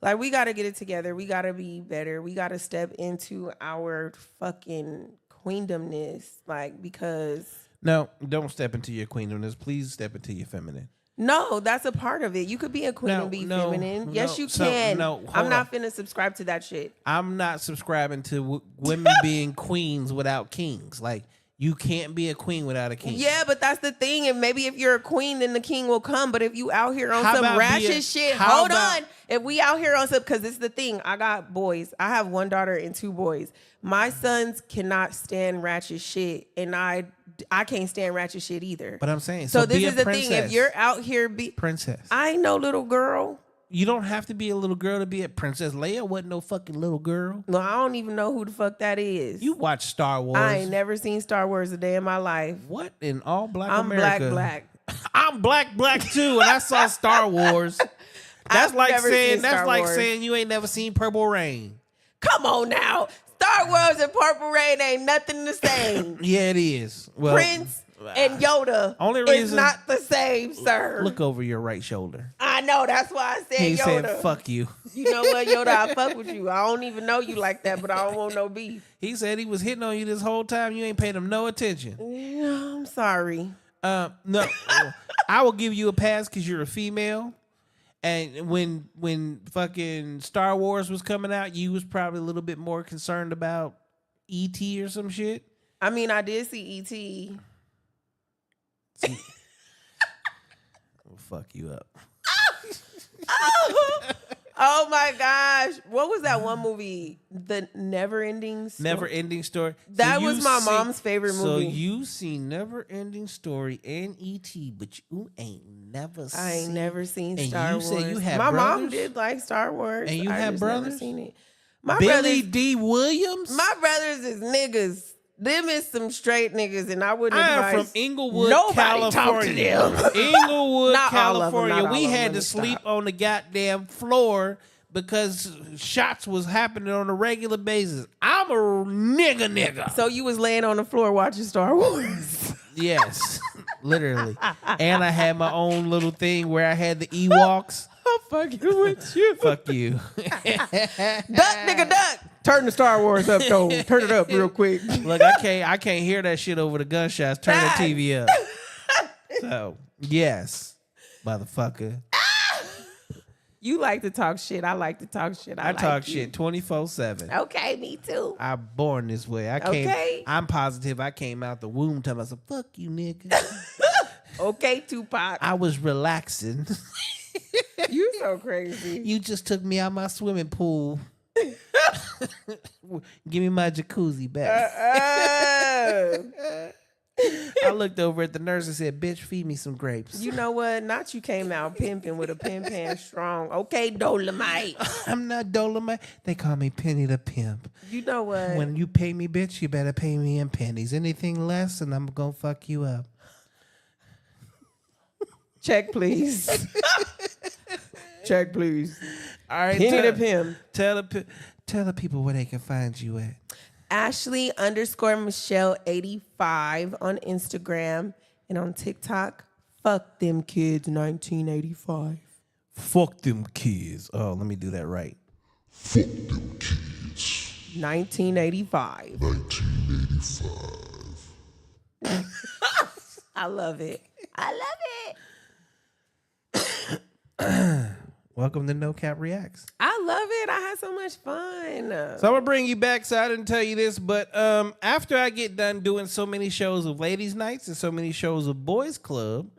Like, we gotta get it together. We gotta be better. We gotta step into our fucking queendomness, like, because no, don't step into your queendomness. Please step into your feminine. no, that's a part of it. You could be a queen and be feminine. Yes, you can. I'm not finna subscribe to that shit. I'm not subscribing to women being queens without kings. Like, you can't be a queen without a king. Yeah, but that's the thing. And maybe if you're a queen, then the king will come. But if you out here on some ratchet shit, hold on. If we out here on some, because this is the thing. I got boys. I have one daughter and two boys. My sons cannot stand ratchet shit, and I can't stand ratchet shit either. But I'm saying, so this is the thing. If you're out here, princess. I ain't no little girl. You don't have to be a little girl to be a princess. Leia wasn't no fucking little girl. No, I don't even know who the fuck that is. You watch Star Wars. I ain't never seen Star Wars a day in my life. What in all black I'm America? black. I'm black too, and I saw Star Wars. That's like saying you ain't never seen Purple Rain. Come on now. Star Wars and Purple Rain ain't nothing the same. Yeah, it is. Well, Prince and Yoda is not the same, sir. Look over your right shoulder. I know. That's why I said he Yoda. Said, fuck you. You know what, Yoda? I fuck with you. I don't even know you like that, but I don't want no beef. He said he was hitting on you this whole time. You ain't paid him no attention. Yeah, I'm sorry. No. I will give you a pass because you're a female. And when fucking Star Wars was coming out, you was probably a little bit more concerned about E.T. or some shit. I mean, I did see E.T. We'll fuck you up. Oh my gosh. What was that one movie? The Never Ending Story? Never Ending Story. That was my mom's favorite movie. So you seen Never Ending Story and E.T., but you ain't never seen. I ain't never seen Star Wars. Say you had my brothers? mom did like Star Wars. And you had brothers? Never seen it. Billy D. Williams? My brothers is niggas. Them is some straight niggas, and I wouldn't advise. I'm from Inglewood, Nobody California. Talk to them. Inglewood, Not California. all of them, We had to Let me sleep stop. on the goddamn floor because shots was happening on a regular basis. I'm a nigga. So you was laying on the floor watching Star Wars. Yes, literally. And I had my own little thing where I had the Ewoks. I'm fucking with you. Fuck you. Duck, nigga, duck. Turn the Star Wars up, though. Turn it up real quick. Look, I can't hear that shit over the gunshots. Turn the TV up. So, yes, motherfucker. You like to talk shit. I like to talk shit. I talk shit 24/7. Okay, me too. I'm born this way. I'm positive I came out the womb telling myself, fuck you, nigga. Okay, Tupac. I was relaxing. You so crazy. You just took me out my swimming pool. Give me my jacuzzi back. I looked over at the nurse and said, bitch, feed me some grapes. You know what? Not you came out pimping with a pin pan strong. Okay, Dolomite. I'm not Dolomite. They call me Penny the Pimp. You know what? When you pay me, bitch, you better pay me in pennies. Anything less, and I'm going to fuck you up. Check, please. Check, please. All right, Penny the Pimp. Tell the people where they can find you at. Ashley_Michelle85 on Instagram and on TikTok. Fuck them kids 1985. Fuck them kids. Oh, let me do that right. Fuck them kids. 1985. 1985. I love it. I love it. Welcome to No Cap Reacts. I love it. I had so much fun. So I'm gonna bring you back. So I didn't tell you this, but after I get done doing so many shows of ladies' nights and so many shows of boys' club,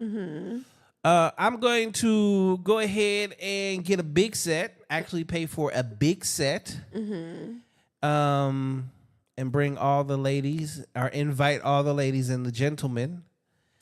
I'm going to go ahead and get a big set. Actually, pay for a big set. And bring all the ladies, or invite all the ladies and the gentlemen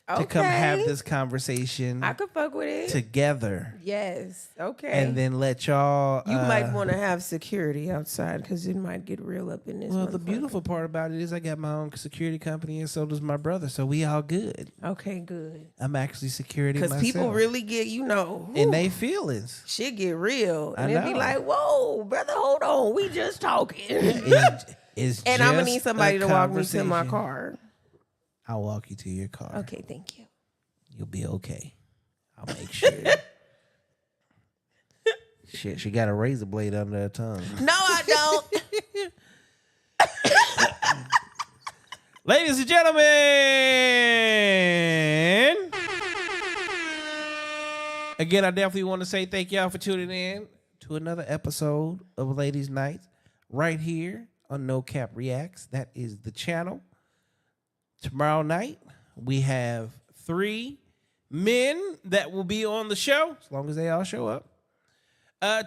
to come have this conversation. I could fuck with it together. Yes. Okay. And then let y'all. You might want to have security outside because it might get real up in this. Well, the beautiful part about it is I got my own security company, and so does my brother. So we all good. Okay, good. I'm actually security because myself. people really get, in they feelings. Shit get real, and I it'd be know. like, "Whoa, brother, hold on, we just talking." And I'm gonna need somebody to walk me to my car. I'll walk you to your car. Okay, thank you. You'll be okay. I'll make sure. Shit, she got a razor blade under her tongue. No, I don't. Ladies and gentlemen, again, I definitely want to say thank y'all for tuning in to another episode of Ladies Night right here on No Cap Reacts. That is the channel. Tomorrow night, we have 3 men that will be on the show, as long as they all show up.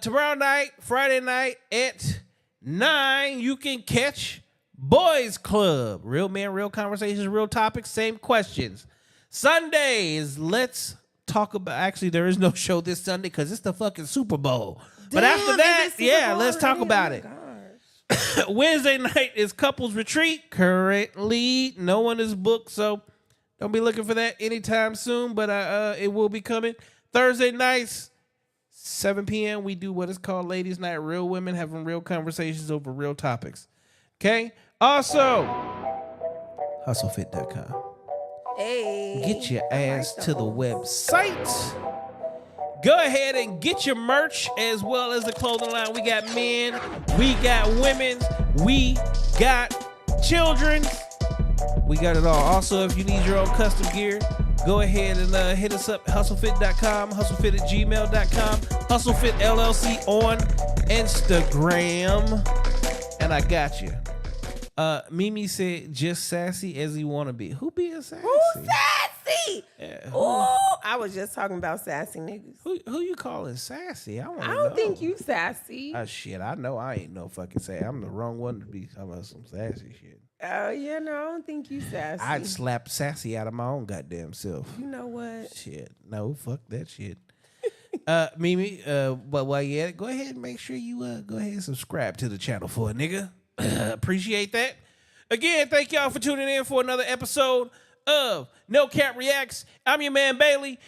Tomorrow night, Friday night at 9, you can catch Boys Club. Real men, real conversations, real topics, same questions. Sunday is Let's Talk About... Actually, there is no show this Sunday because it's the fucking Super Bowl. But after that, yeah, let's talk about it. Wednesday night is Couples Retreat. Currently, no one is booked, so don't be looking for that anytime soon, but it will be coming. Thursday nights, 7 p.m., we do what is called Ladies Night. Real women having real conversations over real topics. Okay? Also, hustlefit.com. Hey. Get your ass to the website. Go ahead and get your merch as well as the clothing line. We got men, we got women, we got children. We got it all. Also, if you need your own custom gear, go ahead and hit us up, hustlefit.com, hustlefit@gmail.com, hustlefit LLC on Instagram. And I got you. Mimi said, just sassy as he want to be. Who being sassy? Who's sassy? Yeah, Oh, I was just talking about sassy niggas. Who you calling sassy? I don't think you sassy. Shit, I know I ain't no fucking sassy. I'm the wrong one to be talking about some sassy shit. Oh, yeah, no, I don't think you sassy. I'd slap sassy out of my own goddamn self. You know what? Shit, no, fuck that shit. Mimi, but while you at it, go ahead and make sure you go ahead and subscribe to the channel for a nigga. Appreciate that. Again, thank y'all for tuning in for another episode of No Cap Reacts. I'm your man Bailey.